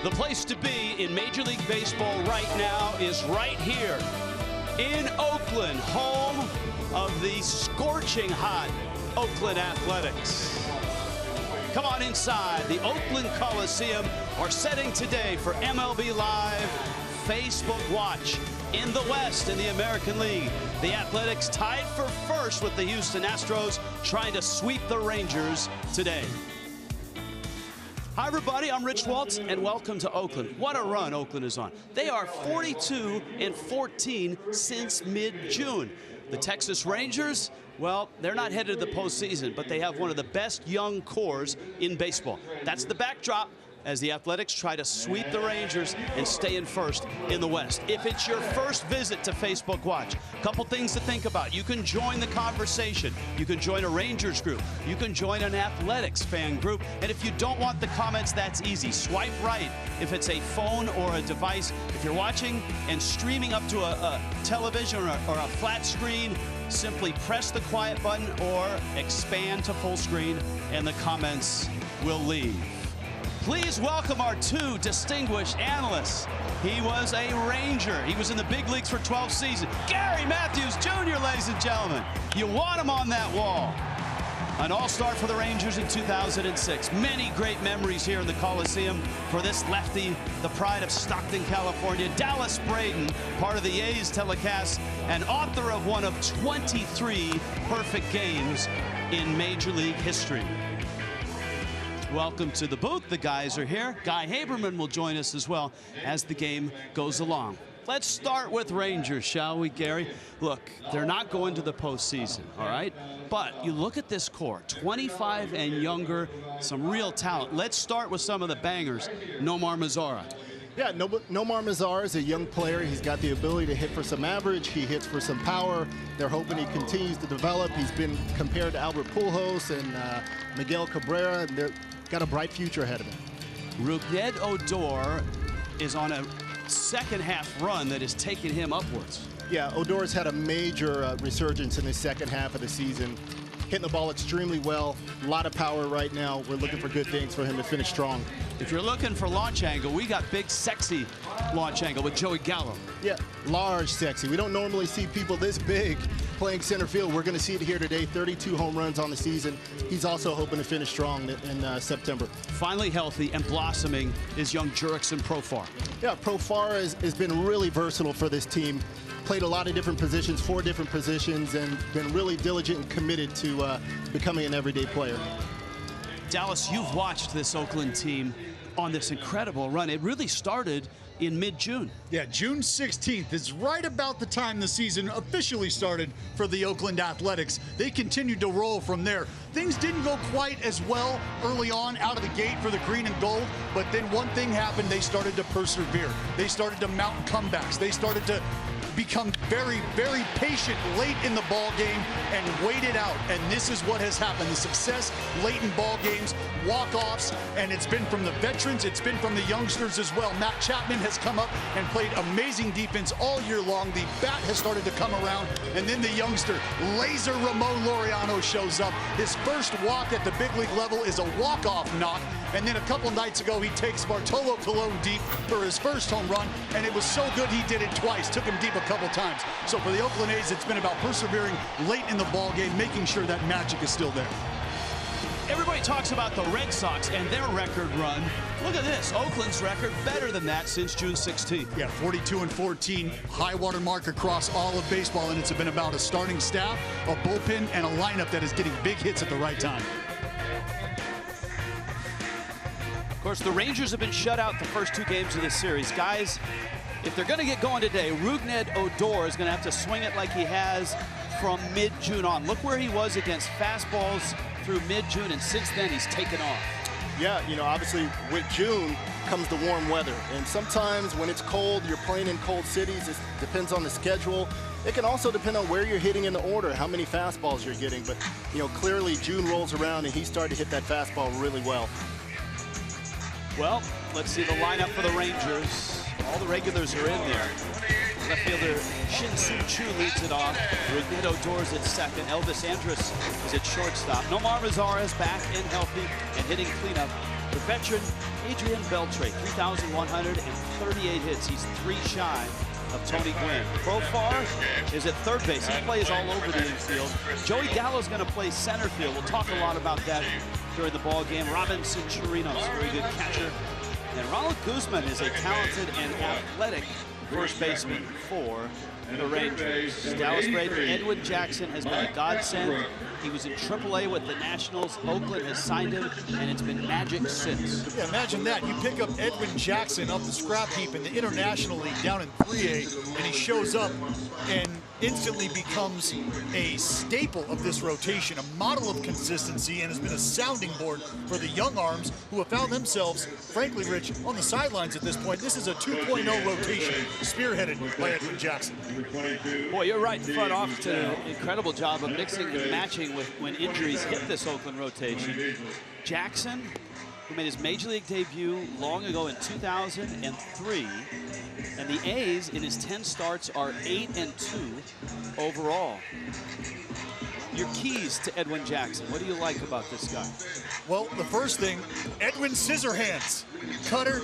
The place to be in Major League Baseball right now is right here in Oakland, home of the scorching hot Oakland Athletics. Come on inside the Oakland Coliseum. We're setting today for MLB Live Facebook Watch. In the West, in the American League, the Athletics tied for first with the Houston Astros, trying to sweep the Rangers today. Hi, everybody. I'm Rich Waltz, and welcome to Oakland. What a run Oakland is on. They are 42-14 since mid-June. The Texas Rangers, well, they're not headed to the postseason, but they have one of the best young cores in baseball. That's the backdrop as the Athletics try to sweep the Rangers and stay in first in the West. If it's your first visit to Facebook Watch, a couple things to think about. You can join the conversation. You can join a Rangers group. You can join an Athletics fan group. And if you don't want the comments, that's easy. Swipe right if it's a phone or a device. If you're watching and streaming up to a television or a flat screen, simply press the quiet button or expand to full screen and the comments will leave. Please welcome our two distinguished analysts. He was a Ranger. He was in the big leagues for 12 seasons. Gary Matthews Jr., ladies and gentlemen. You want him on that wall. An all-star for the Rangers in 2006. Many great memories here in the Coliseum for this lefty, the pride of Stockton, California. Dallas Braden, part of the A's telecast, and author of one of 23 perfect games in Major League history. Welcome to the booth. The guys are here. Guy Haberman will join us as well as the game goes along. Let's start with Rangers, shall we, Gary? Look, they're not going to the postseason, all right? But you look at this core, 25 and younger, some real talent. Let's start with some of the bangers. Nomar Mazara. Yeah, Nomar Mazara is a young player. He's got the ability to hit for some average. He hits for some power. They're hoping he continues to develop. He's been compared to Albert Pujols and Miguel Cabrera, and they're got a bright future ahead of him. Rougned Odor is on a second-half run that is taking him upwards. Yeah, Odor's had a major resurgence in the second half of the season. Hitting the ball extremely well. A lot of power right now. We're looking for good things for him to finish strong. If you're looking for launch angle, we got big, sexy launch angle with Joey Gallo. Yeah, large, sexy. We don't normally see people this big playing center field. We're going to see it here today. 32 home runs on the season. He's also hoping to finish strong in September. Finally healthy and blossoming is young Jurickson Profar. Yeah, Profar has been really versatile for this team. Played a lot of different positions, 4 different positions, and been really diligent and committed to becoming an everyday player. Dallas, you've watched this Oakland team on this incredible run. It really started in mid-June. Yeah, June 16th is right about the time the season officially started for the Oakland Athletics. They continued to roll from there. Things didn't go quite as well early on out of the gate for the green and gold, but then one thing happened. They started to persevere. They started to mount comebacks. They started to become very, very patient late in the ball game and wait it out. And this is what has happened. The success late in ball games, walk-offs, and it's been from the veterans, it's been from the youngsters as well. Matt Chapman has come up and played amazing defense all year long. The bat has started to come around, and then the youngster, Laser Ramon Laureano, shows up. His first walk at the big league level is a walk-off knock, and then a couple nights ago he takes Bartolo Colon deep for his first home run, and it was so good he did it twice, took him deep a couple times. So for the Oakland A's, it's been about persevering late in the ball game, making sure that magic is still there. Everybody talks about the Red Sox and their record run. Look at this, Oakland's record better than that since June 16th. Yeah, 42-14, high water mark across all of baseball, and it's been about a starting staff, a bullpen, and a lineup that is getting big hits at the right time. Of course, the Rangers have been shut out the first 2 games of this series. Guys, if they're going to get going today, Rougned Odor is going to have to swing it like he has from mid-June on. Look where he was against fastballs through mid-June, and since then he's taken off. Yeah, you know, obviously with June comes the warm weather, and sometimes when it's cold, you're playing in cold cities. It depends on the schedule. It can also depend on where you're hitting in the order, how many fastballs you're getting. But, you know, clearly June rolls around and he started to hit that fastball really well. Well, let's see the lineup for the Rangers. All the regulars are in there. Left fielder Shin-Soo Choo leads it off. Rougned Odor's at second. Elvis Andrus is at shortstop. Nomar Mazara is back and healthy and hitting cleanup. The veteran Adrian Beltre, 3,138 hits. He's 3 shy of Tony Gwynn. Profar is at third base. He plays all over the infield. Joey Gallo's going to play center field. We'll talk a lot about that during the ball game. Robinson Chirinos, very good catcher. And Ronald Guzman is a talented and athletic first baseman for the Rangers. Dallas great Edwin Jackson has been a godsend. He was in AAA with the Nationals. Oakland has signed him, and it's been magic since. Yeah, imagine that. You pick up Edwin Jackson off the scrap heap in the International League down in 3A, and he shows up and instantly becomes a staple of this rotation, a model of consistency, and has been a sounding board for the young arms who have found themselves, frankly, Rich, on the sidelines at this point. This is a 2.0 rotation spearheaded by Edwin Jackson. Boy, you're right. Front office did an incredible job of mixing and matching with when injuries hit this Oakland rotation. Jackson, who made his Major League debut long ago in 2003, and the A's in his 10 starts are 8-2 overall. Your keys to Edwin Jackson, what do you like about this guy? Well, the first thing, Edwin Scissorhands. Cutter,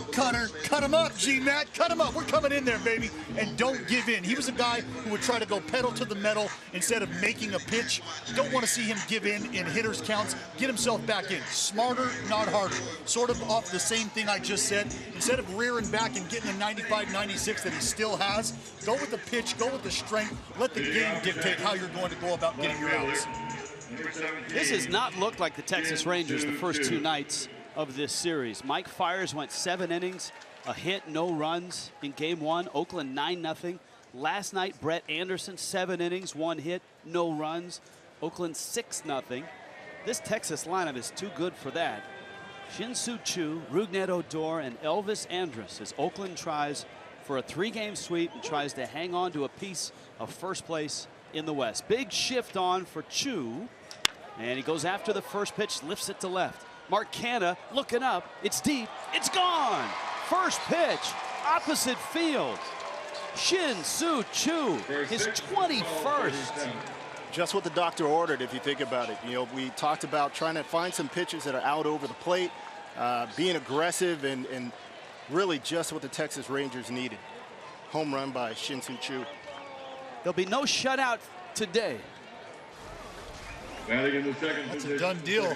cut him up, G-Matt, cut him up. We're coming in there, baby, and don't give in. He was a guy who would try to go pedal to the metal instead of making a pitch. Don't want to see him give in hitters counts. Get himself back in. Smarter, not harder. Sort of off the same thing I just said. Instead of rearing back and getting the 95, 96 that he still has, go with the pitch, go with the strength. Let the game dictate how you're going to go about getting your outs. This has not looked like the Texas Rangers the first 2 nights of this series. Mike Fiers went 7 innings, a hit, no runs in game 1. Oakland 9-0. Last night, Brett Anderson, 7 innings, 1 hit, no runs. Oakland 6-0. This Texas lineup is too good for that. Shin-Soo Choo, Rougned Odor, and Elvis Andrus as Oakland tries for a 3-game sweep and tries to hang on to a piece of first place in the West. Big shift on for Choo, and he goes after the first pitch, lifts it to left. Mark Canha looking up, it's deep, it's gone. First pitch, opposite field. Shin-Soo Choo, his 21st. Just what the doctor ordered, if you think about it. You know, we talked about trying to find some pitches that are out over the plate, being aggressive, and really just what the Texas Rangers needed. Home run by Shin-Soo Choo. There'll be no shutout today. That's a done deal.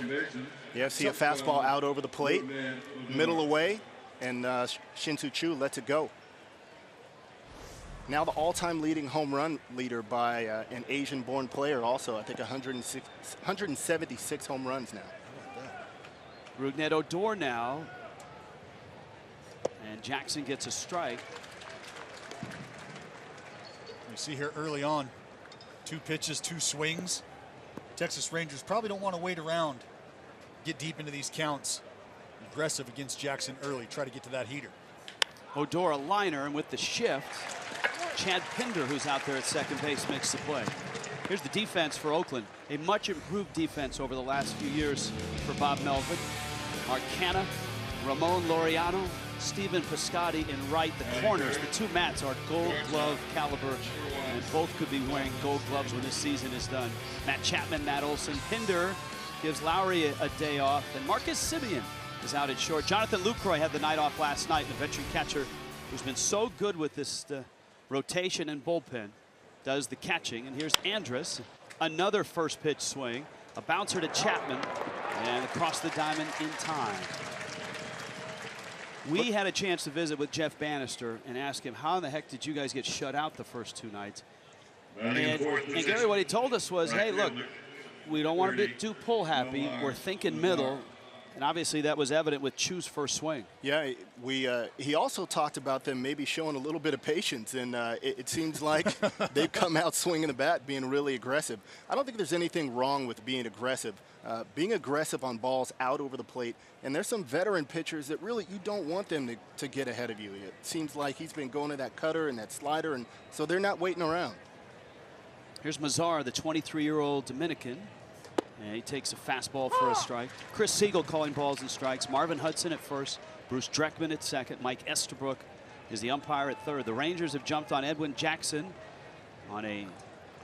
Yeah, see a fastball out over the plate, middle away, and Shin-Soo Choo lets it go. Now the all-time leading home run leader by an Asian-born player also. I think 176 home runs now. Rougned Odor now. And Jackson gets a strike. You see here early on, 2 pitches, 2 swings. Texas Rangers probably don't want to wait around, get deep into these counts. Aggressive against Jackson early, try to get to that heater. Odor a liner, and with the shift, Chad Pinder, who's out there at second base, makes the play. Here's the defense for Oakland. A much improved defense over the last few years for Bob Melvin. Mark Canha, Ramon Laureano, Stephen Piscotty in right. The corners, the 2 Matts are Gold Glove caliber, and both could be wearing Gold Gloves when this season is done. Matt Chapman, Matt Olson. Pinder gives Lowry a day off, and Marcus Simeon is out at short. Jonathan Lucroy had the night off last night, the veteran catcher who's been so good with this rotation and bullpen, does the catching. And here's Andrus, another first pitch swing, a bouncer to Chapman, and across the diamond in time. We had a chance to visit with Jeff Bannister and ask him, how in the heck did you guys get shut out the first 2 nights? And Gary, what he told us was, hey, look, we don't want to be too pull happy. We're thinking middle. And obviously that was evident with Choo's first swing. Yeah, he also talked about them maybe showing a little bit of patience, and it seems like they've come out swinging the bat, being really aggressive. I don't think there's anything wrong with being aggressive. Being aggressive on balls out over the plate, and there's some veteran pitchers that really you don't want them to get ahead of you. It seems like he's been going to that cutter and that slider, and so they're not waiting around. Here's Mazar, the 23-year-old Dominican. And he takes a fastball for a strike. Chris Siegel calling balls and strikes. Marvin Hudson at first. Bruce Dreckman at second. Mike Estabrook is the umpire at third. The Rangers have jumped on Edwin Jackson on a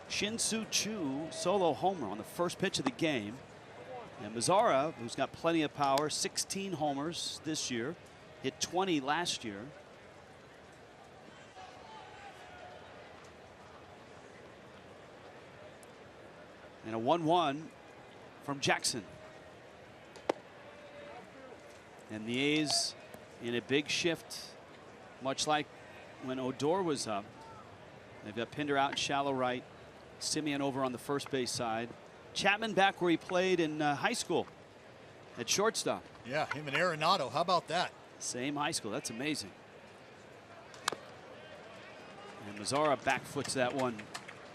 Shin-Soo Choo solo homer on the first pitch of the game. And Mazzara, who's got plenty of power, 16 homers this year, hit 20 last year. And a 1-1 from Jackson. And the A's in a big shift, much like when Odor was up. They've got Pinder out in shallow right, Simeon over on the first base side, Chapman back where he played in high school at shortstop. Yeah, him and Arenado. How about that? Same high school. That's amazing. And Mazzara back foots that one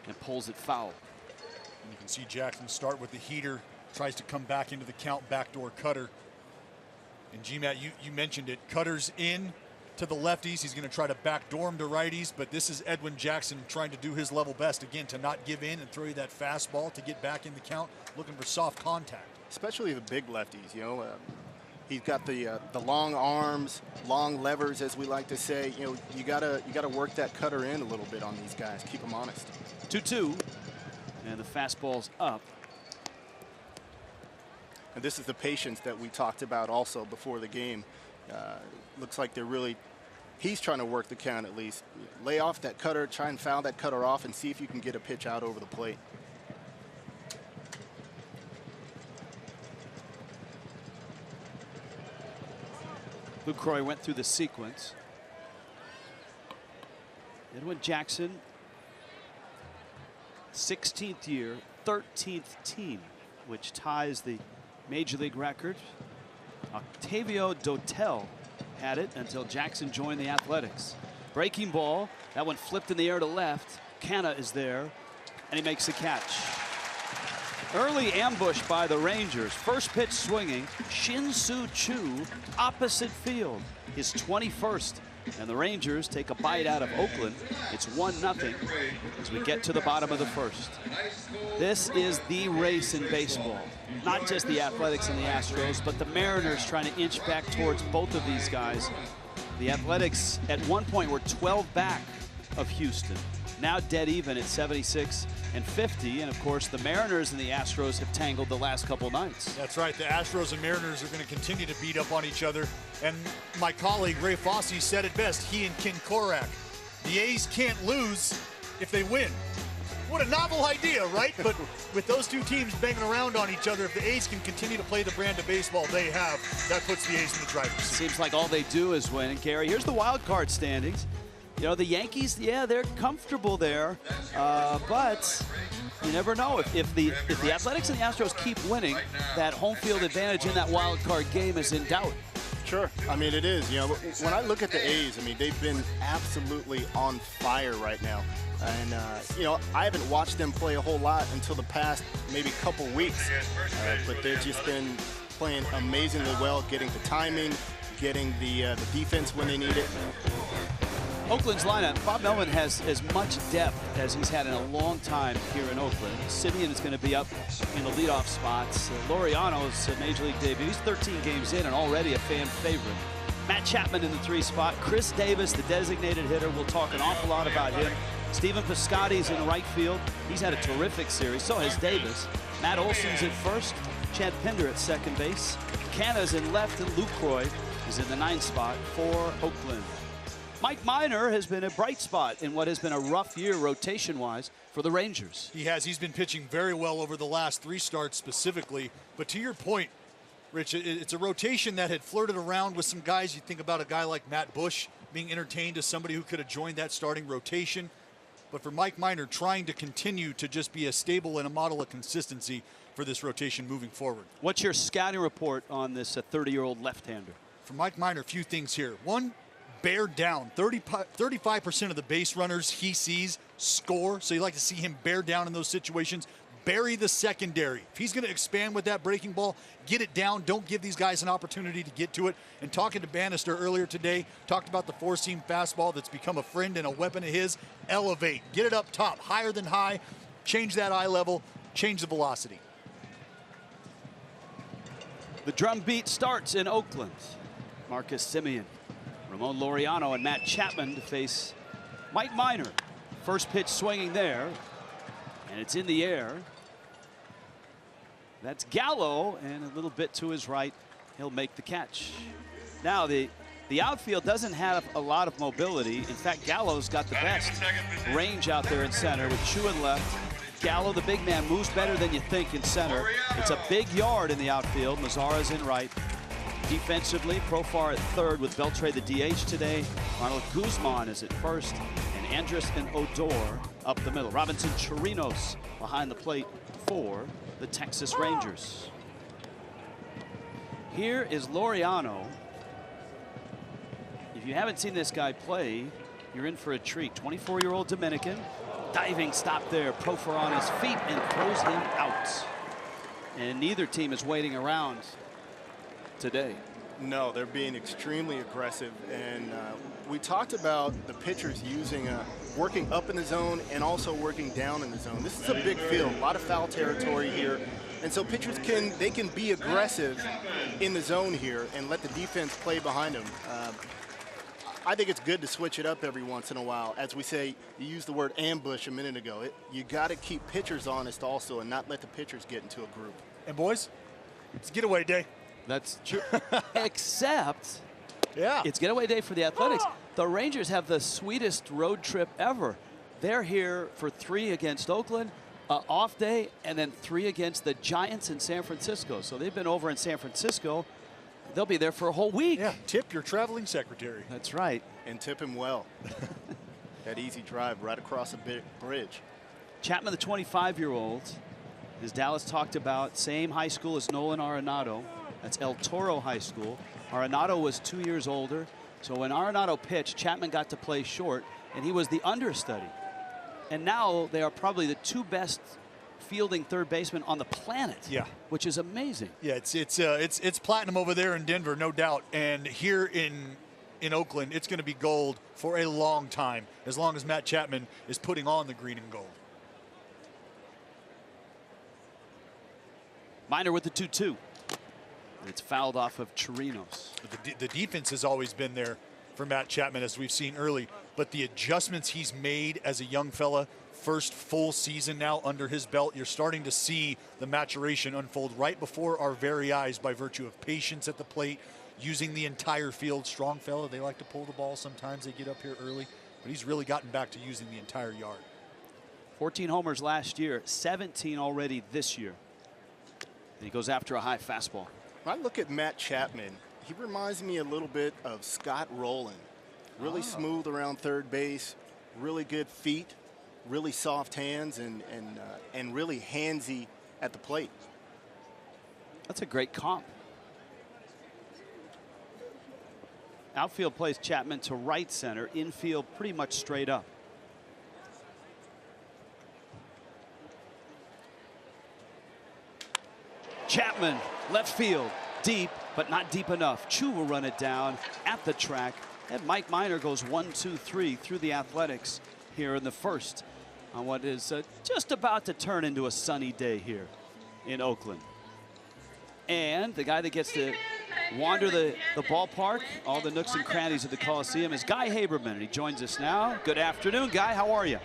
and pulls it foul. You can see Jackson start with the heater, tries to come back into the count, backdoor cutter. And GMAT, you mentioned it, cutters in to the lefties. He's going to try to backdoor him to righties, but this is Edwin Jackson trying to do his level best, again, to not give in and throw you that fastball to get back in the count, looking for soft contact. Especially the big lefties, you know. He's got the long arms, long levers, as we like to say. You know, you gotta work that cutter in a little bit on these guys. Keep them honest. 2-2, and the fastball's up. And this is the patience that we talked about also before the game. Looks like they're really, he's trying to work the count at least. Lay off that cutter, try and foul that cutter off and see if you can get a pitch out over the plate. Lucroy went through the sequence. Edwin Jackson, 16th year, 13th team, which ties the Major League record. Octavio Dotel had it until Jackson joined the Athletics. Breaking ball, that one flipped in the air to left. Canna is there, and he makes the catch. Early ambush by the Rangers. First pitch swinging, Shin-Soo Choo, opposite field, his 21st. And the Rangers take a bite out of Oakland. It's 1-0 as we get to the bottom of the first. This is the race in baseball. Not just the Athletics and the Astros, but the Mariners trying to inch back towards both of these guys. The Athletics at one point were 12 back of Houston. Now dead even at 76 and 50. And of course, the Mariners and the Astros have tangled the last couple nights. That's right. The Astros and Mariners are going to continue to beat up on each other. And my colleague Ray Fosse said it best, he and Ken Korak. The A's can't lose if they win. What a novel idea, right? But with those two teams banging around on each other, if the A's can continue to play the brand of baseball they have, that puts the A's in the driver's seat. Seems like all they do is win. And Gary, here's the wild card standings. You know, the Yankees, yeah, they're comfortable there, but you never know. If the Athletics and the Astros keep winning, that home field advantage in that wild card game is in doubt. Sure. I mean, it is. You know, when I look at the A's, I mean, they've been absolutely on fire right now. And, you know, I haven't watched them play a whole lot until the past maybe couple weeks. But they've just been playing amazingly well, getting the timing, getting the defense when they need it. Oakland's lineup, Bob Melvin has as much depth as he's had in a long time here in Oakland. Simeon is going to be up in the leadoff spots. Laureano's Major League debut. He's 13 games in and already a fan favorite. Matt Chapman in the 3 spot. Chris Davis, the designated hitter. We'll talk an awful lot about him. Stephen Piscotty's in right field. He's had a terrific series. So has Davis. Matt Olson's at first. Chad Pinder at second base. Canna's in left, and Lucroy is in the 9th spot for Oakland. Mike Minor has been a bright spot in what has been a rough year rotation-wise for the Rangers. He has. He's been pitching very well over the last 3 starts specifically. But to your point, Rich, it's a rotation that had flirted around with some guys. You think about a guy like Matt Bush being entertained as somebody who could have joined that starting rotation. But for Mike Minor, trying to continue to just be a stable and a model of consistency for this rotation moving forward. What's your scouting report on this 30-year-old left-hander? For Mike Minor, a few things here. One, bear down. 35% of the base runners he sees score, so you like to see him bear down in those situations. Bury the secondary. If he's going to expand with that breaking ball, get it down. Don't give these guys an opportunity to get to it. And talking to Bannister earlier today, talked about the 4-seam fastball that's become a friend and a weapon of his. Elevate. Get it up top, higher than high. Change that eye level. Change the velocity. The drum beat starts in Oakland. Marcus Simeon, Ramon Laureano, and Matt Chapman to face Mike Minor. First pitch swinging there, and it's in the air. That's Gallo, and a little bit to his right, he'll make the catch. Now the outfield doesn't have a lot of mobility. In fact, Gallo's got the best range out there in center with Chu in left. Gallo, the big man, moves better than you think in center. It's a big yard in the outfield. Mazzara's in right. Defensively, Profar at third with Beltre the DH today. Arnold Guzman is at first, and Andrus and Odor up the middle. Robinson Chirinos behind the plate for the Texas Rangers. Here is Laureano. If you haven't seen this guy play, you're in for a treat. 24-year-old Dominican. Diving stop there. Profar on his feet and throws him out. And neither team is waiting around today. No, they're being extremely aggressive. And we talked about the pitchers using working up in the zone and also working down in the zone. This is a big field, a lot of foul territory here. And so pitchers can be aggressive in the zone here and let the defense play behind them. I think it's good to switch it up every once in a while. As we say, you used the word ambush a minute ago. You got to keep pitchers honest also and not let the pitchers get into a group. And boys, it's getaway day. That's true. Except yeah, it's getaway day for the Athletics. The Rangers have the sweetest road trip ever. They're here for 3 against Oakland, off day, and then 3 against the Giants in San Francisco. So they've been over in San Francisco. They'll be there for a whole week. Yeah, tip your traveling secretary. That's right. And tip him well. That easy drive right across a bridge. Chapman, the 25-year-old, as Dallas talked about, same high school as Nolan Arenado. That's El Toro High School. Arenado was 2 years older. So when Arenado pitched, Chapman got to play short, and he was the understudy. And now they are probably the 2 best fielding third baseman on the planet. Yeah, which is amazing. Yeah, it's platinum over there in Denver, no doubt. And here in Oakland, it's going to be gold for a long time, as long as Matt Chapman is putting on the green and gold. Minor with the 2-2. It's fouled off of Chirinos. The defense has always been there for Matt Chapman, as we've seen early, but the adjustments he's made as a young fella, first full season now under his belt, you're starting to see the maturation unfold right before our very eyes by virtue of patience at the plate, using the entire field. Strong fella, they like to pull the ball sometimes, they get up here early, but he's really gotten back to using the entire yard. 14 homers last year, 17 already this year. And he goes after a high fastball. When I look at Matt Chapman, he reminds me a little bit of Scott Rowland. Really smooth around third base, really good feet, really soft hands, and really handsy at the plate. That's a great comp. Outfield plays Chapman to right center, infield pretty much straight up. Chapman, left field, deep, but not deep enough. Chu will run it down at the track, and Mike Minor goes 1-2-3 through the Athletics here in the first on what is just about to turn into a sunny day here in Oakland. And the guy that gets to wander the ballpark, all the nooks and crannies of the Coliseum, is Guy Haberman. He joins us now. Good afternoon, Guy. How are you?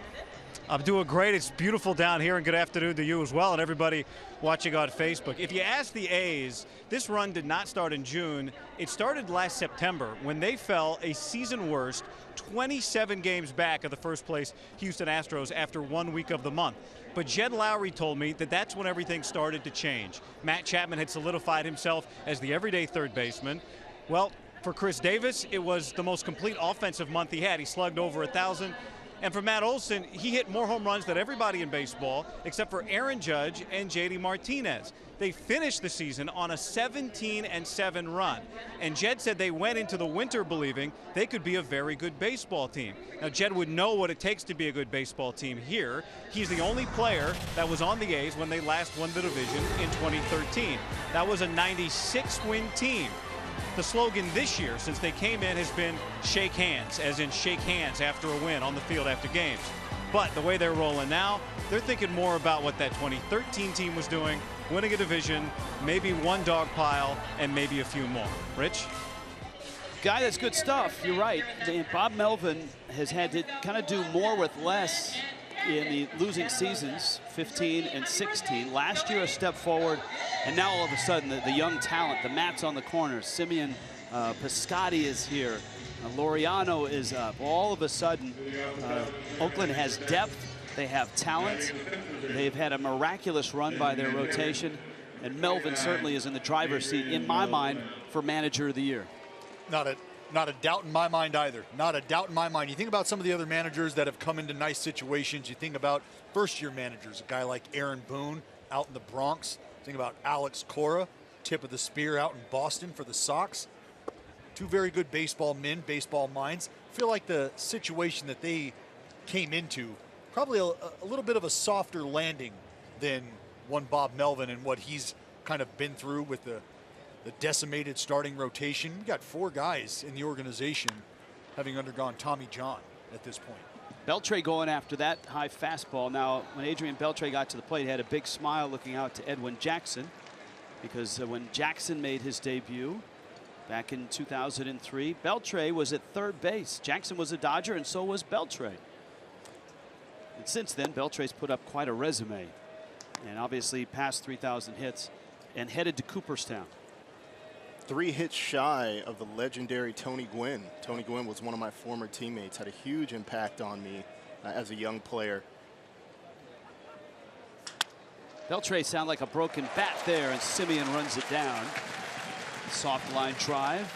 I'm doing great. It's beautiful down here, and good afternoon to you as well, and everybody watching on Facebook. If you ask the A's, this run did not start in June. It started last September when they fell a season worst 27 games back of the first place Houston Astros after 1 week of the month. But Jed Lowry told me that that's when everything started to change. Matt Chapman had solidified himself as the everyday third baseman. Well, for Chris Davis, it was the most complete offensive month he had. He slugged over 1,000. And for Matt Olson, he hit more home runs than everybody in baseball, except for Aaron Judge and JD Martinez. They finished the season on a 17-7 run. And Jed said they went into the winter believing they could be a very good baseball team. Now, Jed would know what it takes to be a good baseball team here. He's the only player that was on the A's when they last won the division in 2013. That was a 96-win team. The slogan this year, since they came in, has been shake hands, as in shake hands after a win on the field after games. But the way they're rolling now, they're thinking more about what that 2013 team was doing, winning a division, maybe one dog pile, and maybe a few more. Rich? Guy, that's good stuff. You're right. Bob Melvin has had to kind of do more with less in the losing seasons, 15 and 16. Last year, a step forward, and now all of a sudden, the young talent, the Mats on the corner, Simeon Piscotti is here, Laureano is up. All of a sudden, Oakland has depth, they have talent, they've had a miraculous run by their rotation, and Melvin certainly is in the driver's seat, in my mind, for Manager of the Year. Not a doubt in my mind either. Not a doubt in my mind. You think about some of the other managers that have come into nice situations. You think about first-year managers, a guy like Aaron Boone out in the Bronx. Think about Alex Cora, tip of the spear out in Boston for the Sox. Two very good baseball men, baseball minds. I feel like the situation that they came into, probably a little bit of a softer landing than one Bob Melvin and what he's kind of been through with the decimated starting rotation. We got 4 guys in the organization having undergone Tommy John at this point. Beltre going after that high fastball. Now, when Adrian Beltre got to the plate, he had a big smile looking out to Edwin Jackson, because when Jackson made his debut back in 2003, Beltre was at third base. Jackson was a Dodger, and so was Beltre. And since then, Beltre's put up quite a resume, and obviously passed 3,000 hits and headed to Cooperstown. 3 hits shy of the legendary Tony Gwynn. Tony Gwynn was one of my former teammates, had a huge impact on me as a young player. Beltre sound like a broken bat there, and Simeon runs it down. Soft line drive,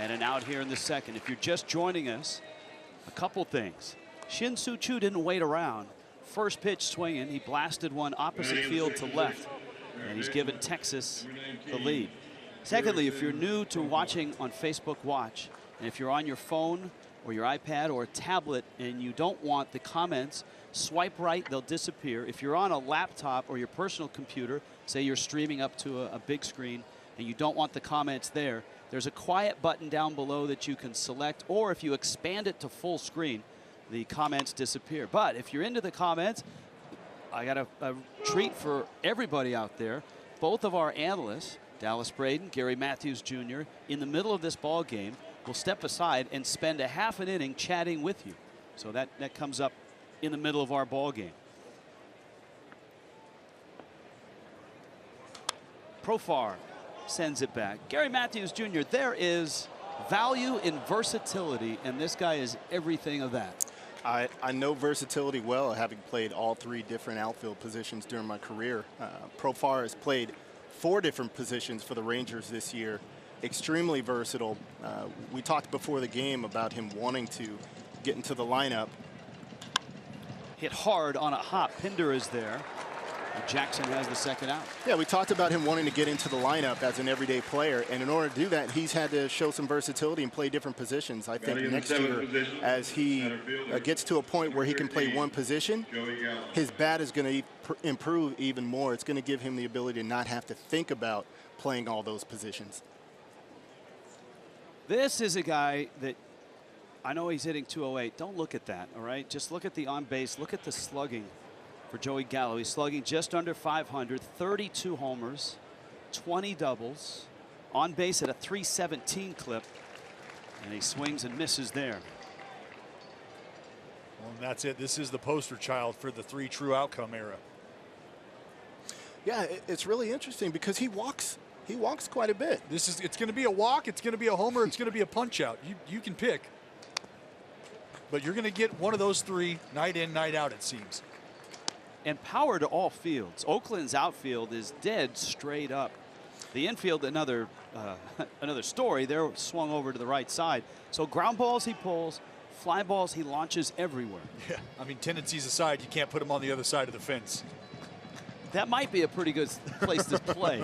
and an out here in the second. If you're just joining us, a couple things. Shin Soo Choo didn't wait around. First pitch swinging, he blasted one opposite field to left, and he's given Texas the lead. Secondly, if you're new to watching on Facebook Watch, and if you're on your phone or your iPad or a tablet and you don't want the comments, swipe right, they'll disappear. If you're on a laptop or your personal computer, say you're streaming up to a big screen and you don't want the comments there, there's a quiet button down below that you can select, or if you expand it to full screen, the comments disappear. But if you're into the comments, I got a treat for everybody out there. Both of our analysts, Dallas Braden, Gary Matthews Jr., in the middle of this ball game, will step aside and spend a half an inning chatting with you. So that comes up in the middle of our ball game. Profar sends it back. Gary Matthews Jr., there is value in versatility, and this guy is everything of that. I know versatility well, having played all 3 different outfield positions during my career. Profar has played 4 different positions for the Rangers this year. Extremely versatile. We talked before the game about him wanting to get into the lineup. Hit hard on a hop. Pinder is there. And Jackson has the second out. Yeah, we talked about him wanting to get into the lineup as an everyday player, and in order to do that, he's had to show some versatility and play different positions. I think next year, as he gets to a point where he can play one position, his bat is going to improve even more. It's going to give him the ability to not have to think about playing all those positions. This is a guy that, I know he's hitting 208. Don't look at that, all right? Just look at the on base. Look at the slugging for Joey Gallo. He's slugging just under 500, 32 homers, 20 doubles, on base at a 317 clip, and he swings and misses there. Well, and that's it. This is the poster child for the 3 true outcome era. Yeah, it's really interesting because he walks quite a bit. It's going to be a walk, it's going to be a homer, it's going to be a punch out. You can pick. But you're going to get one of those 3 night in, night out, it seems. And power to all fields. Oakland's outfield is dead straight up. The infield, another story. They're swung over to the right side. So ground balls he pulls, fly balls he launches everywhere. Yeah, I mean, tendencies aside, you can't put him on the other side of the fence. That might be a pretty good place to play.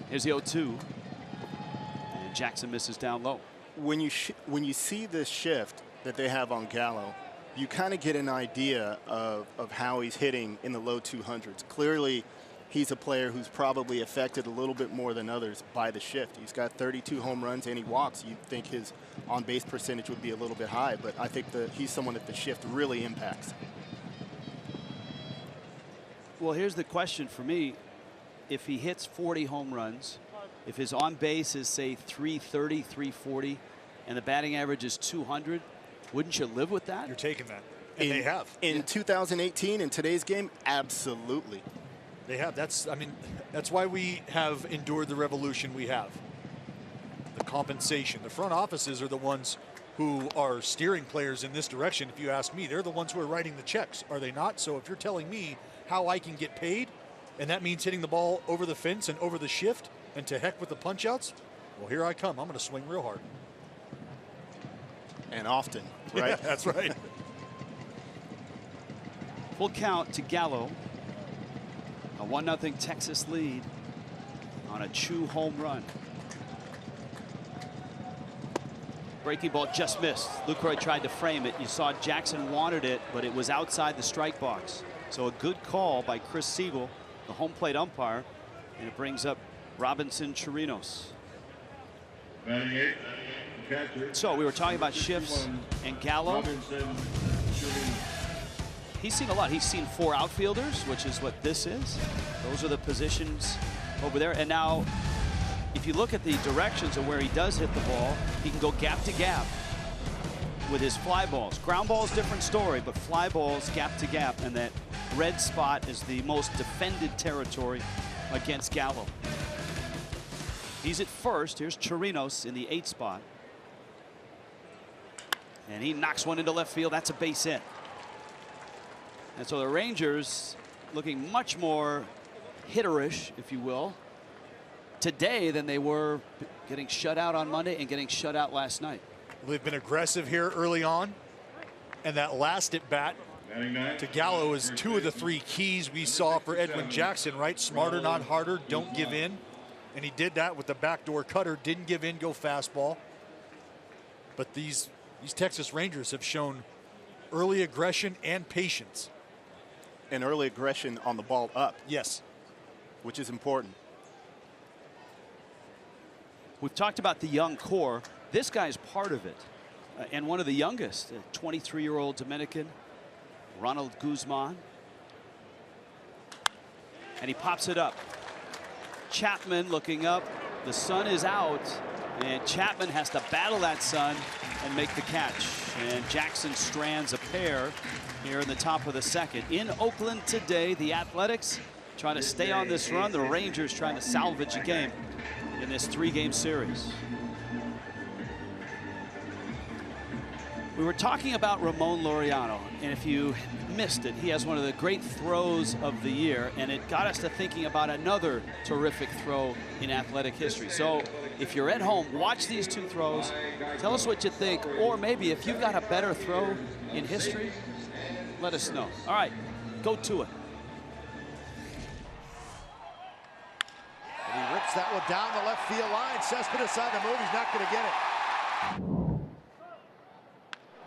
Here's the 0-2. And Jackson misses down low. When you see this shift that they have on Gallo, you kind of get an idea of how he's hitting in the low 200s. Clearly, he's a player who's probably affected a little bit more than others by the shift. He's got 32 home runs and he walks. You'd think his on-base percentage would be a little bit high, but I think that he's someone that the shift really impacts. Well, here's the question for me. If he hits 40 home runs, if his on-base is, say, 330, 340, and the batting average is 200, Wouldn't you live with that? You're taking that. And they have. In 2018, in today's game, absolutely. They have. That's why we have endured the revolution we have. The compensation. The front offices are the ones who are steering players in this direction. If you ask me, they're the ones who are writing the checks, are they not? So if you're telling me how I can get paid, and that means hitting the ball over the fence and over the shift, and to heck with the punch outs, well, here I come. I'm going to swing real hard. And often, right? Yeah, that's right. Full count to Gallo. A 1-0 Texas lead on a Chu home run. Breaking ball just missed. Lucroy tried to frame it. You saw Jackson wanted it, but it was outside the strike box. So a good call by Chris Siegel, the home plate umpire, and it brings up Robinson Chirinos. So we were talking about shifts and Gallo. He's seen a lot. He's seen 4 outfielders, which is what this is. Those are the positions over there. And now, if you look at the directions of where he does hit the ball, he can go gap to gap with his fly balls. Ground balls, different story, but fly balls gap to gap, and that red spot is the most defended territory against Gallo. He's at first. Here's Chirinos in the 8th spot. And he knocks one into left field. That's a base hit. And so the Rangers looking much more hitterish, if you will, today than they were getting shut out on Monday and getting shut out last night. They've been aggressive here early on, and that last at bat to Gallo is 2 of the 3 keys we saw for Edwin Jackson, right? Smarter, not harder, don't give in. And he did that with the backdoor cutter, didn't give in, go fastball. But these Texas Rangers have shown early aggression and patience. And early aggression on the ball up. Yes. Which is important. We've talked about the young core. This guy's part of it. And one of the youngest, a 23-year-old Dominican, Ronald Guzman. And he pops it up. Chapman looking up. The sun is out. And Chapman has to battle that sun and make the catch. And Jackson strands a pair here in the top of the 2nd. In Oakland today, the Athletics trying to stay on this run. The Rangers trying to salvage a game in this 3-game series. We were talking about Ramon Laureano, and if you missed it, he has one of the great throws of the year, and it got us to thinking about another terrific throw in Athletic history. So if you're at home, watch these 2 throws, tell us what you think, or maybe if you've got a better throw in history, let us know. All right, go to it. And he rips that one down the left field line. Cespedes on the move, he's not going to get it.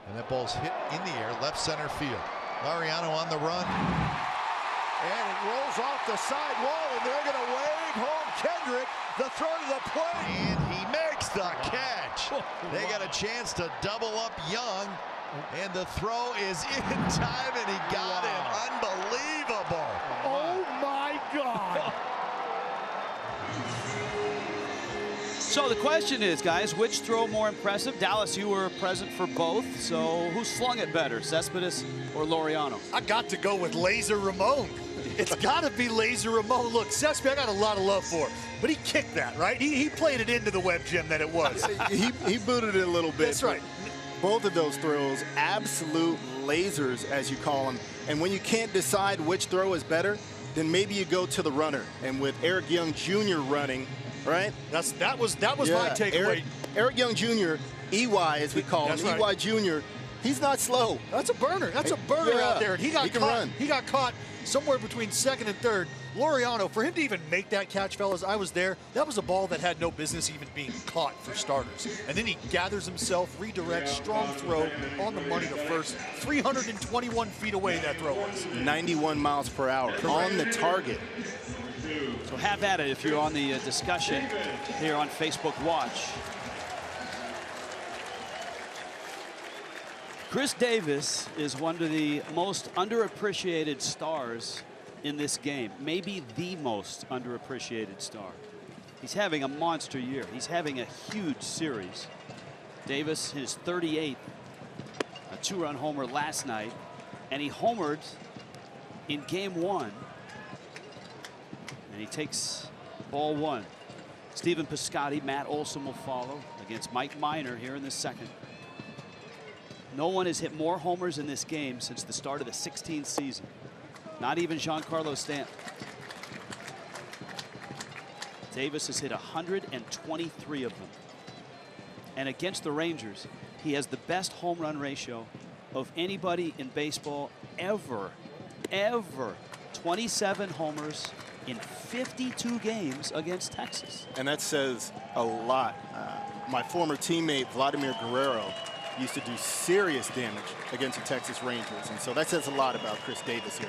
And that ball's hit in the air, left center field. Laureano on the run. And it rolls off the side wall, and they're going to wave home Kendrick. The throw to the plate. And he makes the catch. They got a chance to double up Young. And the throw is in time, and he got him. Unbelievable. Oh, my God. So the question is, guys, which throw more impressive? Dallas, you were present for both, so who slung it better, Cespedes or Laureano? I got to go with Laser Ramon. It's got to be Laser Ramon. Look, Cespedes, I got a lot of love for, but he kicked that, right? He played it into the web gym that it was. he booted it a little bit. That's right. Both of those throws, absolute lasers, as you call them. And when you can't decide which throw is better, then maybe you go to the runner. And with Eric Young Jr. running, right? That was my takeaway. Eric Young Jr., EY as we call him, right. EY Jr., he's not slow. That's a burner. That's a burner out there. And he got can caught. run. He got caught somewhere between 2nd and 3rd. Laureano, for him to even make that catch, fellas, I was there. That was a ball that had no business even being caught for starters. And then he gathers himself, redirects, strong throw on the money to first. 321 feet away that throw was. 91 miles per hour on the target. So have at it if you're on the discussion here on Facebook Watch. Chris Davis is one of the most underappreciated stars in this game, maybe the most underappreciated star. He's having a monster year. He's having a huge series. Davis, his 38th a 2-run homer last night, and he homered in game 1. And he takes ball 1. Stephen Piscotty, Matt Olson will follow against Mike Minor here in the second. No one has hit more homers in this game since the start of the 16th season. Not even Giancarlo Stanton. Davis has hit 123 of them. And against the Rangers, he has the best home run ratio of anybody in baseball ever. 27 homers in 52 games against Texas. And that says a lot. My former teammate, Vladimir Guerrero, used to do serious damage against the Texas Rangers. And so that says a lot about Chris Davis here.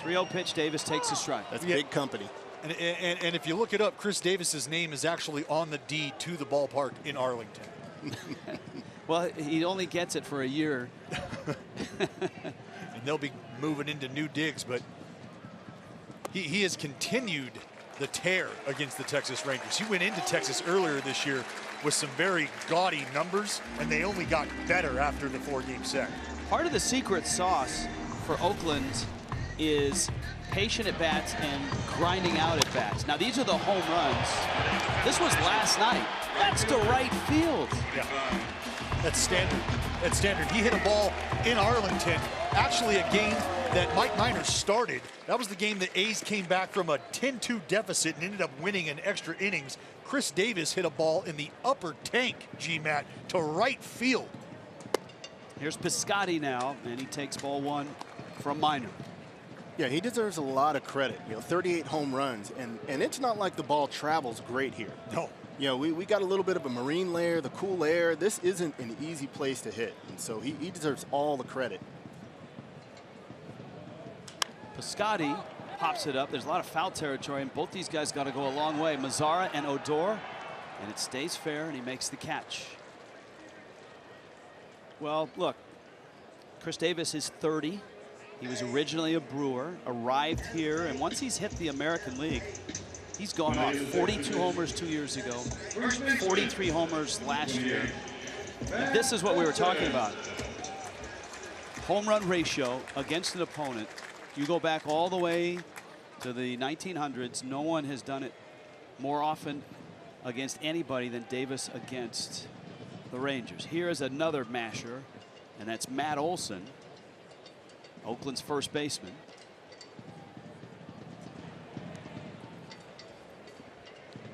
3-0 pitch, Davis takes a strike. That's big company. And if you look it up, Chris Davis's name is actually on the deed to the ballpark in Arlington. Well, he only gets it for a year. And they'll be moving into new digs, but he has continued the tear against the Texas Rangers. He went into Texas earlier this year with some very gaudy numbers, and they only got better after the 4-game set. Part of the secret sauce for Oakland is patient at bats and grinding out at bats. Now these are the home runs. This was last night. That's to right field. Yeah, that's standard. That's standard. He hit a ball in Arlington, actually a game that Mike Minor started. That was the game that A's came back from a 10-2 deficit and ended up winning in extra innings. Chris Davis hit a ball in the upper tank, G-Matt, to right field. Here's Piscotty now, and he takes ball 1 from Minor. Yeah, he deserves a lot of credit. 38 home runs, and it's not like the ball travels great here. No. We got a little bit of a marine layer, the cool air. This isn't an easy place to hit, and so he deserves all the credit. Piscotty pops it up. There's a lot of foul territory, and both these guys got to go a long way. Mazzara and Odor, and it stays fair, and he makes the catch. Well, look, Chris Davis is 30. He was originally a Brewer, arrived here, and once he's hit the American League, he's gone off. 42 homers 2 years ago, 43 homers last year. And this is what we were talking about. Home run ratio against an opponent. You go back all the way to the 1900s, no one has done it more often against anybody than Davis against the Rangers. Here is another masher, and that's Matt Olson, Oakland's first baseman.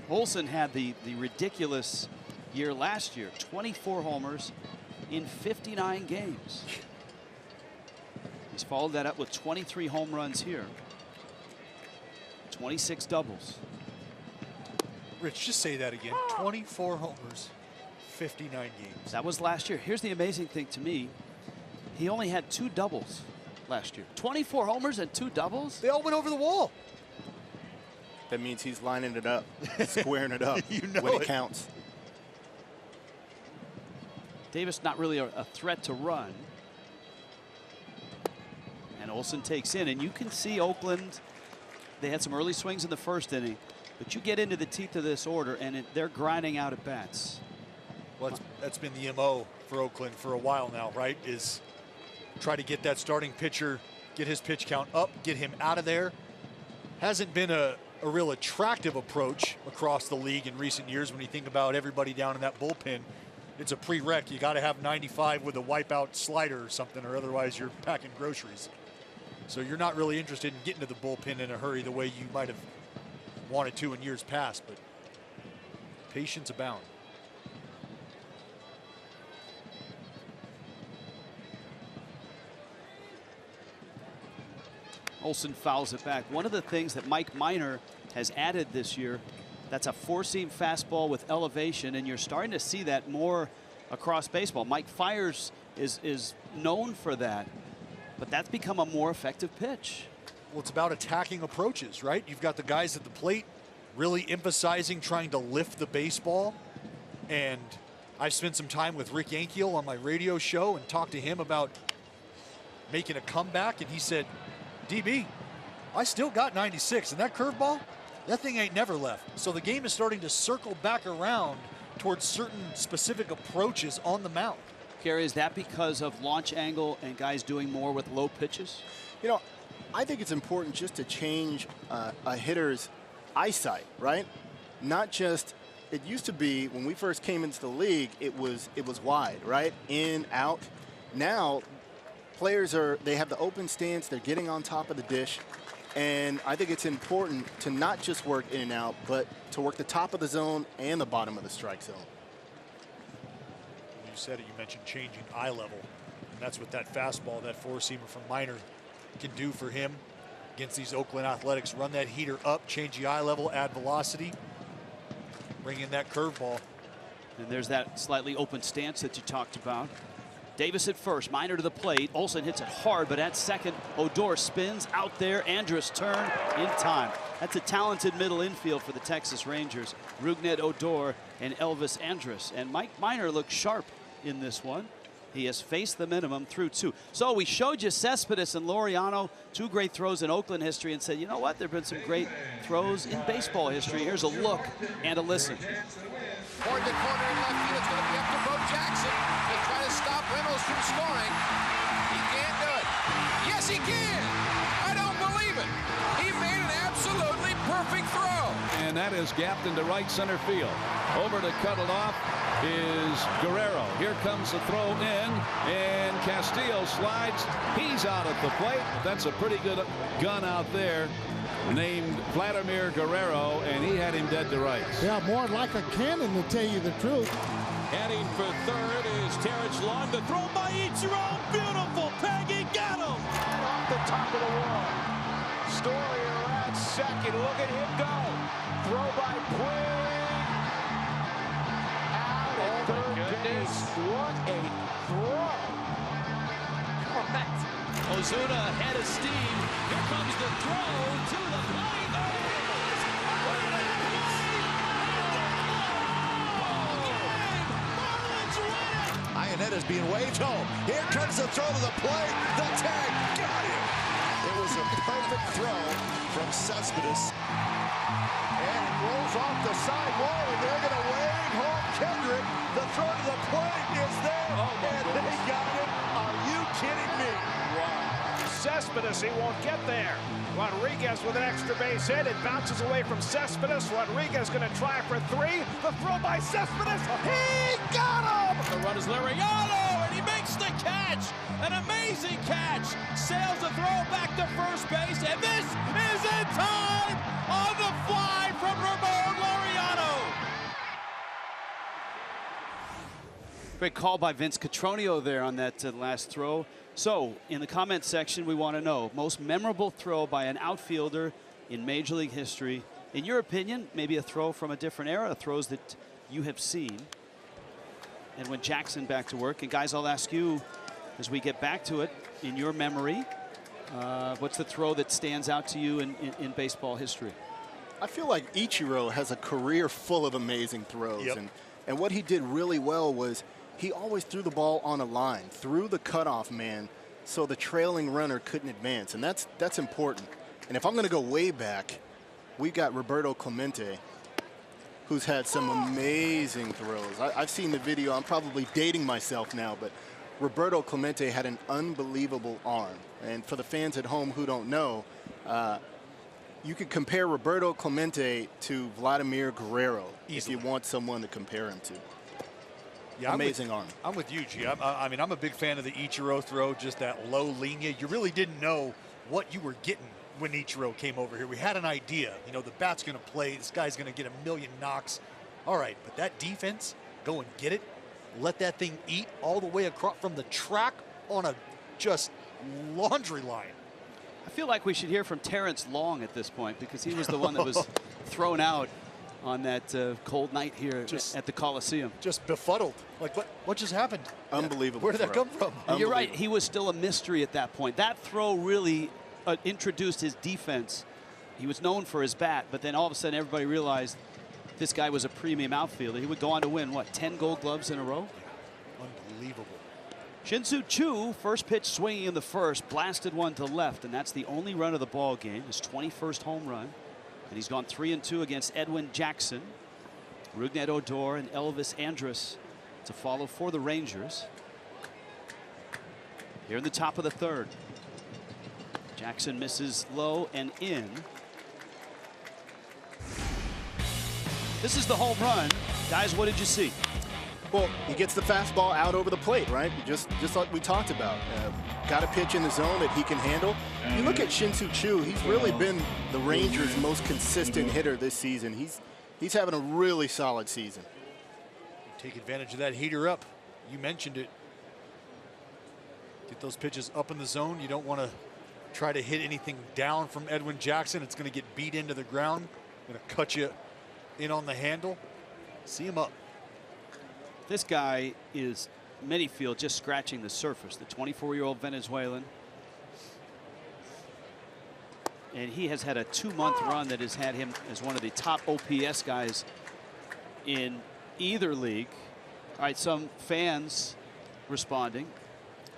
Olson had the ridiculous year last year, 24 homers in 59 games. He's followed that up with 23 home runs here, 26 doubles. Rich, just say that again. 24 homers, 59 games. That was last year. Here's the amazing thing to me. He only had 2 doubles last year. 24 homers and 2 doubles? They all went over the wall. That means he's lining it up, squaring it up when it counts. Davis not really a threat to run. And Olson takes in, and you can see Oakland, they had some early swings in the first inning, but you get into the teeth of this order and they're grinding out at bats. Well, that's been the MO for Oakland for a while now, right? Is try to get that starting pitcher, get his pitch count up, get him out of there. Hasn't been a real attractive approach across the league in recent years. When you think about everybody down in that bullpen, it's a prereq. You got to have 95 with a wipeout slider or something, or otherwise you're packing groceries. So you're not really interested in getting to the bullpen in a hurry the way you might have wanted to in years past, but patience abound. Olson fouls it back. One of the things that Mike Minor has added this year, that's a 4-seam fastball with elevation, and you're starting to see that more across baseball. Mike Fiers is known for that, but that's become a more effective pitch. Well, it's about attacking approaches, right? You've got the guys at the plate really emphasizing trying to lift the baseball, and I've spent some time with Rick Yankiel on my radio show and talked to him about making a comeback, and he said, DB, I still got 96, and that curveball, that thing ain't never left. So the game is starting to circle back around towards certain specific approaches on the mound. Gary, is that because of launch angle and guys doing more with low pitches? You know, I think it's important just to change a hitter's eyesight, right? Not just, it used to be when we first came into the league, it was wide, right? In, out. Now, players they have the open stance, they're getting on top of the dish, and I think it's important to not just work in and out, but to work the top of the zone and the bottom of the strike zone. You said it, you mentioned changing eye level, and that's what that fastball, that four-seamer from Minor can do for him against these Oakland Athletics. Run that heater up, change the eye level, add velocity, bring in that curveball. And there's that slightly open stance that you talked about. Davis at first, Minor to the plate. Olsen hits it hard, but at second, Odor spins out there. Andrus turn in time. That's a talented middle infield for the Texas Rangers. Rougned Odor and Elvis Andrus. And Mike Minor looks sharp in this one. He has faced the minimum through 2. So we showed you Cespedes and Laureano, 2 great throws in Oakland history, and said, you know what, there have been some great throws in baseball history. Here's a look and a listen. Toward the corner in left field, it's going to be up to Bo Jackson to try to stop Reynolds from scoring. He can't do it. Yes, he can. I don't believe it. He made an absolutely perfect throw. And that is gapped into right center field. Over to cut it off is Guerrero. Here comes the throw in, and Castillo slides. He's out at the plate. That's a pretty good gun out there, named Vladimir Guerrero, and he had him dead to rights. Yeah, more like a cannon, to tell you the truth. Heading for third is Terrence Long. The throw by Ichiro. Beautiful. Peggy got him. Off the top of the wall. Story at second. Look at him go. Throw by Puig. Out at third base. What a throw. Ozuna ahead of steam. Here comes the throw to the plate. Iannetta's being waved home. Here comes the throw to the plate. The tag got him. It was a perfect throw from Cespedes. And it rolls off the side wall, and they're going to wave home Kendrick. The throw to the plate is there, and they got it. Are you kidding me? Cespedes, he won't get there. Rodriguez with an extra base hit. It bounces away from Cespedes. Rodriguez going to try for 3. The throw by Cespedes. He got him! The run is Laureano, and he makes the catch. An amazing catch. Sails the throw back to first base, and this is in time on the fly from Ramon Laureano. Great call by Vince Cotroneo there on that last throw. So, in the comment section, we want to know, most memorable throw by an outfielder in Major League history. In your opinion, maybe a throw from a different era, throws that you have seen. And when Jackson back to work, and guys, I'll ask you as we get back to it, in your memory, what's the throw that stands out to you in baseball history? I feel like Ichiro has a career full of amazing throws. Yep. And what he did really well was he always threw the ball on a line, through the cutoff man, so the trailing runner couldn't advance. And that's important. And if I'm going to go way back, we got Roberto Clemente, who's had some amazing throws. I've seen the video. I'm probably dating myself now, but Roberto Clemente had an unbelievable arm. And for the fans at home who don't know, you could compare Roberto Clemente to Vladimir Guerrero if you want someone to compare him to. Yeah, amazing arm. I'm with you, G. I mean, I'm a big fan of the Ichiro throw, just that low linea. You really didn't know what you were getting when Ichiro came over here. We had an idea. You know, the bat's going to play. This guy's going to get a million knocks. All right, but that defense, go and get it. Let that thing eat all the way across from the track on a just laundry line. I feel like we should hear from Terrence Long at this point, because he was the one that was thrown out on that cold night here at the Coliseum. Just befuddled. Like, what just happened? Unbelievable. Where did that come from? You're right. He was still a mystery at that point. That throw really introduced his defense. He was known for his bat, but then all of a sudden everybody realized this guy was a premium outfielder. He would go on to win, what, 10 Gold Gloves in a row? Unbelievable. Shin-Soo Choo, first pitch swinging in the first, blasted one to left, and that's the only run of the ball game, his 21st home run. And he's gone 3-2 against Edwin Jackson. Rougned Odor and Elvis Andrus to follow for the Rangers. Here in the top of the third. Jackson misses low and in. This is the home run. Guys, what did you see? Well, he gets the fastball out over the plate, right? Just like we talked about. Got a pitch in the zone that he can handle. You look at Shin-Soo Choo, he's really been the Rangers' most consistent hitter this season. He's having a really solid season. Take advantage of that heater up. You mentioned it. Get those pitches up in the zone. You don't want to try to hit anything down from Edwin Jackson. It's going to get beat into the ground. Going to cut you in on the handle. See him up. This guy is, many feel, just scratching the surface. The 24-year-old Venezuelan. And he has had a 2-month run that has had him as one of the top OPS guys in either league. All right, some fans responding.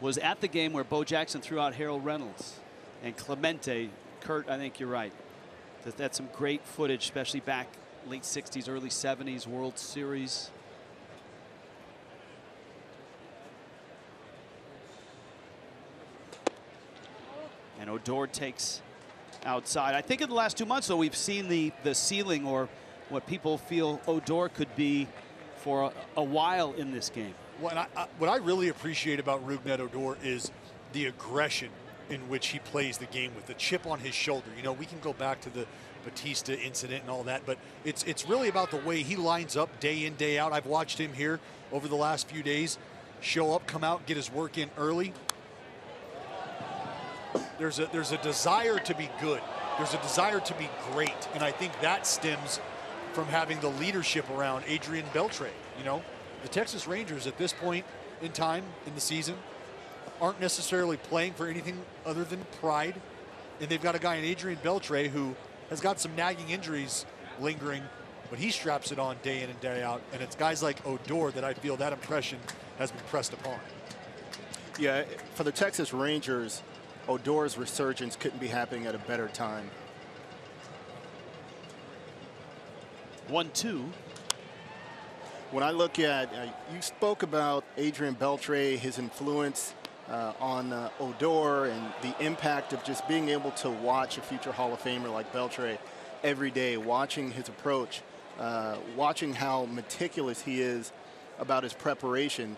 Was at the game where Bo Jackson threw out Harold Reynolds and Clemente. Kurt, I think you're right. That's some great footage, especially back late 60s, early 70s World Series. And Odor takes outside. I think in the last 2 months, though, we've seen the ceiling, or what people feel Odor could be for a while in this game. Well, what I really appreciate about Rougned Odor is the aggression in which he plays the game with the chip on his shoulder. You know, we can go back to the Batista incident and all that, but it's really about the way he lines up day in, day out. I've watched him here over the last few days show up, come out, get his work in early. There's a desire to be good. There's a desire to be great, and I think that stems from having the leadership around Adrian Beltre. You know, the Texas Rangers at this point in time in the season aren't necessarily playing for anything other than pride, and they've got a guy in Adrian Beltre who has got some nagging injuries lingering, but he straps it on day in and day out, and it's guys like Odor that I feel that impression has been pressed upon. Yeah, for the Texas Rangers, Odor's resurgence couldn't be happening at a better time. 1-2. When I look at, you spoke about Adrian Beltre, his influence on Odor, and the impact of just being able to watch a future Hall of Famer like Beltre every day, watching his approach, watching how meticulous he is about his preparation.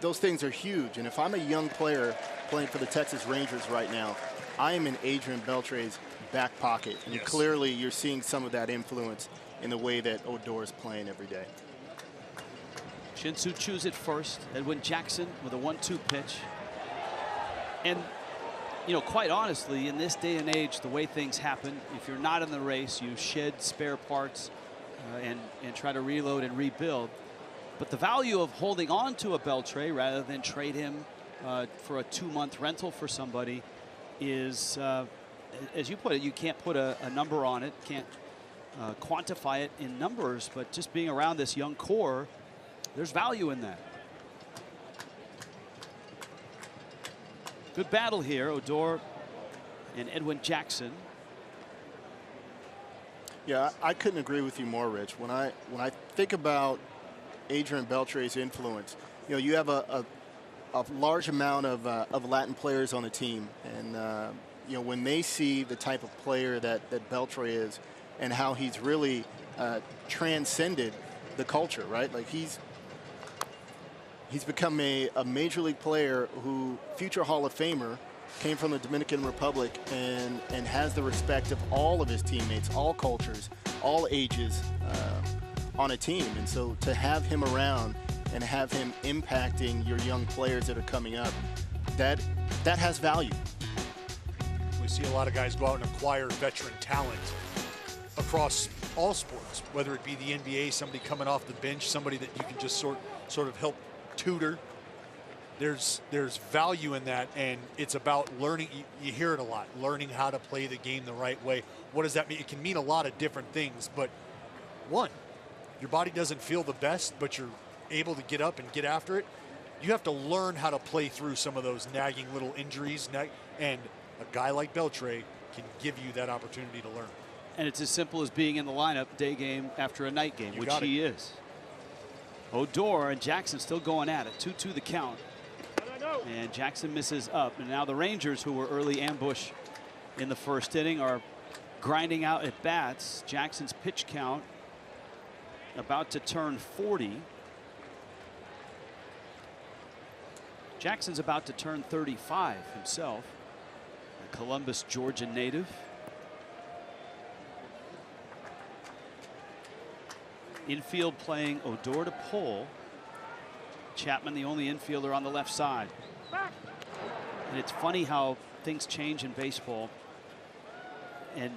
Those things are huge. And if I'm a young player playing for the Texas Rangers right now, I am in Adrian Beltre's back pocket. And yes, clearly you're seeing some of that influence in the way that Odor is playing every day. Shin-Soo Choo's at first. Edwin Jackson with a 1-2 pitch. And, you know, quite honestly, in this day and age, the way things happen, if you're not in the race, you shed spare parts and try to reload and rebuild. But the value of holding on to a Beltre rather than trade him for a 2-month rental for somebody is, as you put it, you can't put a number on it, can't quantify it in numbers, but just being around this young core, there's value in that. Good battle here, Odor and Edwin Jackson. Yeah, I couldn't agree with you more, Rich. When I think about Adrian Beltre's influence, you know, you have a large amount of Latin players on the team, and you know, when they see the type of player that Beltre is and how he's really transcended the culture, right? Like he's become a major league player who, future Hall of Famer, came from the Dominican Republic and has the respect of all of his teammates, all cultures, all ages on a team. And so to have him around and have him impacting your young players that are coming up, that has value. We see a lot of guys go out and acquire veteran talent across all sports, whether it be the NBA, somebody coming off the bench, somebody that you can just sort of help tutor. There's value in that, and it's about learning. You hear it a lot, learning how to play the game the right way. What does that mean? It can mean a lot of different things, but one, your body doesn't feel the best, but you're able to get up and get after it. You have to learn how to play through some of those nagging little injuries, and a guy like Beltre can give you that opportunity to learn. And it's as simple as being in the lineup day game after a night game, which he is. Odor and Jackson still going at it. 2-2 the count. And Jackson misses up. And now the Rangers, who were early ambush in the first inning, are grinding out at bats. Jackson's pitch count about to turn 40. Jackson's about to turn 35 himself. A Columbus, Georgia native. Infield playing Odor to Pole. Chapman the only infielder on the left side. And it's funny how things change in baseball. And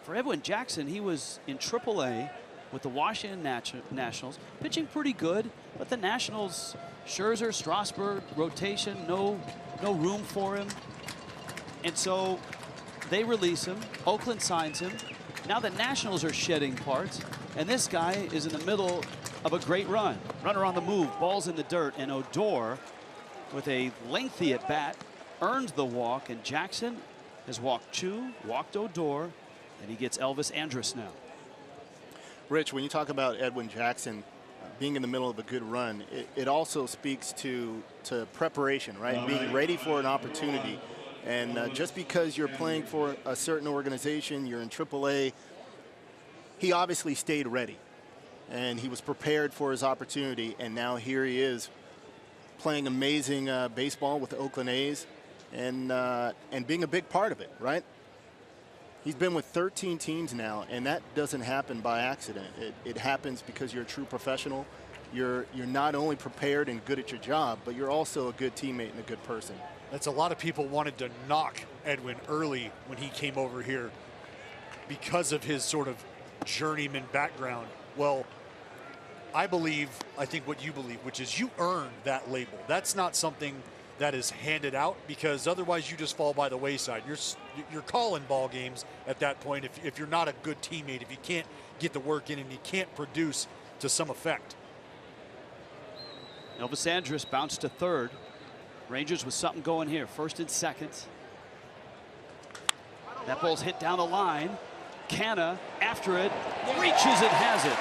for Edwin Jackson, he was in AAA with the Washington Nationals, pitching pretty good, but the Nationals, Scherzer, Strasburg, rotation, no room for him. And so they release him. Oakland signs him. Now the Nationals are shedding parts, and this guy is in the middle of a great run. Runner on the move, balls in the dirt, and Odor, with a lengthy at bat, earned the walk, and Jackson has walked Chu, walked Odor, and he gets Elvis Andrus now. Rich, when you talk about Edwin Jackson being in the middle of a good run, it also speaks to preparation, right? Being ready for an opportunity. And just because you're playing for a certain organization, you're in AAA, he obviously stayed ready. And he was prepared for his opportunity. And now here he is playing amazing baseball with the Oakland A's and being a big part of it, right? He's been with 13 teams now, and that doesn't happen by accident. It happens because you're a true professional. You're not only prepared and good at your job, but you're also a good teammate and a good person. That's a lot of people wanted to knock Edwin early when he came over here because of his sort of journeyman background. Well, I think what you believe, which is you earned that label. That's not something that is handed out, because otherwise you just fall by the wayside. You're calling ball games at that point if you're not a good teammate, if you can't get the work in and you can't produce to some effect. Elvis Andrus bounced to third. Rangers with something going here. First and second. That ball's hit down the line. Canna after it, reaches and has it.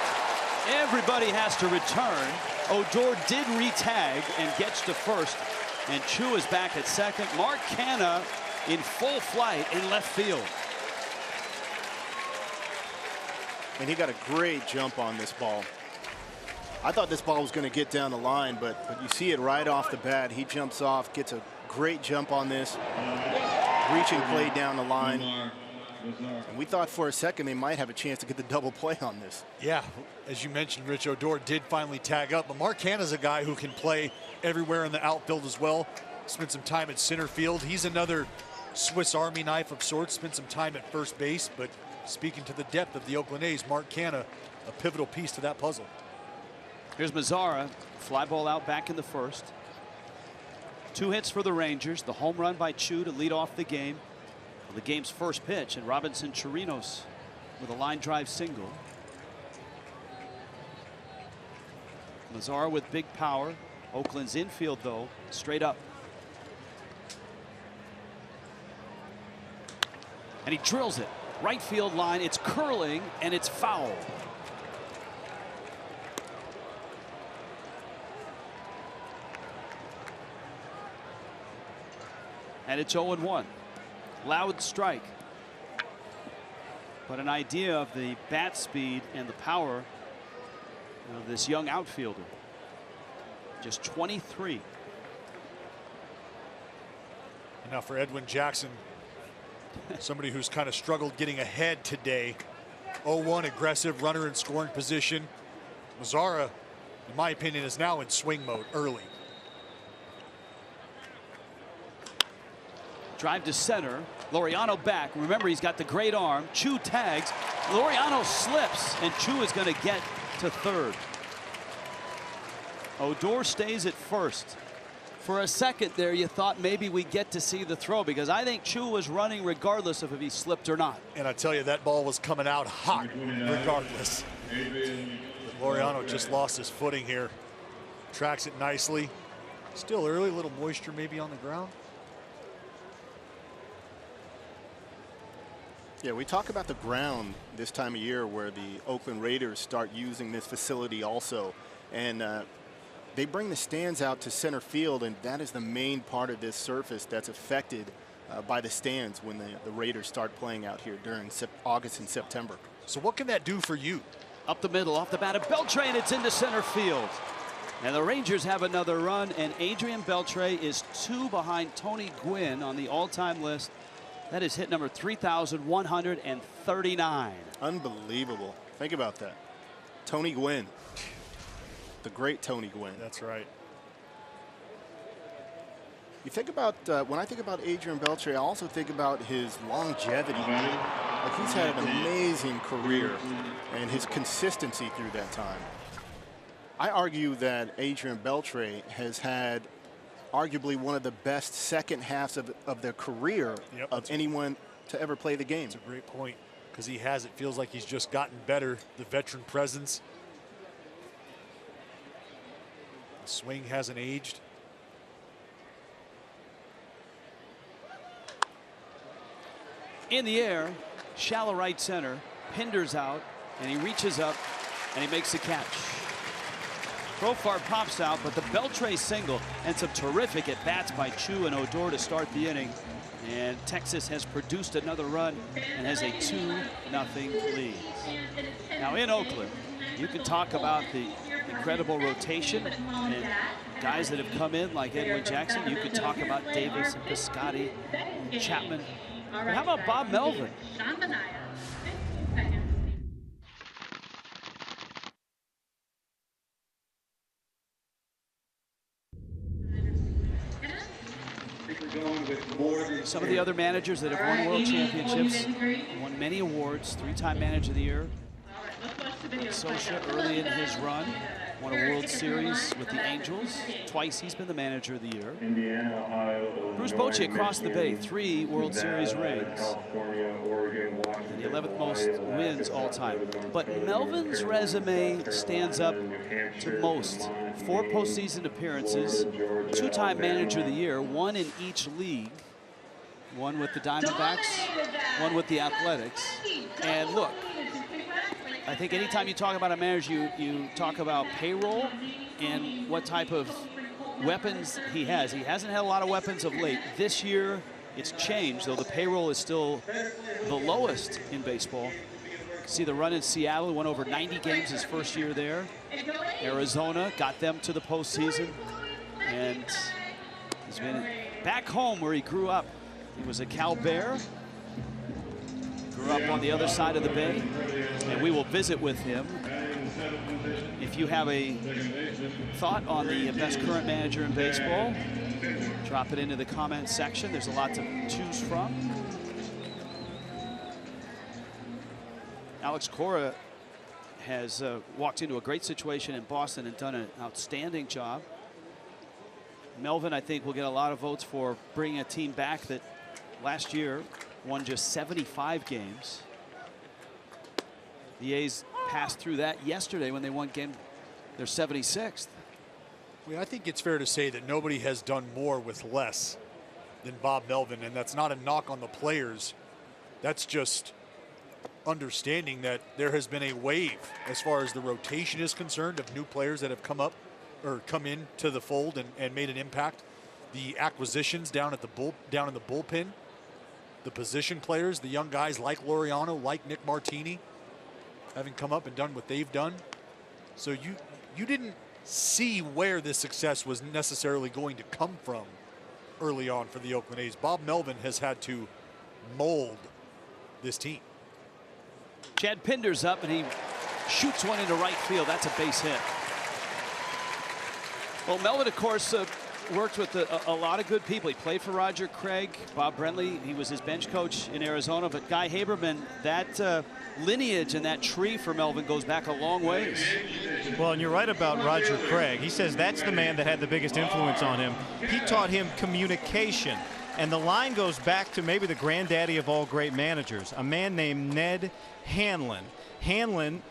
Everybody has to return. Odor did re-tag and gets to first. And Chu is back at second. Mark Canna in full flight in left field. And he got a great jump on this ball. I thought this ball was going to get down the line, but you see it right off the bat. He jumps off, gets a great jump on this. Reaching play down the line. And we thought for a second they might have a chance to get the double play on this. Yeah, as you mentioned, Rich, Odor did finally tag up, but Mark Canna's a guy who can play everywhere in the outfield as well. Spent some time at center field. He's another Swiss Army knife of sorts. Spent some time at first base, but speaking to the depth of the Oakland A's, Mark Canna, a pivotal piece to that puzzle. Here's Mazzara, fly ball out back in the first. 2 hits for the Rangers. The home run by Chu to lead off the game. The game's first pitch, and Robinson Chirinos with a line drive single. Mazzara with big power. Oakland's infield, though, straight up. And he drills it. Right field line. It's curling, and it's foul. And it's 0-1. Loud strike. But an idea of the bat speed and the power of this young outfielder. Just 23. And now for Edwin Jackson, somebody who's kind of struggled getting ahead today. 0-1, aggressive, runner in scoring position. Mazzara, in my opinion, is now in swing mode early. Drive to center. Laureano back. Remember, he's got the great arm. Chu tags. Laureano slips, and Chu is going to get to third. Odor stays at first. For a second there, you thought maybe we get to see the throw, because I think Chu was running regardless of if he slipped or not. And I tell you, that ball was coming out hot regardless. But Laureano just lost his footing here. Tracks it nicely. Still early, a little moisture maybe on the ground. Yeah, we talk about the ground this time of year where the Oakland Raiders start using this facility also. And they bring the stands out to center field, and that is the main part of this surface that's affected by the stands when the Raiders start playing out here during August and September. So what can that do for you? Up the middle, off the bat of Beltre, and it's into center field. And the Rangers have another run, and Adrian Beltre is 2 behind Tony Gwynn on the all-time list. That is hit number 3,139. Unbelievable. Think about that. Tony Gwynn. The great Tony Gwynn. That's right. You think about, when I think about Adrian Beltre, I also think about his longevity. Like, he's had an amazing career and his consistency through that time. I argue that Adrian Beltre has had arguably one of the best second halves of their career of anyone to ever play the game. That's a great point, because he has. It feels like he's just gotten better. The veteran presence. The swing hasn't aged. In the air, shallow right center, Pinder's out, and he reaches up and he makes the catch. Profar pops out, but the Beltre single and some terrific at bats by Chu and Odor to start the inning. And Texas has produced another run and has a 2-0 lead. Now in Oakland, you can talk about the incredible rotation and guys that have come in like Edwin Jackson. You could talk about Davis and Piscotty, Chapman. But how about Bob Melvin? Some of the other managers that have won world championships, won many awards, 3-time manager of the year. Socha early in his run, won a World Series with the Angels. Twice he's been the manager of the year. Bruce Bochy across the bay, 3 World Series rings. And the 11th most wins all time. But Melvin's resume stands up to most. 4 postseason appearances, 2-time manager of the year, 1 in each league. 1 with the Diamondbacks, 1 with the Athletics. And look, I think anytime you talk about a manager, you talk about payroll and what type of weapons he has. He hasn't had a lot of weapons of late. This year, it's changed, though the payroll is still the lowest in baseball. You can see the run in Seattle, went over 90 games his first year there. Arizona got them to the postseason. And he's been back home where he grew up. He was a Cal Bear. Grew up on the other side of the bay, and we will visit with him. If you have a thought on the best current manager in baseball, drop it into the comment section. There's a lot to choose from. Alex Cora has walked into a great situation in Boston and done an outstanding job. Melvin, I think, will get a lot of votes for bringing a team back that last year won just 75 games. The A's passed through that yesterday when they won their 76th. I think it's fair to say that nobody has done more with less than Bob Melvin, and that's not a knock on the players. That's just understanding that there has been a wave as far as the rotation is concerned of new players that have come up or come into the fold and made an impact. The acquisitions down in the bullpen, the position players, the young guys like Laureano, like Nick Martini, having come up and done what they've done. So you didn't see where this success was necessarily going to come from early on for the Oakland A's. Bob Melvin has had to mold this team. Chad Pinder's up, and he shoots one into right field. That's a base hit. Well, Melvin, of course, worked with a lot of good people. He played for Roger Craig, Bob Brentley. He was his bench coach in Arizona. But Guy Haberman, that lineage and that tree for Melvin goes back a long ways. Well, and you're right about Roger Craig. He says that's the man that had the biggest influence on him. He taught him communication. And the line goes back to maybe the granddaddy of all great managers, a man named Ned Hanlon. Hanlon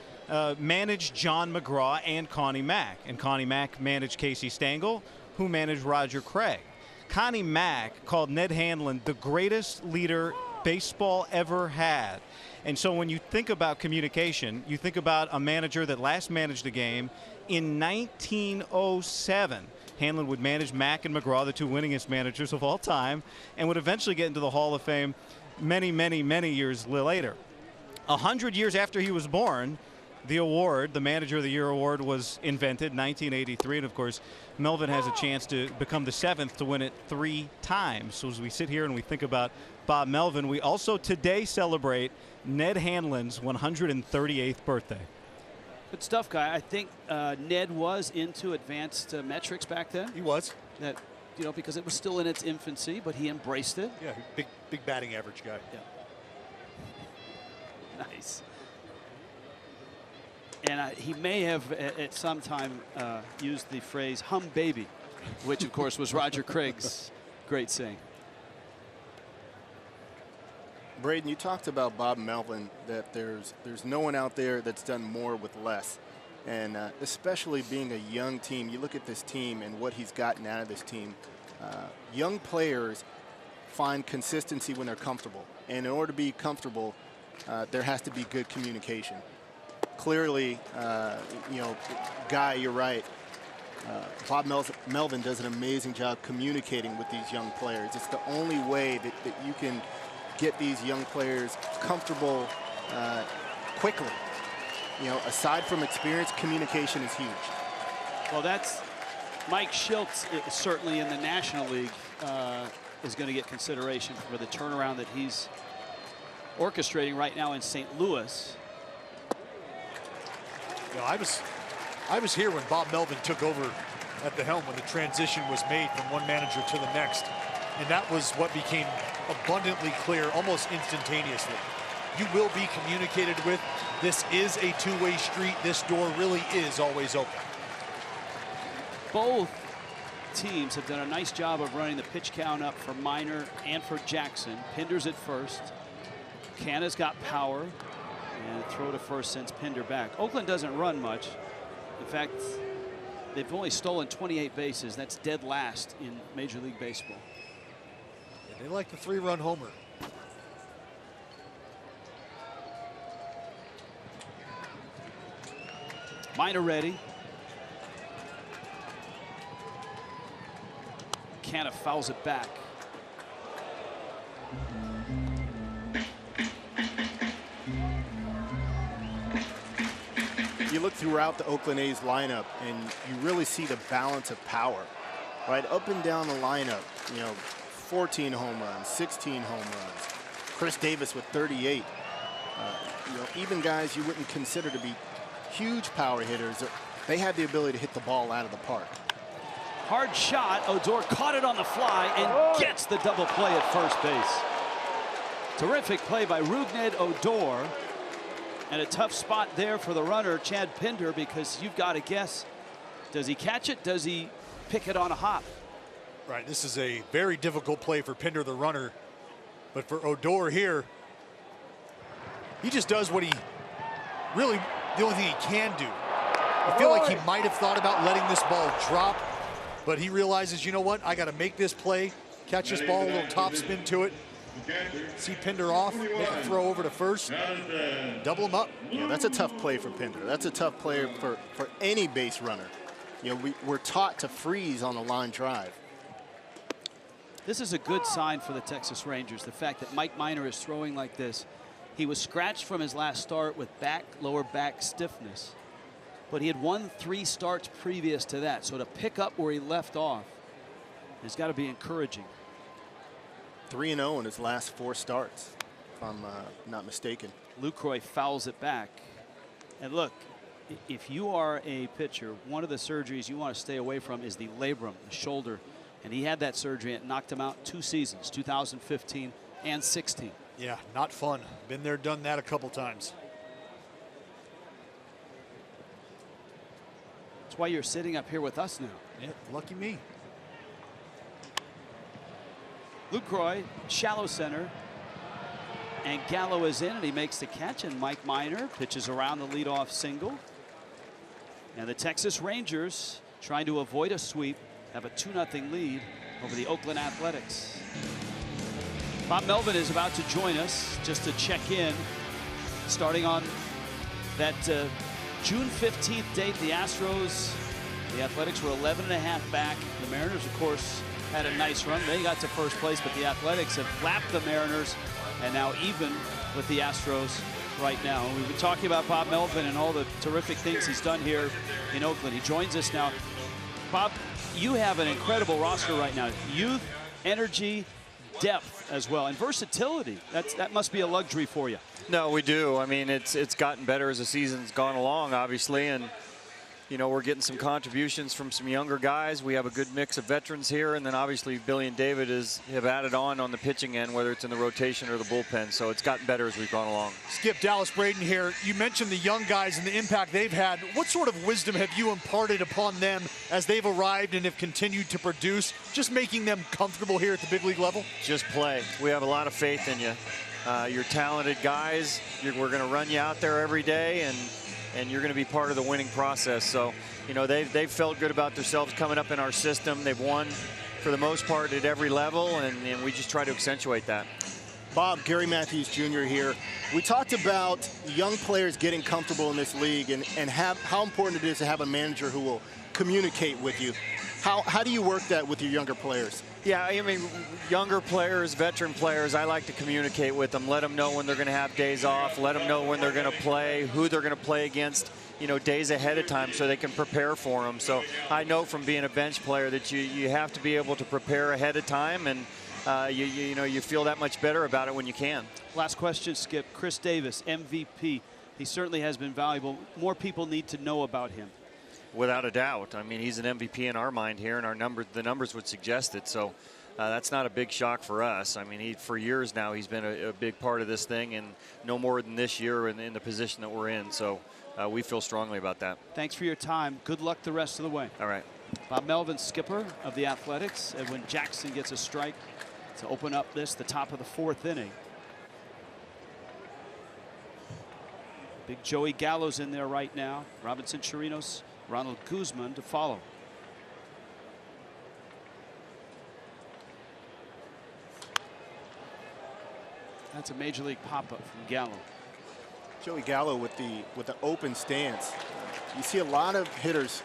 managed John McGraw and Connie Mack. And Connie Mack managed Casey Stengel, who managed Roger Craig. Connie Mack called Ned Hanlon the greatest leader baseball ever had. And so when you think about communication, you think about a manager that last managed the game In 1907, Hanlon would manage Mack and McGraw, the two winningest managers of all time, and would eventually get into the Hall of Fame many, many, many years later. 100 years after he was born, the award, the Manager of the Year award, was invented in 1983. And, of course, Melvin has a chance to become the 7th to win it 3 times. So as we sit here and we think about Bob Melvin, we also today celebrate Ned Hanlon's 138th birthday. Good stuff, Guy. I think Ned was into advanced metrics back then. He was. That, you know, because it was still in its infancy, but he embraced it. Yeah, big batting average guy. Yeah. Nice. And he may have at some time used the phrase "hum baby," which of course was Roger Craig's great saying. Braden, you talked about Bob Melvin, that there's no one out there that's done more with less. And especially being a young team, you look at this team and what he's gotten out of this team. Young players find consistency when they're comfortable. And in order to be comfortable, there has to be good communication. Clearly, you know, Guy, you're right. Bob Melvin does an amazing job communicating with these young players. It's the only way that you can get these young players comfortable quickly. You know, aside from experience, communication is huge. Well, that's Mike Schiltz, certainly in the National League, is going to get consideration for the turnaround that he's orchestrating right now in St. Louis. You know, I was here when Bob Melvin took over at the helm, when the transition was made from one manager to the next. And that was what became abundantly clear almost instantaneously. You will be communicated with. This is a two-way street. This door really is always open. Both teams have done a nice job of running the pitch count up for Minor and for Jackson. Pinder's at first. Canna's got power. And throw to first sends Pinder back. Oakland doesn't run much. In fact, they've only stolen 28 bases. That's dead last in Major League Baseball. Yeah, they like the 3-run homer. Minor ready. Canna fouls it back. You look throughout the Oakland A's lineup and you really see the balance of power, right? Up and down the lineup, you know, 14 home runs, 16 home runs. Chris Davis with 38. You know, even guys you wouldn't consider to be huge power hitters, they have the ability to hit the ball out of the park. Hard shot. Odor caught it on the fly and gets the double play at first base. Terrific play by Rougned Odor. And a tough spot there for the runner, Chad Pinder, because you've got to guess, does he catch it? Does he pick it on a hop? Right, this is a very difficult play for Pinder, the runner. But for Odor here, he just does what he really, the only thing he can do. I feel like he might have thought about letting this ball drop, but he realizes, you know what, I got to make this play, catch this ball, a little top spin to it. See Pinder off, make a throw over to first, double him up. Yeah, that's a tough play for Pinder. That's a tough play for any base runner. You know, we're taught to freeze on a line drive. This is a good sign for the Texas Rangers, the fact that Mike Minor is throwing like this. He was scratched from his last start with lower back stiffness, but he had won 3 starts previous to that. So to pick up where he left off has got to be encouraging. 3-0 in his last 4 starts, if I'm not mistaken. Lucroy fouls it back. And look, if you are a pitcher, one of the surgeries you want to stay away from is the labrum, the shoulder. And he had that surgery and it knocked him out 2 seasons, 2015 and 16. Yeah, not fun. Been there, done that a couple times. That's why you're sitting up here with us now. Yeah, lucky me. Lucroy, shallow center, and Gallo is in, and he makes the catch, and Mike Minor pitches around the leadoff single. And the Texas Rangers, trying to avoid a sweep, have a 2-0 lead over the Oakland Athletics. Bob Melvin is about to join us just to check in, starting on that June 15th date, the Astros, the Athletics were 11.5 back. The Mariners, of course, had a nice run. They got to first place, but the Athletics have lapped the Mariners and now even with the Astros right now. We've been talking about Bob Melvin and all the terrific things he's done here in Oakland. He joins us now. Bob, you have an incredible roster right now. Youth, energy, depth as well, and versatility. That must be a luxury for you. No, we do. I mean, it's gotten better as the season's gone along, obviously, and you know, we're getting some contributions from some younger guys. We have a good mix of veterans here, and then obviously Billy and David have added on the pitching end, whether it's in the rotation or the bullpen. So it's gotten better as we've gone along. Skip, Dallas Braden here. You mentioned the young guys and the impact they've had. What sort of wisdom have you imparted upon them as they've arrived and have continued to produce, just making them comfortable here at the big league level? Just play. We have a lot of faith in you. You're talented guys. We're going to run you out there every day, and you're going to be part of the winning process. So, you know, they've felt good about themselves coming up in our system. They've won, for the most part, at every level, and we just try to accentuate that. Bob, Gary Matthews Jr. here. We talked about young players getting comfortable in this league and how important it is to have a manager who will communicate with you. How do you work that with your younger players? Yeah, I mean, younger players, veteran players, I like to communicate with them, let them know when they're going to have days off, let them know when they're going to play, who they're going to play against, you know, days ahead of time so they can prepare for them. So I know from being a bench player that you have to be able to prepare ahead of time, and you know, you feel that much better about it when you can. Last question, Skip. Chris Davis, MVP. He certainly has been valuable. More people need to know about him. Without a doubt. I mean, he's an MVP in our mind here, and the numbers would suggest it. So that's not a big shock for us. I mean, for years now, he's been a big part of this thing, and no more than this year in the position that we're in. So we feel strongly about that. Thanks for your time. Good luck the rest of the way. All right. Bob Melvin, skipper of the Athletics, and when Jackson gets a strike to open up the top of the 4th inning. Big Joey Gallo's in there right now. Robinson Chirinos, Ronald Guzman to follow. That's a major league pop-up from Gallo. Joey Gallo with the open stance. You see a lot of hitters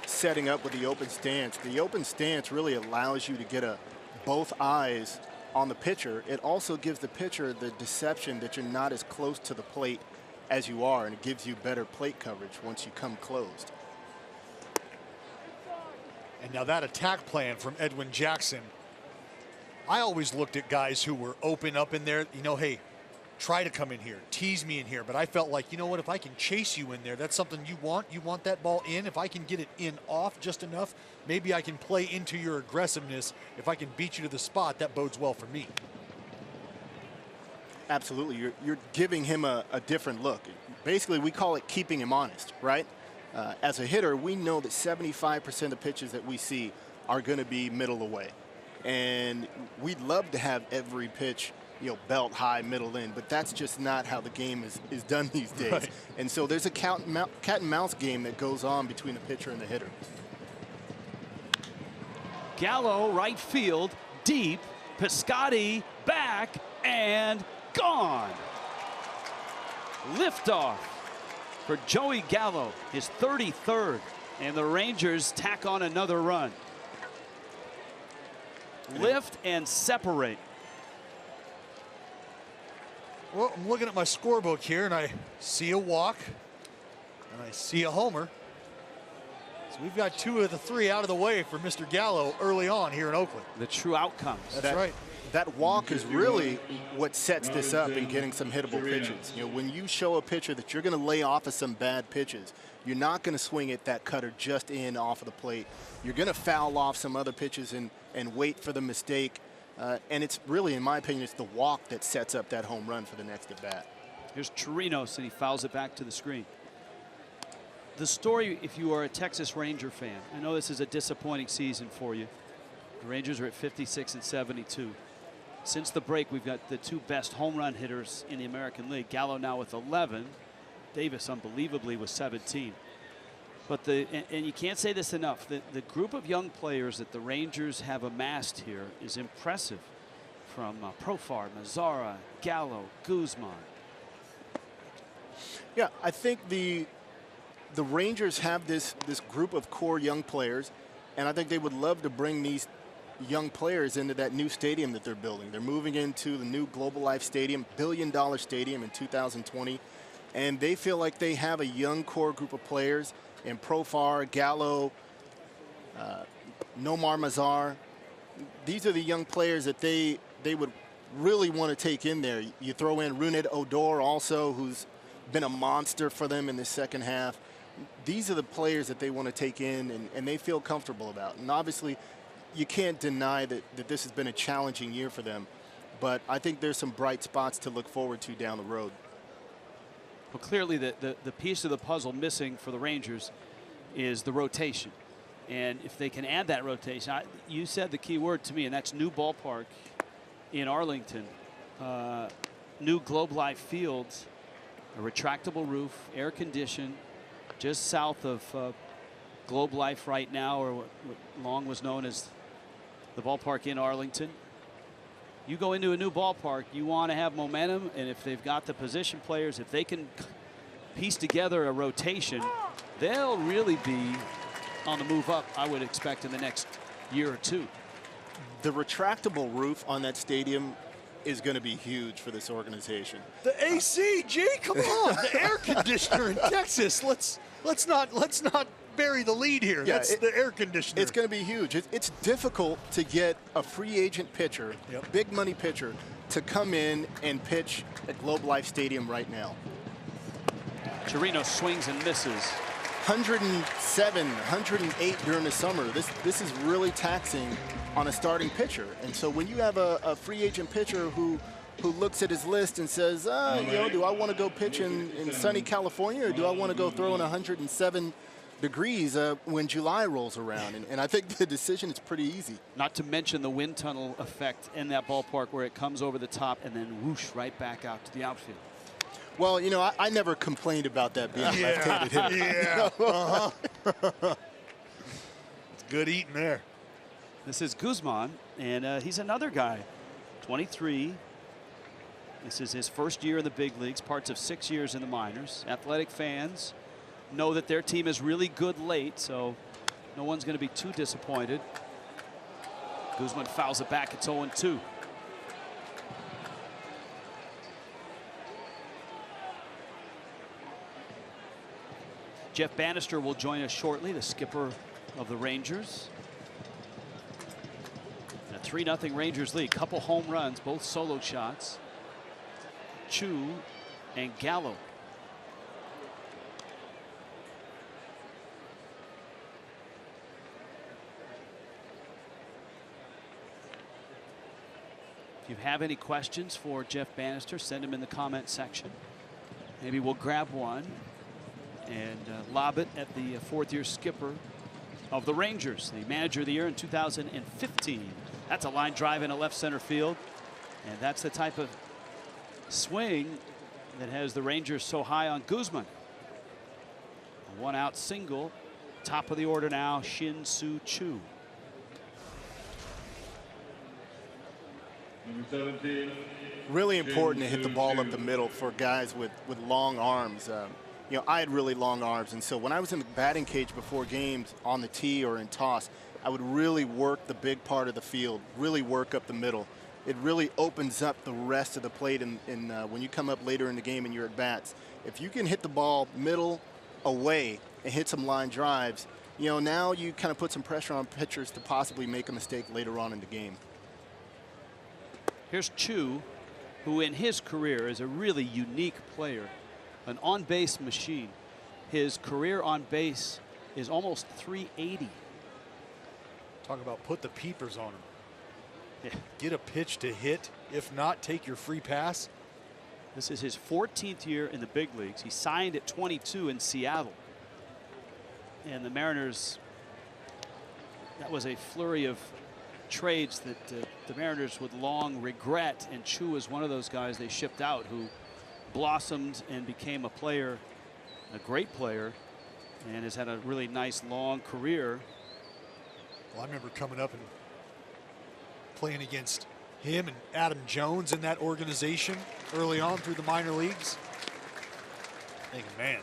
setting up with the open stance. The open stance really allows you to get both eyes on the pitcher. It also gives the pitcher the deception that you're not as close to the plate as you are, and it gives you better plate coverage once you come closed. And now that attack plan from Edwin Jackson, I always looked at guys who were open up in there, you know, hey, try to come in here, tease me in here. But I felt like, you know what, if I can chase you in there, that's something you want that ball in. If I can get it in off just enough, maybe I can play into your aggressiveness. If I can beat you to the spot, that bodes well for me. Absolutely, you're giving him a different look. Basically, we call it keeping him honest, right? As a hitter, we know that 75% of the pitches that we see are going to be middle away. And we'd love to have every pitch, you know, belt high, middle in, but that's just not how the game is done these days. Right. And so there's a cat and mouse game that goes on between the pitcher and the hitter. Gallo, right field, deep. Piscotty back and gone. Liftoff for Joey Gallo, his 33rd, and the Rangers tack on another run. Lift and separate. Well, I'm looking at my scorebook here, and I see a walk, and I see a homer. So we've got 2 of the 3 out of the way for Mr. Gallo early on here in Oakland. The true outcomes. That's right. That walk is really what sets this up in getting some hittable pitches. You know, when you show a pitcher that you're going to lay off of some bad pitches, you're not going to swing at that cutter just in off of the plate. You're going to foul off some other pitches and wait for the mistake. And it's really, in my opinion, it's the walk that sets up that home run for the next at bat. Here's Chirinos, and he fouls it back to the screen. The story, if you are a Texas Ranger fan, I know this is a disappointing season for you. The Rangers are at 56 and 72. Since the break, we've got the 2 best home run hitters in the American League. Gallo now with 11. Davis, unbelievably, with 17. But and you can't say this enough, the group of young players that the Rangers have amassed here is impressive. From Profar, Mazzara, Gallo, Guzman. Yeah, I think the the Rangers have this group of core young players, and I think they would love to bring these young players into that new stadium that they're building. They're moving into the new Global Life Stadium, billion-dollar stadium in 2020, and they feel like they have a young core group of players in Profar, Gallo, Nomar Mazar. These are the young players that they would really want to take in there. You throw in Runed Odor also, who's been a monster for them in the second half. These are the players that they want to take in and they feel comfortable about. And obviously, you can't deny that this has been a challenging year for them, but I think there's some bright spots to look forward to down the road. Well, clearly the piece of the puzzle missing for the Rangers is the rotation. And if they can add that rotation, you said the key word to me, and that's new ballpark in Arlington, new Globe Life fields, a retractable roof, air conditioned, just south of Globe Life right now, or what long was known as the ballpark in Arlington. You go into a new ballpark, you want to have momentum, and if they've got the position players, if they can piece together a rotation, they'll really be on the move up, I would expect, in the next year or two. The retractable roof on that stadium is going to be huge for this organization. The AC, G, come on, the air conditioner in Texas. Let's not bury the lead here. Yeah, That's the air conditioner. It's going to be huge. It's difficult to get a free agent pitcher, big money pitcher, to come in and pitch at Globe Life Stadium right now. Chirino swings and misses. 107, 108 during the summer. This is really taxing on a starting pitcher. And so when you have a free agent pitcher who looks at his list and says, do I want to go pitch in sunny California, or do I want to go throw in 107 degrees when July rolls around? And I think the decision is pretty easy. Not to mention the wind tunnel effect in that ballpark where it comes over the top and then whoosh right back out to the outfield. Well, I never complained about that being left-handed hitter. Yeah. It's good eating there. This is Guzman, and he's another guy, 23. This is his first year in the big leagues, parts of 6 years in the minors. Athletic fans know that their team is really good late, so no one's going to be too disappointed. Guzman fouls it back. It's 0-2. Jeff Bannister will join us shortly, the skipper of the Rangers. A 3-0 Rangers lead. Couple home runs, both solo shots. Chu and Gallo. If you have any questions for Jeff Bannister, send them in the comment section. Maybe we'll grab one and lob it at the fourth-year skipper of the Rangers, the manager of the year in 2015. That's a line drive into left center field, and that's the type of swing that has the Rangers so high on Guzman. A one-out single, top of the order now, Shin-Soo Choo. Really important to hit the ball up the middle for guys with long arms. I had really long arms, and so when I was in the batting cage before games on the tee or in toss, I would really work the big part of the field, really work up the middle. It really opens up the rest of the plate when you come up later in the game and you're at bats. If you can hit the ball middle away and hit some line drives, now you kind of put some pressure on pitchers to possibly make a mistake later on in the game. Here's Chu, who in his career is a really unique player. An on-base machine. His career on base is almost 380. Talk about put the peepers on him. Yeah. Get a pitch to hit. If not, take your free pass. This is his 14th year in the big leagues. He signed at 22 in Seattle. And the Mariners, that was a flurry of trades that the Mariners would long regret. And Chu was one of those guys they shipped out who blossomed and became a player, a great player, and has had a really nice long career. Well, I remember coming up and playing against him and Adam Jones in that organization early on through the minor leagues. Thinking, man,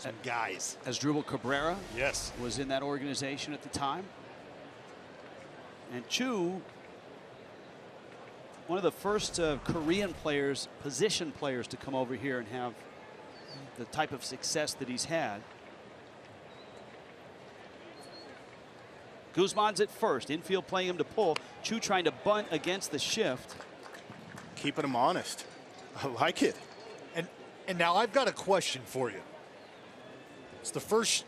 Some guys. Asdrubal Cabrera Yes. was in that organization at the time. And Chu, one of the first Korean players, position players, to come over here and have the type of success that he's had. Guzman's at first, infield playing him to pull. Chu trying to bunt against the shift. Keeping him honest. I like it. And now I've got a question for you. It's the first,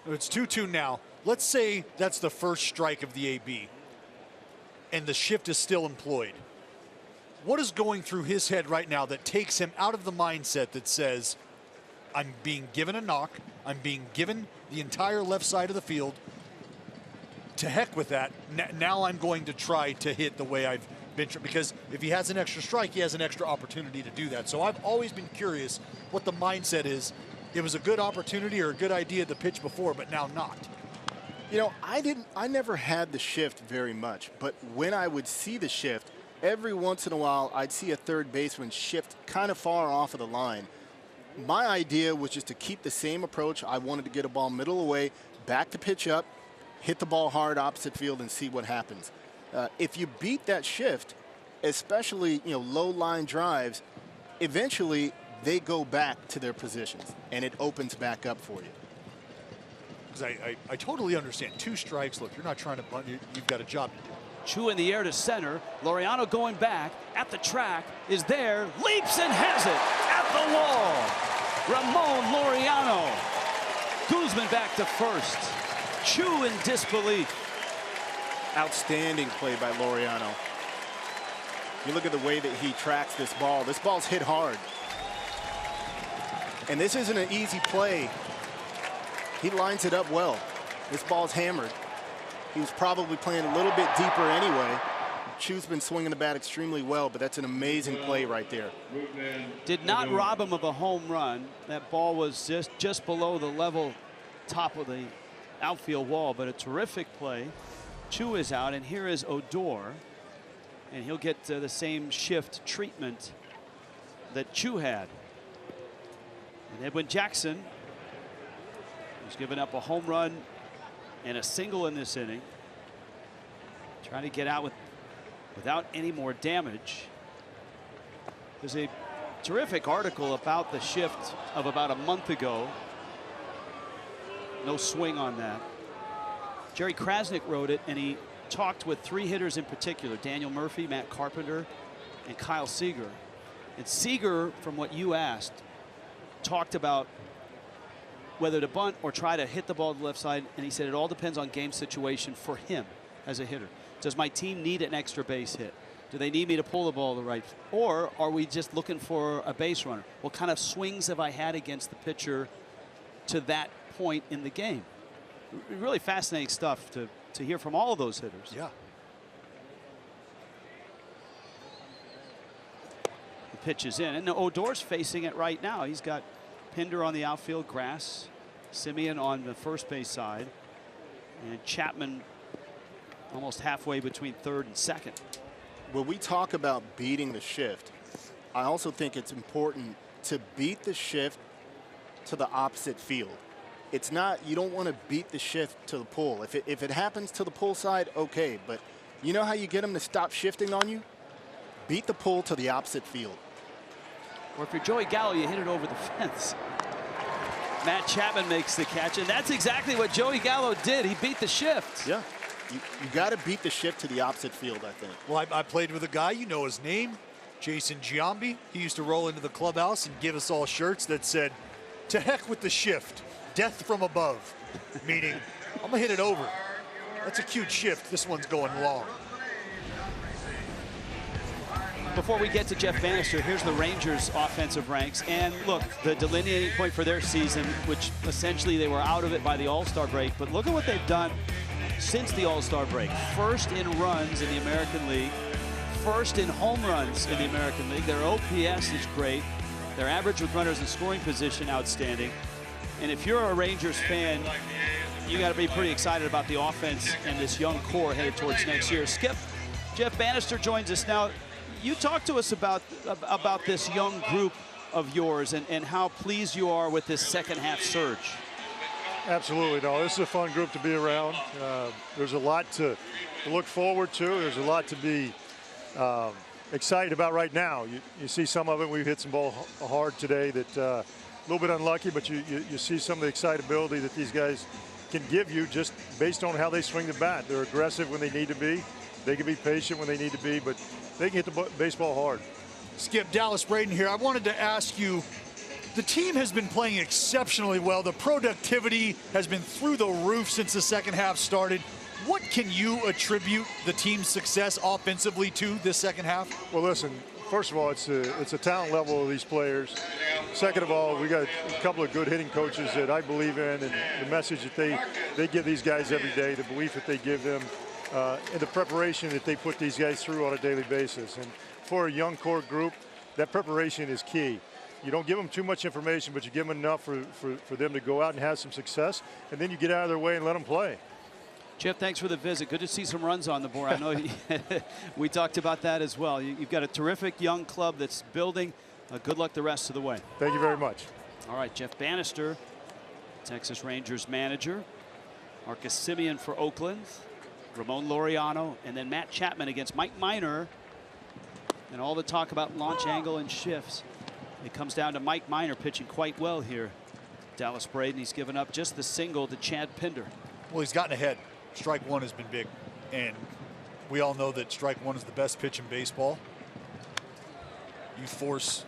it's 2-2 now. Let's say that's the first strike of the AB and the shift is still employed. What is going through his head right now that takes him out of the mindset that says, I'm being given a knock, I'm being given the entire left side of the field, to heck with that, now I'm going to try to hit the way I've been, because if he has an extra strike, he has an extra opportunity to do that. So I've always been curious what the mindset is. It was a good opportunity or a good idea to pitch before, but now not. You know, I never had the shift very much, but when I would see the shift, every once in a while I'd see a third baseman shift kind of far off of the line. My idea was just to keep the same approach. I wanted to get a ball middle away, back to pitch up, hit the ball hard opposite field and see what happens. If you beat that shift, especially low line drives, eventually they go back to their positions and it opens back up for you. Because I totally understand. 2 strikes. Look, you're not trying to bunt. You've got a job to do. Chu in the air to center. Laureano going back at the track is there, leaps and has it at the wall. Ramon Laureano. Guzman back to first. Chu in disbelief. Outstanding play by Laureano. You look at the way that he tracks this ball. This ball's hit hard. And this isn't an easy play. He lines it up well. This ball's hammered. He was probably playing a little bit deeper anyway. Chu's been swinging the bat extremely well, but that's an amazing play right there. Did not rob him of a home run. That ball was just below the level top of the outfield wall, but a terrific play. Chu is out, and here is Odor, and he'll get the same shift treatment that Chu had. And Edwin Jackson, who's given up a home run and a single in this inning, trying to get out without any more damage. There's a terrific article about the shift of about a month ago. No swing on that. Jerry Krasnick wrote it, and he talked with 3 hitters in particular: Daniel Murphy, Matt Carpenter, and Kyle Seager. And Seager, from what you asked, talked about whether to bunt or try to hit the ball to the left side, and he said it all depends on game situation for him as a hitter. Does my team need an extra base hit? Do they need me to pull the ball to the right? Or are we just looking for a base runner? What kind of swings have I had against the pitcher to that point in the game? Really fascinating stuff to hear from all of those hitters. Yeah. The pitch is in, and Odor's facing it right now. He's got Pinder on the outfield, Grass, Simeon on the first base side, and Chapman almost halfway between third and second. When we talk about beating the shift, I also think it's important to beat the shift to the opposite field. It's not, you don't want to beat the shift to the pull. If it happens to the pull side, okay, but you know how you get them to stop shifting on you? Beat the pull to the opposite field. Or if you're Joey Gallo, you hit it over the fence. Matt Chapman makes the catch, and that's exactly what Joey Gallo did. He beat the shift. Yeah, you got to beat the shift to the opposite field, I think. Well, I played with a guy, you know his name, Jason Giambi. He used to roll into the clubhouse and give us all shirts that said, "To heck with the shift, death from above," meaning I'm gonna hit it over. That's a cute shift. This one's going long. Before we get to Jeff Bannister, here's the Rangers' offensive ranks. And look, the delineating point for their season, which essentially they were out of it by the All-Star break. But look at what they've done since the All-Star break. First in runs in the American League. First in home runs in the American League. Their OPS is great. Their average with runners in scoring position, outstanding. And if you're a Rangers fan, you got to be pretty excited about the offense and this young core headed towards next year. Skip, Jeff Bannister joins us now. You talked to us about this young group of yours and how pleased you are with this second half surge. Absolutely. No, this is a fun group to be around. There's a lot to look forward to. There's a lot to be excited about right now. You see some of it. We've hit some ball hard today that a little bit unlucky, but you see some of the excitability that these guys can give you just based on how they swing the bat. They're aggressive when they need to be. They can be patient when they need to be, but they can hit the baseball hard. Skip, Dallas Braden here. I wanted to ask you, the team has been playing exceptionally well. The productivity has been through the roof since the second half started. What can you attribute the team's success offensively to this second half? Well, listen, first of all, it's a talent level of these players. Second of all, we got a couple of good hitting coaches that I believe in, and the message that they give these guys every day, the belief that they give them, and the preparation that they put these guys through on a daily basis. And for a young core group, that preparation is key. You don't give them too much information, but you give them enough for them to go out and have some success, and then you get out of their way and let them play. Jeff, thanks for the visit. Good to see some runs on the board. I know we talked about that as well. You've got a terrific young club that's building. Good luck the rest of the way. Thank you very much. All right, Jeff Bannister, Texas Rangers manager. Marcus Semien for Oakland. Ramon Laureano, and then Matt Chapman against Mike Minor. And all the talk about launch angle and shifts. It comes down to Mike Minor pitching quite well here. Dallas Braden, he's given up just the single to Chad Pinder. Well, he's gotten ahead. Strike one has been big. And we all know that strike one is the best pitch in baseball. You force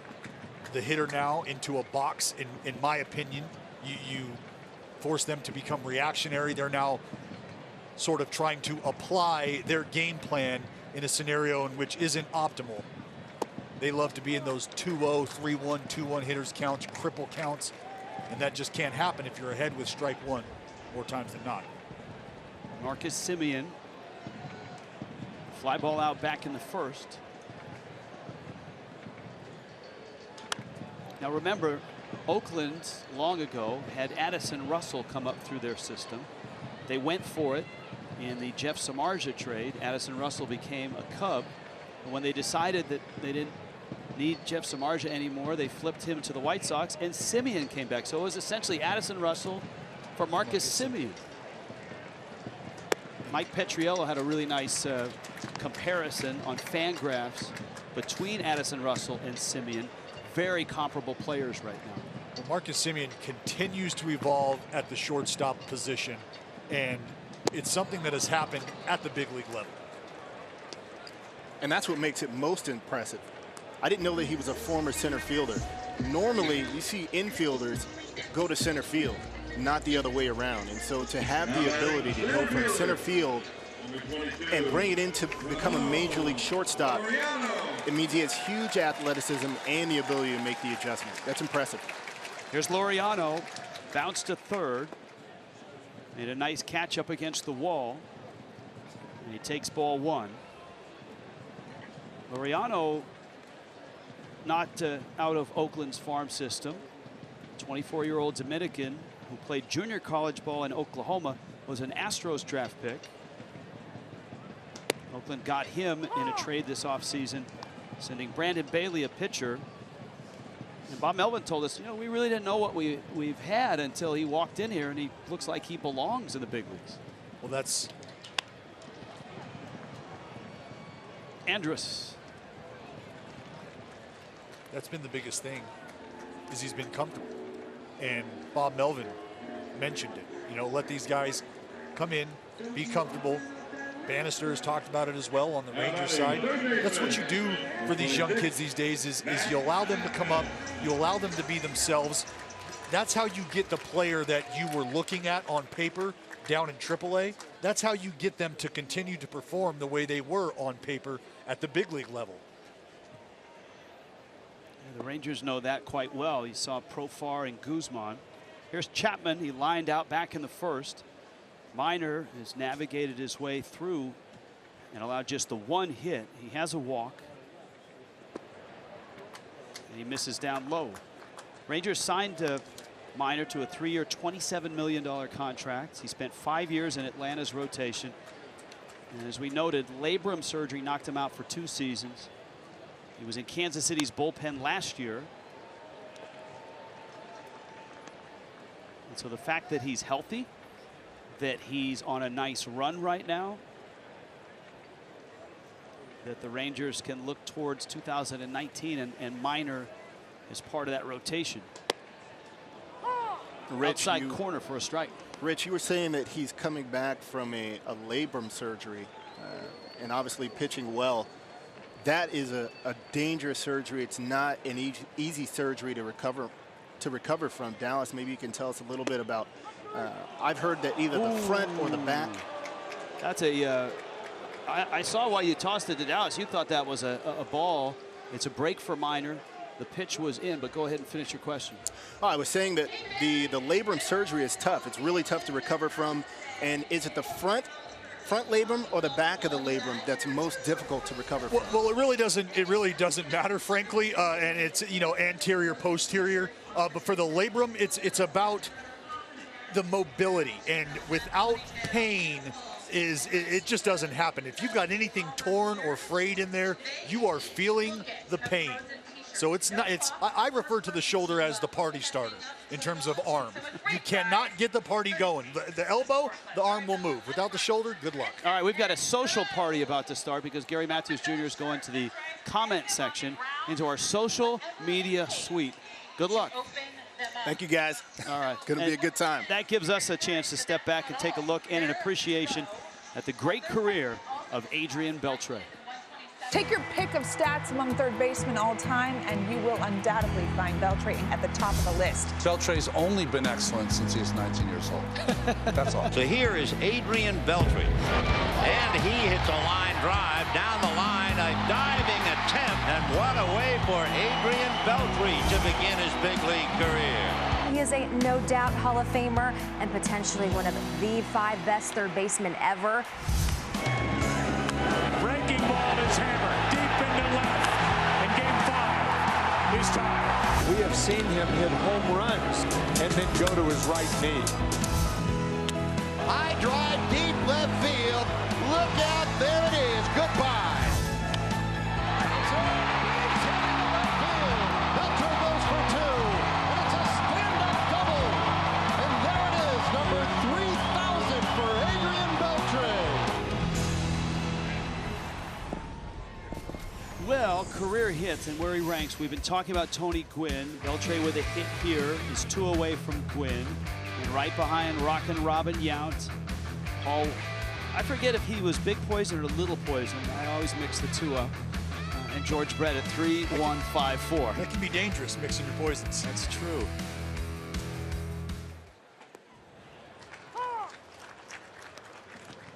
the hitter now into a box, in my opinion. You force them to become reactionary. They're now sort of trying to apply their game plan in a scenario in which isn't optimal. They love to be in those 2-0, 3-1, 2-1 hitters counts, cripple counts, and that just can't happen if you're ahead with strike one more times than not. Marcus Semien, fly ball out back in the first. Now remember, Oakland long ago had Addison Russell come up through their system. They went for it in the Jeff Samardzija trade. Addison Russell became a Cub. And when they decided that they didn't need Jeff Samardzija anymore, they flipped him to the White Sox, and Semien came back. So it was essentially Addison Russell for Marcus Semien. Mike Petriello had a really nice comparison on Fangraphs between Addison Russell and Semien. Very comparable players right now. Well, Marcus Semien continues to evolve at the shortstop position, and it's something that has happened at the big league level. And that's what makes it most impressive. I didn't know that he was a former center fielder. Normally, you see infielders go to center field, not the other way around. And so to have the ability to go from center field and bring it in to become a major league shortstop, it means he has huge athleticism and the ability to make the adjustment. That's impressive. Here's Laureano, bounced to third. Made a nice catch up against the wall. And he takes ball one. Laureano not out of Oakland's farm system. 24-year-old Dominican who played junior college ball in Oklahoma, was an Astros draft pick. Oakland got him in a trade this offseason, sending Brandon Bailey, a pitcher. And Bob Melvin told us, you know, we really didn't know what we've had until he walked in here, and he looks like he belongs in the big leagues. Well, that's Andrus. That's been the biggest thing, is he's been comfortable. And Bob Melvin mentioned it. You know, let these guys come in, be comfortable. Bannister has talked about it as well on the Rangers side. That's what you do for these young kids these days is you allow them to come up, you allow them to be themselves. That's how you get the player that you were looking at on paper down in AAA. That's how you get them to continue to perform the way they were on paper at the big league level. The Rangers know that quite well. You saw Profar and Guzman. Here's Chapman. He lined out back in the first. Minor has navigated his way through and allowed just the one hit. He has a walk. And he misses down low. Rangers signed Minor to a 3-year, $27 million contract. He spent 5 years in Atlanta's rotation. And as we noted, labrum surgery knocked him out for 2 seasons. He was in Kansas City's bullpen last year. And so the fact that he's healthy, that he's on a nice run right now, that the Rangers can look towards 2019 and Minor is part of that rotation. Rich, outside corner for a strike. Rich, you were saying that he's coming back from a labrum surgery and obviously pitching well. That is a dangerous surgery. It's not an easy surgery to recover from. Dallas, maybe you can tell us a little bit about. I've heard that either the front or the back. That's a. I saw why you tossed it to Dallas. You thought that was a ball. It's a break for Minor. The pitch was in, but go ahead and finish your question. Oh, I was saying that the labrum surgery is tough. It's really tough to recover from. And is it the front labrum or the back of the labrum that's most difficult to recover from? Well, it really doesn't matter, frankly. And it's, anterior, posterior. But for the labrum, it's about the mobility. And without pain, it just doesn't happen. If you've got anything torn or frayed in there, you are feeling the pain. So I refer to the shoulder as the party starter in terms of arm. You cannot get the party going. The elbow, the arm will move. Without the shoulder, good luck. All right, we've got a social party about to start because Gary Matthews Jr. is going to the comment section into our social media suite. Good luck. Thank you, guys. All right. Going to be a good time. That gives us a chance to step back and take a look and an appreciation at the great career of Adrian Beltre. Take your pick of stats among third basemen all time, and you will undoubtedly find Beltre at the top of the list. Beltre's only been excellent since he was 19 years old. That's all. So here is Adrian Beltre, and he hits a line drive down the line, a diving attempt, and what a way for Adrian Beltre to begin his big league career. He is a no doubt Hall of Famer and potentially one of the 5 best third basemen ever. Breaking ball is hammered deep into left, and game 5 is tied. We have seen him hit home runs and then go to his right knee. High drive, deep left field. Look out, there it is. Goodbye. Beltre goes for 2, and it's a stand-up double. And there it is, number 3,000 for Adrian Beltre. Well, career hits and where he ranks. We've been talking about Tony Gwynn. Beltre with a hit here is 2 away from Gwynn. And right behind Rockin' Robin Yount. Oh, I forget if he was Big Poison or Little Poison. I always mix the two up. And George Brett at 3, 1, 5, 4. That can be dangerous, mixing your poisons. That's true.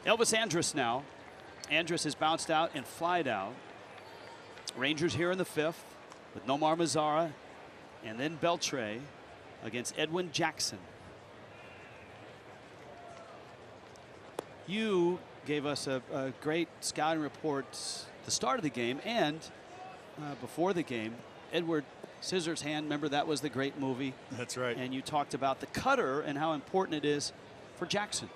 Elvis Andrus now. Andrus has bounced out and flied out. Rangers here in the 5th with Nomar Mazara and then Beltre against Edwin Jackson. You gave us a great scouting report at the start of the game and before the game. Edward Scissorhands, remember that was the great movie. That's right. And you talked about the cutter and how important it is for Jackson.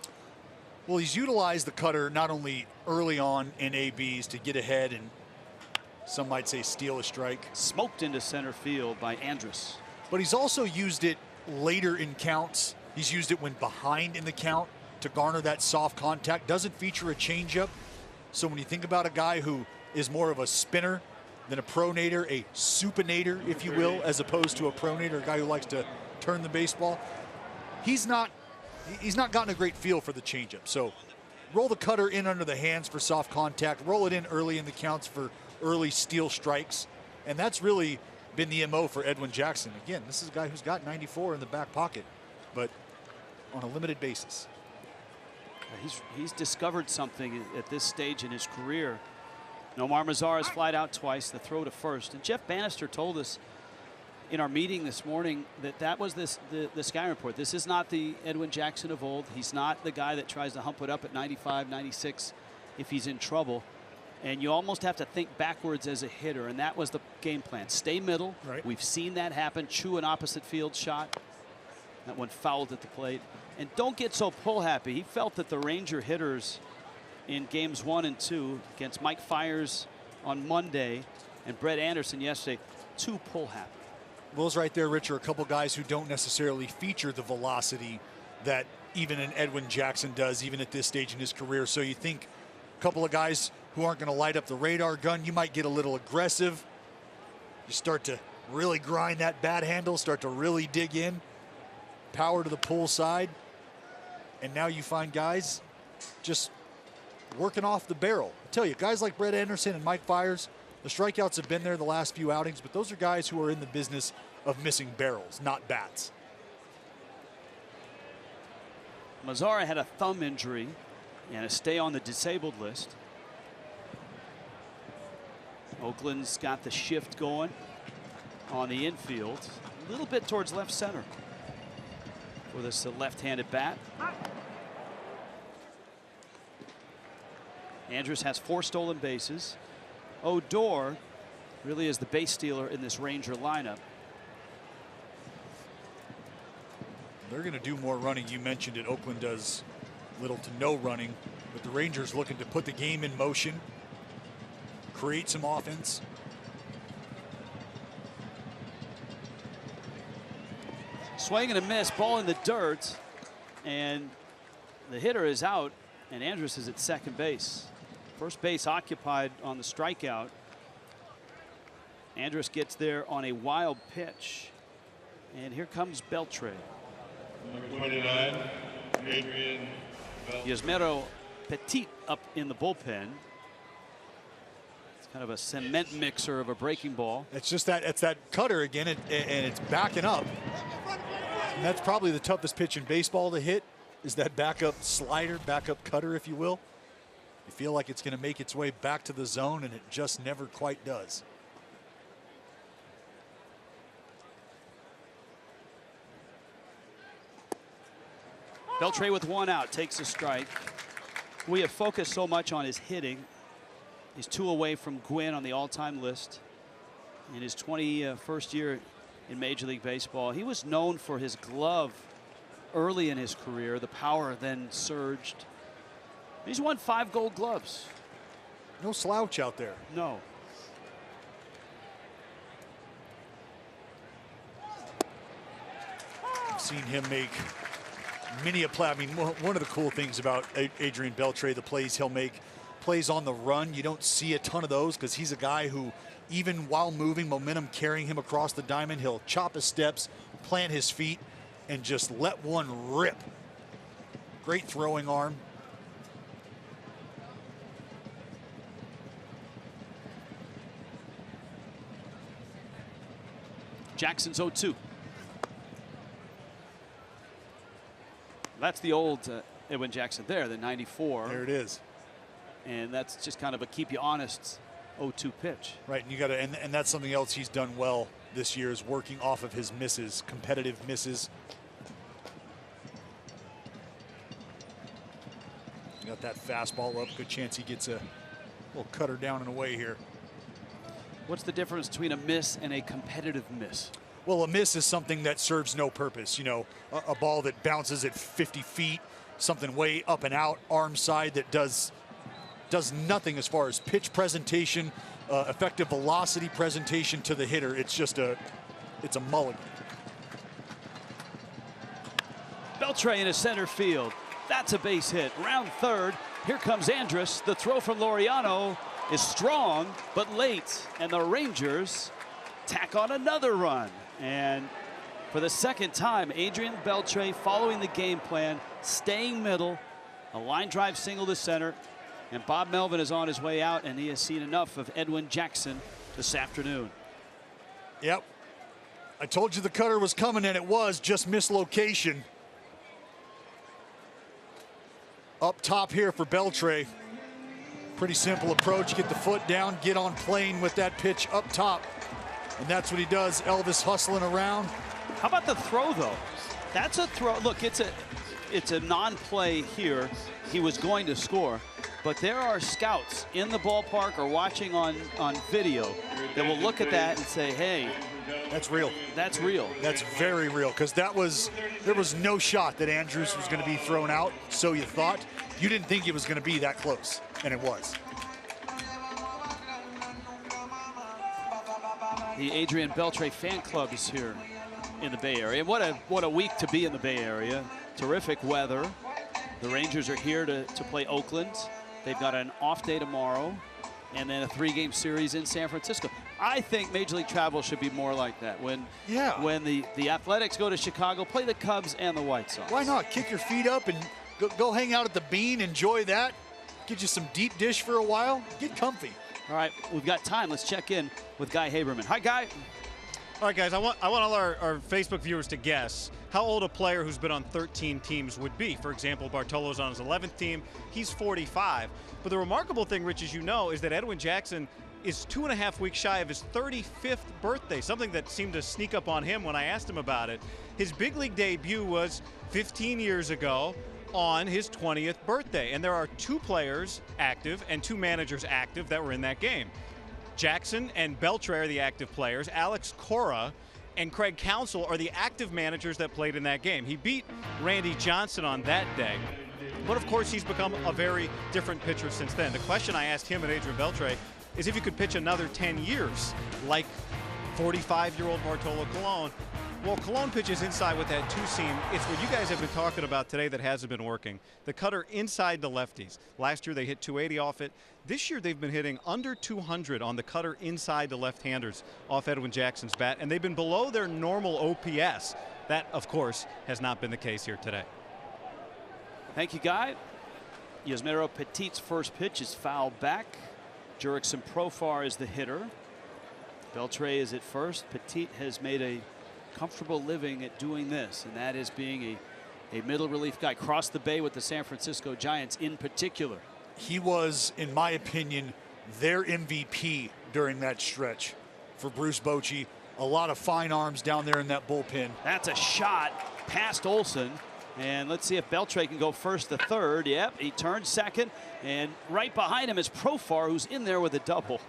Well, he's utilized the cutter not only early on in ABs to get ahead and some might say steal a strike. Smoked into center field by Andrus. But he's also used it later in counts. He's used it when behind in the count to garner that soft contact. Doesn't feature a changeup. So when you think about a guy who is more of a spinner than a pronator, a supinator, if you will, as opposed to a pronator, a guy who likes to turn the baseball, he's not gotten a great feel for the changeup. So roll the cutter in under the hands for soft contact. Roll it in early in the counts for early steal strikes, and that's really been the MO for Edwin Jackson. Again, this is a guy who's got 94 in the back pocket, but on a limited basis. He's discovered something at this stage in his career. Nomar Mazara has flied out twice, the throw to first. And Jeff Bannister told us in our meeting this morning that was the scouting report. This is not the Edwin Jackson of old. He's not the guy that tries to hump it up at 95, 96 if he's in trouble. And you almost have to think backwards as a hitter, and that was the game plan. Stay middle. Right. We've seen that happen. Chew an opposite field shot. That one fouled at the plate. And don't get so pull happy. He felt that the Ranger hitters in games 1 and 2 against Mike Fiers on Monday and Brett Anderson yesterday, too pull happy. Those right there, Rich, are a couple guys who don't necessarily feature the velocity that even an Edwin Jackson does, even at this stage in his career. So you think a couple of guys who aren't going to light up the radar gun, you might get a little aggressive. You start to really grind that bat handle, start to really dig in, power to the pull side. And now you find guys just working off the barrel. I tell you, guys like Brett Anderson and Mike Fiers, the strikeouts have been there the last few outings, but those are guys who are in the business of missing barrels, not bats. Mazzara had a thumb injury and a stay on the disabled list. Oakland's got the shift going on the infield, a little bit towards left center for this left-handed bat. Andrus has 4 stolen bases. Odor really is the base stealer in this Ranger lineup. They're going to do more running. You mentioned it. Oakland does little to no running, but the Rangers looking to put the game in motion, create some offense. Swing and a miss, ball in the dirt, and the hitter is out, and Andrus is at second base. First base occupied on the strikeout. Andrus gets there on a wild pitch, and here comes Beltre. Number 29, Adrian Beltre. Yasmero Petit up in the bullpen. It's kind of a cement mixer of a breaking ball. It's just that it's that cutter again, and it's backing up. And that's probably the toughest pitch in baseball to hit, is that backup slider, backup cutter, if you will. You feel like it's going to make its way back to the zone, and it just never quite does. Beltre with 1 out takes a strike. We have focused so much on his hitting. He's 2 away from Gwynn on the all-time list in his 21st year in Major League Baseball. He was known for his glove early in his career. The power then surged. He's won 5 Gold Gloves. No slouch out there. No. I've seen him make many a play. I mean, one of the cool things about Adrian Beltre, the plays he'll make, plays on the run. You don't see a ton of those because he's a guy who, even while moving, momentum carrying him across the diamond, he'll chop his steps, plant his feet, and just let one rip. Great throwing arm. Jackson's 0-2. That's the old Edwin Jackson there, the 94. There it is. And that's just kind of a keep you honest 0-2 pitch. Right, and you got to, and that's something else he's done well this year, is working off of his misses, competitive misses. You got that fastball up, good chance he gets a little cutter down and away here. What's the difference between a miss and a competitive miss? Well, a miss is something that serves no purpose. You know, a ball that bounces at 50 feet, something way up and out, arm side that does nothing as far as pitch presentation, effective velocity presentation to the hitter. It's just it's a mulligan. Beltre in a center field. That's a base hit. Round third. Here comes Andrus. The throw from Laureano is strong but late, and the Rangers tack on another run. And for the second time, Adrian Beltre following the game plan, staying middle, a line drive single to center, and Bob Melvin is on his way out, and he has seen enough of Edwin Jackson this afternoon. Yep. I told you the cutter was coming, and it was, just mislocation. Up top here for Beltre. Pretty simple approach, get the foot down, get on plane with that pitch up top. And that's what he does, Elvis hustling around. How about the throw, though? That's a throw. Look, it's a non-play here. He was going to score. But there are scouts in the ballpark or watching on video that will look at that and say, hey, that's real. That's real. That's very real, because there was no shot that Andrus was going to be thrown out, so you thought. You didn't think it was going to be that close, and it was. The Adrian Beltre fan club is here in the Bay Area. What a week to be in the Bay Area. Terrific weather. The Rangers are here to play Oakland. They've got an off day tomorrow, and then a 3-game series in San Francisco. I think Major League travel should be more like that. When the Athletics go to Chicago, play the Cubs and the White Sox. Why not? Kick your feet up and go hang out at the Bean, enjoy that. Get you some deep dish for a while. Get comfy. All right, we've got time. Let's check in with Guy Haberman. Hi, Guy. All right, guys, I want all our Facebook viewers to guess how old a player who's been on 13 teams would be. For example, Bartolo's on his 11th team. He's 45. But the remarkable thing, Rich, as you know, is that Edwin Jackson is 2.5 weeks shy of his 35th birthday, something that seemed to sneak up on him when I asked him about it. His big league debut was 15 years ago on his 20th birthday. And there are 2 players active and 2 managers active that were in that game. Jackson and Beltre are the active players. Alex Cora and Craig Counsell are the active managers that played in that game. He beat Randy Johnson on that day. But of course, he's become a very different pitcher since then. The question I asked him and Adrian Beltre is if he could pitch another 10 years like 45-year-old Bartolo Colon. Well, Colon pitches inside with that 2-seam. It's what you guys have been talking about today that hasn't been working. The cutter inside the lefties. Last year they hit 280 off it. This year they've been hitting under 200 on the cutter inside the left-handers off Edwin Jackson's bat, and they've been below their normal OPS. That, of course, has not been the case here today. Thank you, Guy. Yasmero Petit's first pitch is fouled back. Jurickson Profar is the hitter. Beltre is at first. Petit has made a comfortable living at doing this, and that is being a middle relief guy. Crossed the bay with the San Francisco Giants in particular. He was, in my opinion, their MVP during that stretch for Bruce Bochy. A lot of fine arms down there in that bullpen. That's a shot past Olson. And let's see if Beltre can go first to third. Yep, he turns second. And right behind him is Profar, who's in there with a double.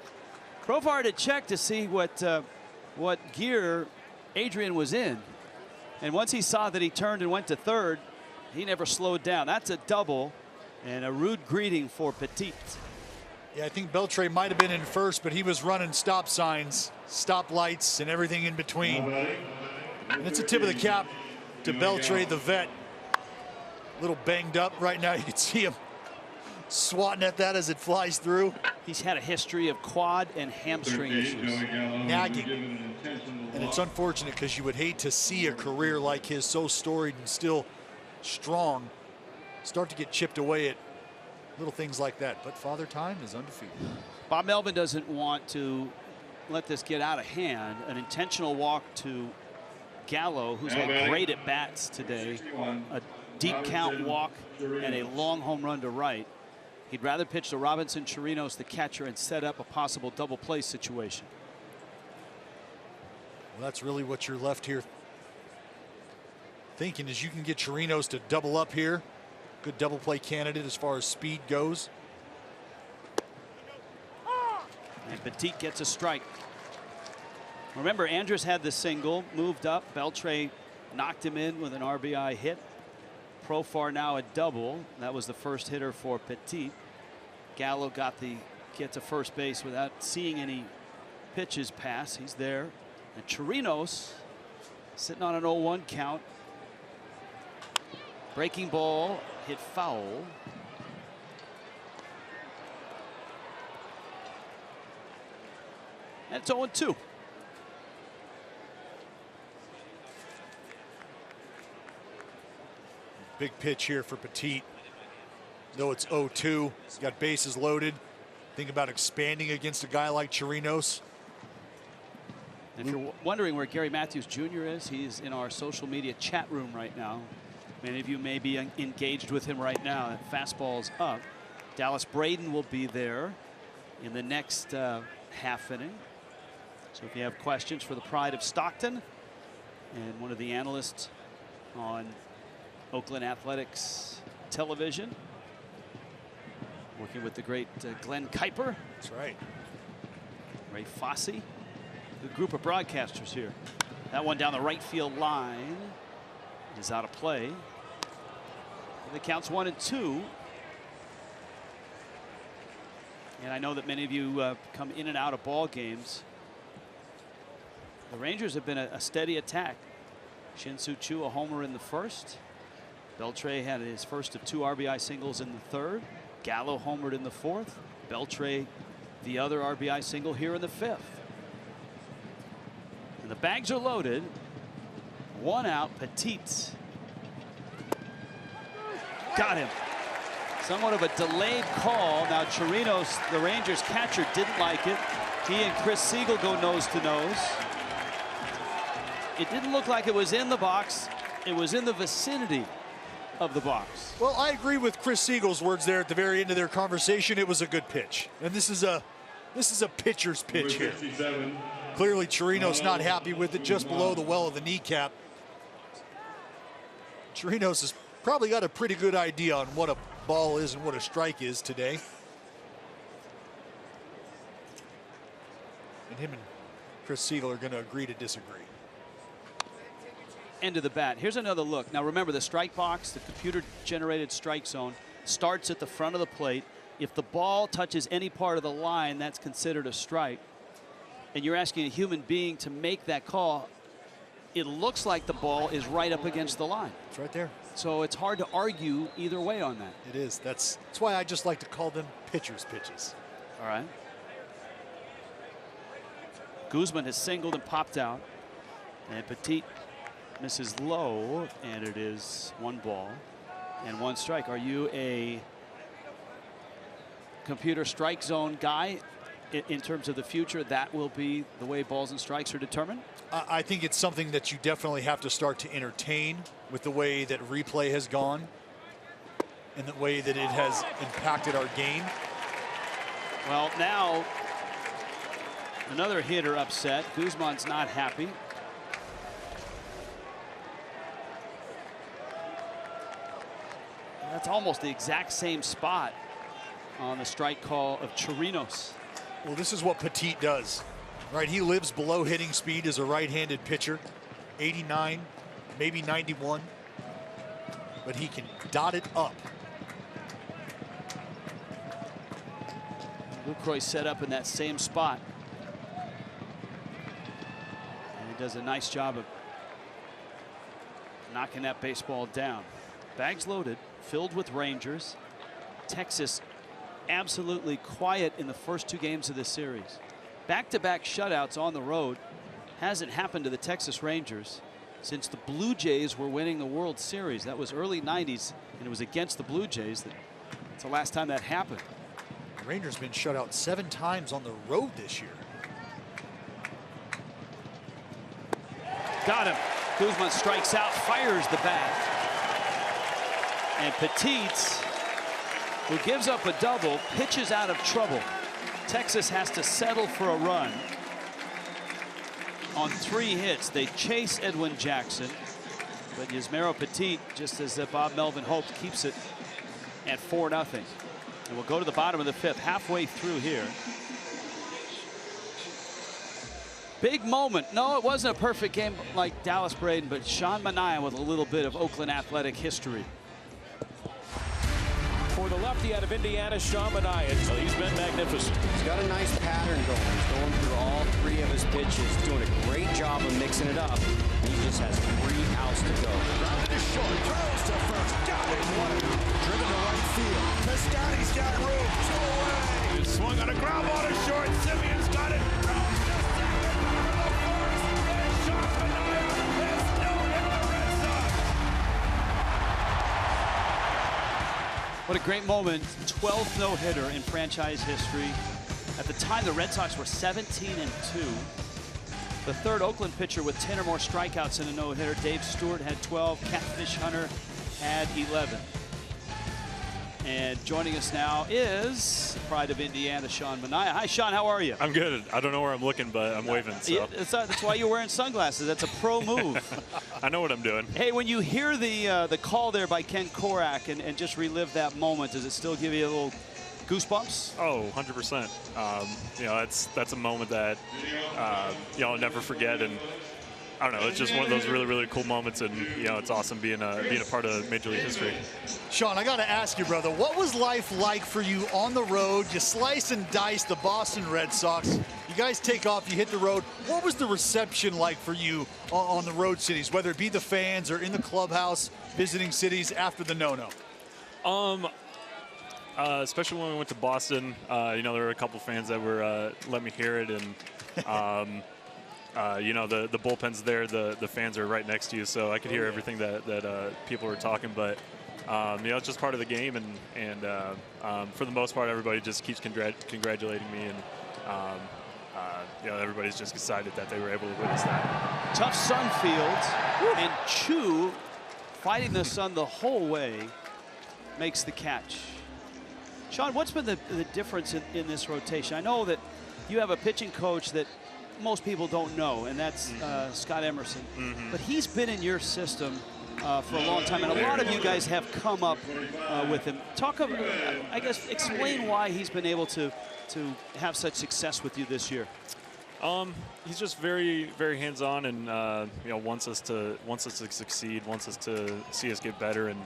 Profar had to check to see what gear Adrian was in. And once he saw that he turned and went to third, he never slowed down. That's a double and a rude greeting for Petit. Yeah, I think Beltre might have been in first, but he was running stop signs, stop lights, and everything in between. And it's a tip of the cap to Beltre, the vet. A little banged up right now. You can see him swatting at that as it flies through. He's had a history of quad and hamstring issues. Nagging. And it's unfortunate because you would hate to see a career like his, so storied and still strong, start to get chipped away at little things like that. But Father Time is undefeated. Bob Melvin doesn't want to let this get out of hand. An intentional walk to Gallo, who's had great at bats today. A deep count walk and a long home run to right. He'd rather pitch to Robinson Chirinos, the catcher, and set up a possible double play situation. Well, that's really what you're left here thinking, is you can get Chirinos to double up here. Good double play candidate as far as speed goes. And Petit gets a strike. Remember, Andrus had the single, moved up. Beltre knocked him in with an RBI hit. Profar now a double. That was the first hitter for Petit. Gallo get to first base without seeing any pitches pass. He's there. And Chirinos sitting on an 0-1 count. Breaking ball hit foul. And it's 0-2. Big pitch here for Petit. Though it's 0-2, he's got bases loaded. Think about expanding against a guy like Chirinos. If you're wondering where Gary Matthews Jr. is, he's in our social media chat room right now. Many of you may be engaged with him right now. That fastball's up. Dallas Braden will be there in the next half inning. So if you have questions for the pride of Stockton and one of the analysts on Oakland Athletics television, working with the great Glenn Kuiper. That's right. Ray Fosse. Good group of broadcasters here. That one down the right field line is out of play. The count's 1-2. And I know that many of you come in and out of ball games. The Rangers have been a steady attack. Shin-Soo Choo a homer in the first. Beltre had his first of 2 RBI singles in the third. Gallo homered in the fourth. Beltre the other RBI single here in the fifth. And the bags are loaded. 1 out, Petit. Got him. Somewhat of a delayed call. Now Chirinos, the Rangers catcher, didn't like it. He and Chris Siegel go nose to nose. It didn't look like it was in the box. It was in the vicinity of the box. Well, I agree with Chris Siegel's words there at the very end of their conversation. It was a good pitch. And this is a pitcher's pitch here. Clearly Chirinos not happy with it, just below the well of the kneecap. Chirinos has probably got a pretty good idea on what a ball is and what a strike is today. And him and Chris Siegel are going to agree to disagree. End of the bat. Here's another look. Now remember, the strike box, the computer-generated strike zone, starts at the front of the plate. If the ball touches any part of the line, that's considered a strike. And you're asking a human being to make that call. It looks like the ball is right up against the line. It's right there. So it's hard to argue either way on that. It is. That's why I just like to call them pitcher's pitches. All right. Guzman has singled and popped out. And Petit misses low, and it is 1 ball and 1 strike. Are you a computer strike zone guy in terms of the future? That will be the way balls and strikes are determined? I think it's something that you definitely have to start to entertain with the way that replay has gone and the way that it has impacted our game. Well, now another hitter upset. Guzman's not happy. That's almost the exact same spot on the strike call of Chirinos. Well, this is what Petit does, right? He lives below hitting speed as a right-handed pitcher, 89, maybe 91, but he can dot it up. Lucroy set up in that same spot. And he does a nice job of knocking that baseball down. Bags loaded, filled with Rangers. Texas absolutely quiet in the first 2 games of this series. Back-to-back shutouts on the road hasn't happened to the Texas Rangers since the Blue Jays were winning the World Series. That was early 90s, and it was against the Blue Jays. That's the last time that happened. The Rangers been shut out 7 times on the road this year. Got him. Guzman strikes out, fires the bat. And Petit, who gives up a double, pitches out of trouble. Texas has to settle for a run. On 3 hits, they chase Edwin Jackson, but Yusmeiro Petit, just as Bob Melvin hoped, keeps it at 4-0. And we'll go to the bottom of the 5th, halfway through here. Big moment. No, it wasn't a perfect game like Dallas Braden, but Sean Manaea with a little bit of Oakland Athletic history. For the lefty out of Indiana, Sean Manaea. So he's been magnificent. He's got a nice pattern going. He's going through all 3 of his pitches, doing a great job of mixing it up. He just has 3 outs to go. Grounded to short, throws to first, got it. Driven to right field. Piscotty's got room, 2 away. He swung on a ground ball to short. Simeon's got it. Throws to second, over the first. And Sean Manaea is still in the Red Sox. What a great moment. 12th no-hitter in franchise history. At the time, the Red Sox were 17-2. The 3rd Oakland pitcher with 10 or more strikeouts in a no-hitter. Dave Stewart had 12. Catfish Hunter had 11. And joining us now is pride of Indiana, Sean Manaea. Hi, Sean. How are you? I'm good. I don't know where I'm looking, but I'm waving. So. That's why you're wearing sunglasses. That's a pro move. I know what I'm doing. Hey, when you hear the call there by Ken Korak and just relive that moment, does it still give you a little goosebumps? Oh, 100%. You know, that's a moment that you know, I'll never forget. And I don't know. It's just one of those really, really cool moments, and it's awesome being a part of Major League history. Sean, I got to ask you, brother, what was life like for you on the road? You slice and dice the Boston Red Sox. You guys take off, you hit the road. What was the reception like for you on the road cities, whether it be the fans or in the clubhouse, visiting cities after the no-no? Especially when we went to Boston, there were a couple fans that were let me hear it, and the bullpen's there, the fans are right next to you, so I could hear everything that people were talking. But it's just part of the game, and for the most part, everybody just keeps congratulating me, and everybody's just excited that they were able to witness that. Tough sun field, and Chu, fighting the sun the whole way, makes the catch. Sean, what's been the difference in this rotation? I know that you have a pitching coach that most people don't know, and that's Scott Emerson. But he's been in your system for a long time, and a lot of you guys have come up with him. Talk about, I guess, explain why he's been able to have such success with you this year. He's just very, very hands-on, and wants us to succeed, wants us to see us get better, and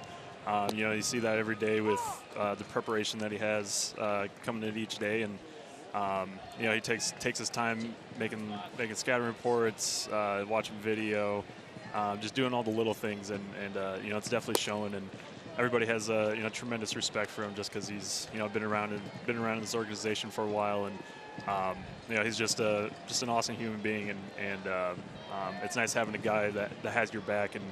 you see that every day with the preparation that he has coming in each day, and he takes his time making scouting reports, watching video, just doing all the little things, and it's definitely showing, and everybody has tremendous respect for him just because he's been around in this organization for a while, and he's just an awesome human being, and it's nice having a guy that has your back and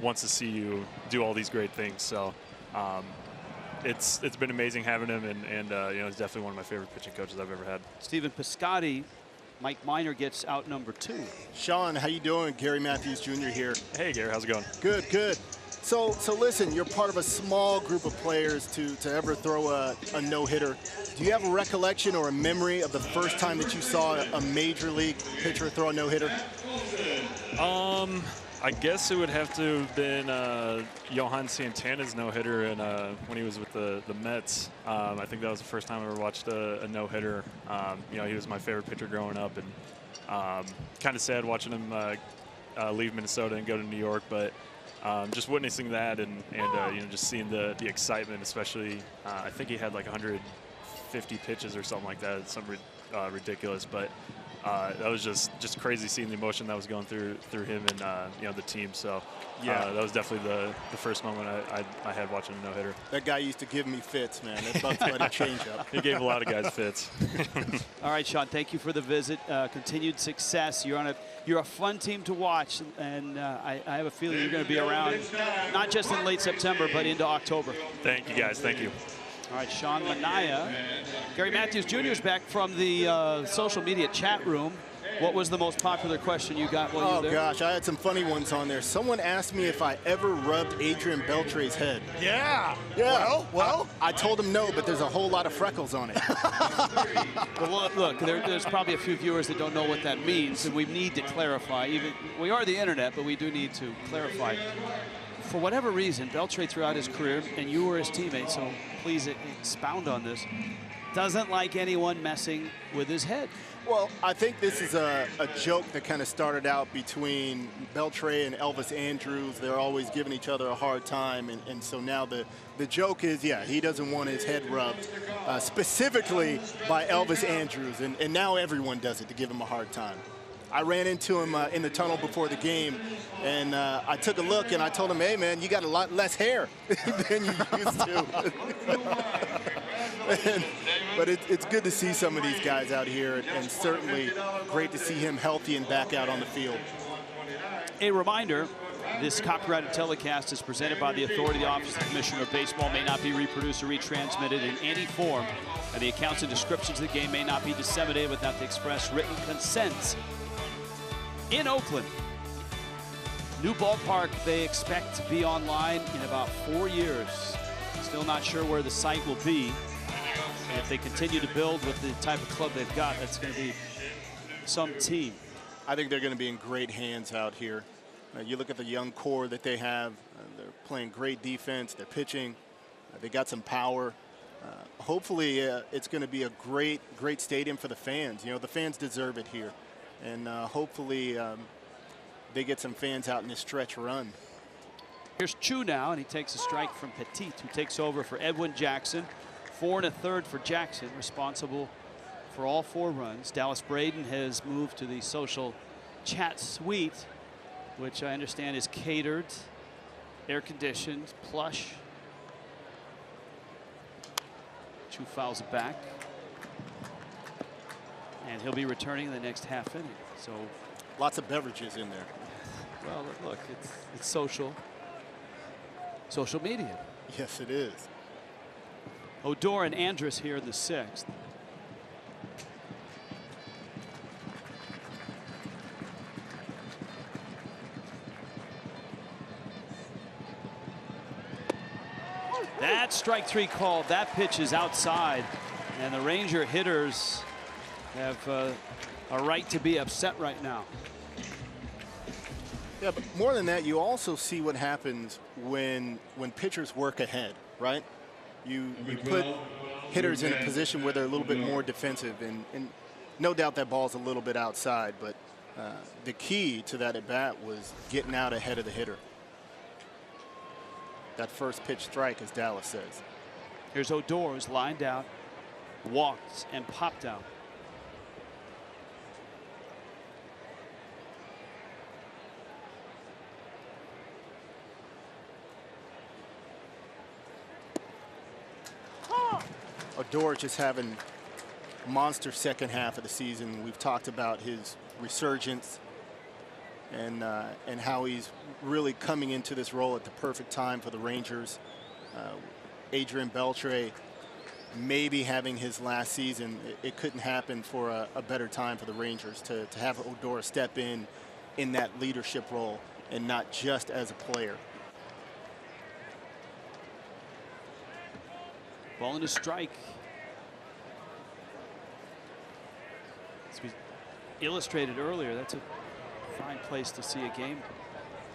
wants to see you do all these great things. So it's been amazing having him, and he's definitely one of my favorite pitching coaches I've ever had. Stephen Piscotty, Mike Minor gets out number 2. Sean, how you doing? Gary Matthews Jr. here. Hey, Gary, how's it going? Good, good. So listen, you're part of a small group of players to ever throw a no-hitter. Do you have a recollection or a memory of the first time that you saw a major league pitcher throw a no-hitter? I guess it would have to have been Johan Santana's no-hitter, and when he was with the Mets. I think that was the first time I ever watched a no-hitter. He was my favorite pitcher growing up, and kind of sad watching him leave Minnesota and go to New York. But just witnessing that, and just seeing the excitement, especially I think he had like 150 pitches or something like that. It's something ridiculous, but. That was just crazy seeing the emotion that was going through him and the team. So that was definitely the first moment I had watching a no-hitter. That guy used to give me fits, man. That Bugs Bunny change up. He gave a lot of guys fits. All right, Sean, thank you for the visit. Continued success. You're a fun team to watch, and I have a feeling you're going to be around not just in late September but into October. Thank you, guys. Thank you. All right, Sean Manaea. Gary Matthews Jr. is back from the social media chat room. What was the most popular question you got while you were there? Oh, gosh, I had some funny ones on there. Someone asked me if I ever rubbed Adrian Beltre's head. Yeah. Well, I told him no, but there's a whole lot of freckles on it. Well, look, there's probably a few viewers that don't know what that means, and we need to clarify. We are the internet, but we do need to clarify. For whatever reason, Beltre throughout his career, and you were his teammate, so please expound on this, doesn't like anyone messing with his head. Well, I think this is a joke that kind of started out between Beltre and Elvis Andrus. They're always giving each other a hard time, and so now the joke is, yeah, he doesn't want his head rubbed, specifically by Elvis Andrus, and now everyone does it to give him a hard time. I ran into him in the tunnel before the game, and I took a look, and I told him, hey, man, you got a lot less hair than you used to. But it's good to see some of these guys out here, and certainly great to see him healthy and back out on the field. A reminder, this copyrighted telecast is presented by the authority of the Office of the Commissioner of Baseball, may not be reproduced or retransmitted in any form, and the accounts and descriptions of the game may not be disseminated without the express written consent. In Oakland, new ballpark they expect to be online in about 4 years. Still not sure where the site will be. And if they continue to build with the type of club they've got, that's going to be some team. I think they're going to be in great hands out here. You look at the young core that they have. They're playing great defense. They're pitching. They got some power. Hopefully, it's going to be a great stadium for the fans. You know, the fans deserve it here. And hopefully they get some fans out in this stretch run. Here's Chu now, and he takes a strike from Petit, who takes over for Edwin Jackson. 4 1/3 for Jackson, responsible for all 4 runs. Dallas Braden has moved to the social chat suite, which I understand is catered, air conditioned, plush. Chu fouls it back, and he'll be returning in the next half inning. So lots of beverages in there. Well, look, it's social media. Yes, it is. Odor and Andrus here in the 6th. That strike 3 called. That pitch is outside, and the Ranger hitters have a right to be upset right now. Yeah, but more than that, you also see what happens when pitchers work ahead, right? You put hitters in a position where they're a little bit more defensive, and no doubt that ball's a little bit outside, but the key to that at bat was getting out ahead of the hitter. That first pitch strike, as Dallas says. Here's Odor, who's lined out, walked, and popped out. Odor just having a monster second half of the season. We've talked about his resurgence and how he's really coming into this role at the perfect time for the Rangers. Adrian Beltre maybe having his last season. It couldn't happen for a better time for the Rangers to have Odor step in that leadership role and not just as a player. Ball and a strike. As we illustrated earlier, that's a fine place to see a game.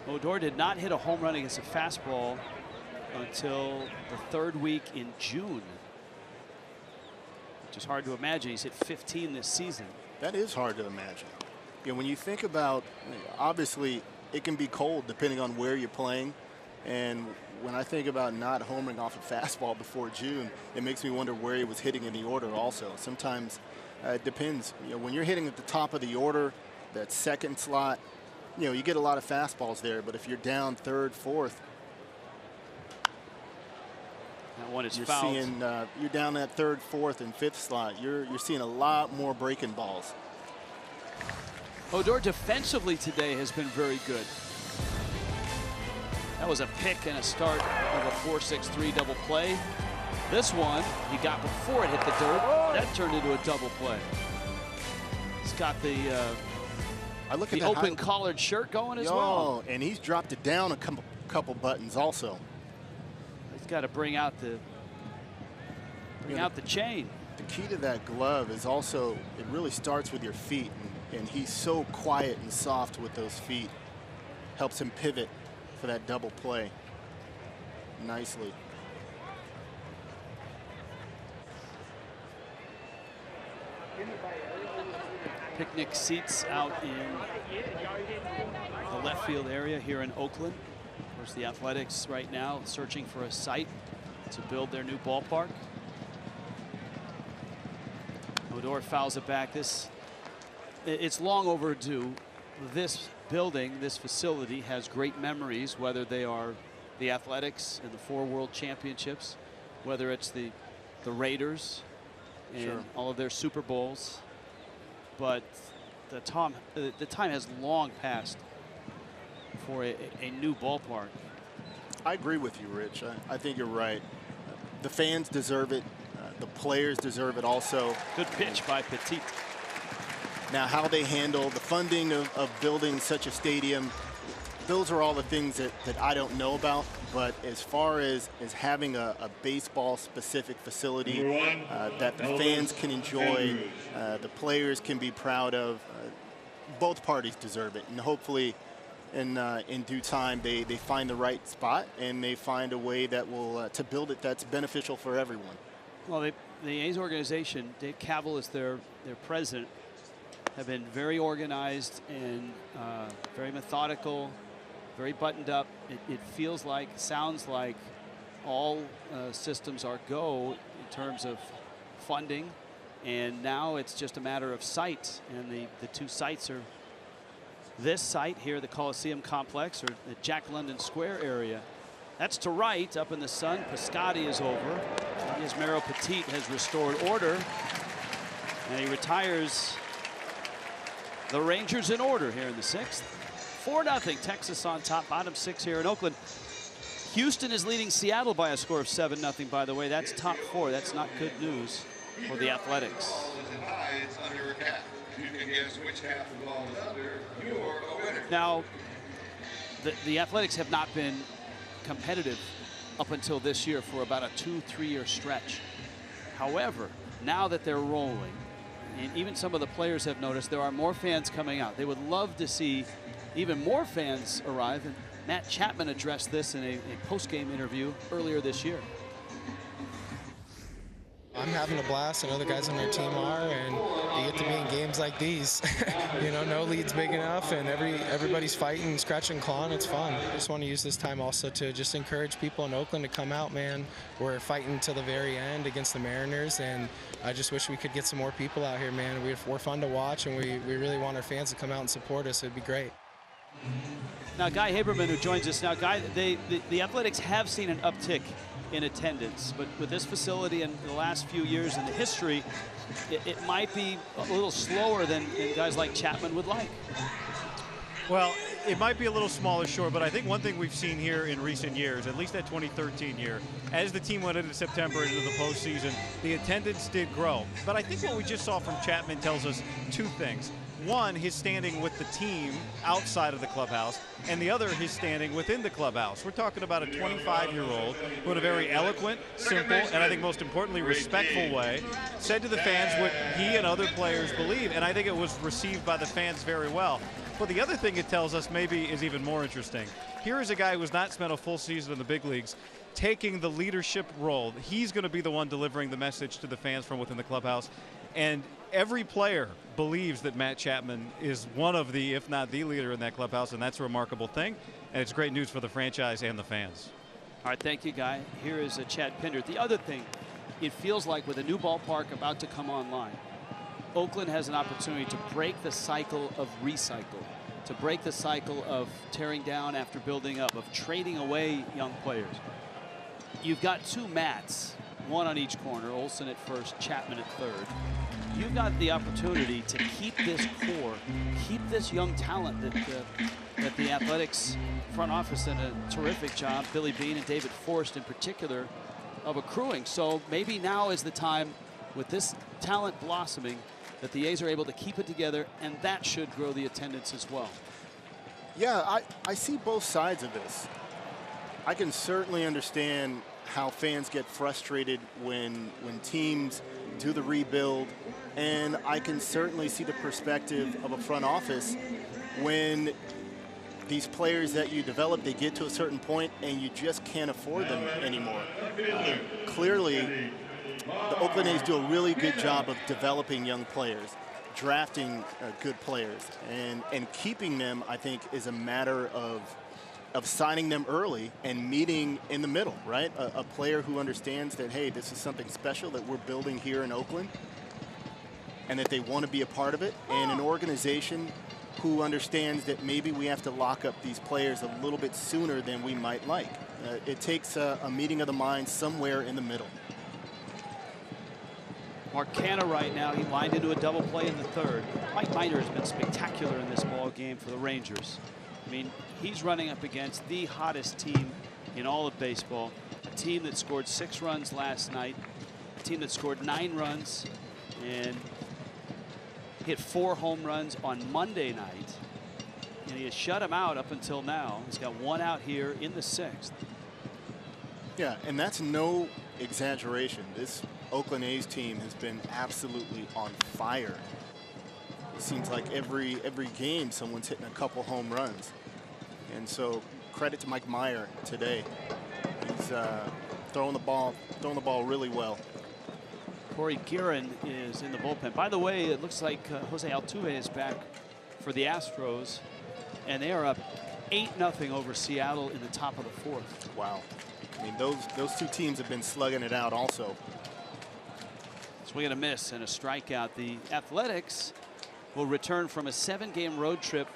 Odor did not hit a home run against a fastball until the 3rd week in June, which is hard to imagine. He's hit 15 this season. That is hard to imagine. You know, when you think about, obviously, it can be cold depending on where you're playing. And when I think about not homering off a fastball before June, it makes me wonder where he was hitting in the order also. Sometimes it depends. You know, when you're hitting at the top of the order, that second slot, you know, you get a lot of fastballs there. But if you're down 3rd, 4th, that one is you're fouled. seeing you're down that 3rd, 4th, and 5th slot. You're seeing a lot more breaking balls. Odor defensively today has been very good. That was a pick and a start of a 4-6-3 double play. This one he got before it hit the dirt. That turned into a double play. He's got the open collared shirt going as well. And he's dropped it down a couple buttons also. He's got to bring out the chain. The key to that glove is also, it really starts with your feet, and he's so quiet and soft with those feet. Helps him pivot for that double play nicely. Picnic seats out in the left field area here in Oakland. Of course, the Athletics right now searching for a site to build their new ballpark. Odor fouls it back. It's long overdue. This building, this facility has great memories, whether they are the Athletics and the 4 World Championships, whether it's the Raiders and all of their Super Bowls. But the time has long passed for a new ballpark. I agree with you, Rich. I think you're right. The fans deserve it. The players deserve it also. Good pitch by Petit. Now, how they handle the funding of building such a stadium, those are all the things that I don't know about. But as far as having a baseball-specific facility that the fans can enjoy, the players can be proud of, both parties deserve it. And hopefully, in due time, they find the right spot and they find a way that will to build it that's beneficial for everyone. Well, the A's organization, Dave Kaval is their president. have been very organized and very methodical, very buttoned up. It feels like, sounds like all systems are go in terms of funding, and now it's just a matter of sites, and the two sites are this site here, the Coliseum Complex, or the Jack London Square area. That's to right, up in the sun. Piscotti is over. Mero Petit has restored order, and he retires the Rangers in order here in the 6th. 4-0, Texas on top, bottom 6 here in Oakland. Houston is leading Seattle by a score of 7-0, by the way. That's top 4. That's not good news for the Athletics. Now, the Athletics have not been competitive up until this year for about a 2-3 year stretch. However, now that they're rolling, and even some of the players have noticed, there are more fans coming out. They would love to see even more fans arrive, and Matt Chapman addressed this in a post-game interview earlier this year. I'm having a blast, and other guys on our team are, and you get to be in games like these. You know, no lead's big enough, and everybody's fighting, scratching, clawing. It's fun. I just want to use this time also to just encourage people in Oakland to come out, man. We're fighting to the very end against the Mariners, and I just wish we could get some more people out here, man. We're fun to watch, and we really want our fans to come out and support us. It'd be great. Now, Guy Haberman, who joins us now. Guy, the Athletics have seen an uptick in attendance, but with this facility and the last few years in the history, it might be a little slower than guys like Chapman would like. Well, it might be a little smaller, sure, but I think one thing we've seen here in recent years, at least that 2013 year, as the team went into September, into the postseason, the attendance did grow. But I think what we just saw from Chapman tells us two things. One, his standing with the team outside of the clubhouse, and the other, his standing within the clubhouse. We're talking about a 25-year-old who, in a very eloquent, simple, and I think most importantly, respectful way, said to the fans what he and other players believe, and I think it was received by the fans very well. But the other thing it tells us maybe is even more interesting. Here is a guy who has not spent a full season in the big leagues taking the leadership role. He's going to be the one delivering the message to the fans from within the clubhouse. And every player believes that Matt Chapman is one of the, if not the leader in that clubhouse, and that's a remarkable thing. And it's great news for the franchise and the fans. All right, thank you, Guy. Here is Chad Pinder. The other thing, it feels like with a new ballpark about to come online, Oakland has an opportunity to break the cycle of recycle, to break the cycle of tearing down after building up, of trading away young players. You've got two Matts, one on each corner, Olsen at first, Chapman at third. You've got the opportunity to keep this core, keep this young talent that the Athletics front office did a terrific job, Billy Beane and David Forrest in particular, of accruing. So maybe now is the time, with this talent blossoming, that the A's are able to keep it together, and that should grow the attendance as well. Yeah, I see both sides of this. I can certainly understand how fans get frustrated when teams do the rebuild, and I can certainly see the perspective of a front office when these players that you develop, they get to a certain point and you just can't afford them anymore. Clearly, the Oakland A's do a really good job of developing young players, drafting good players, and keeping them, I think, is a matter of signing them early and meeting in the middle, right? A player who understands that, hey, this is something special that we're building here in Oakland, and that they want to be a part of it, and an organization who understands that maybe we have to lock up these players a little bit sooner than we might like. It takes a meeting of the minds somewhere in the middle. Mark Canha right now, he lined into a double play in the third. Mike Minor has been spectacular in this ball game for the Rangers. I mean, he's running up against the hottest team in all of baseball, a team that scored 6 runs last night, a team that scored 9 runs and hit 4 home runs on Monday night, and he has shut him out up until now. He's got 1 out here in the 6th. Yeah, and that's no exaggeration. This Oakland A's team has been absolutely on fire. It seems like every game someone's hitting a couple home runs. And so credit to Mike Meyer today. He's throwing the ball really well. Corey Guerin is in the bullpen. By the way, it looks like Jose Altuve is back for the Astros, and they are up 8-0 over Seattle in the top of the fourth. Wow. I mean, those two teams have been slugging it out also. Swing and a miss and a strikeout. The Athletics will return from a 7-game road trip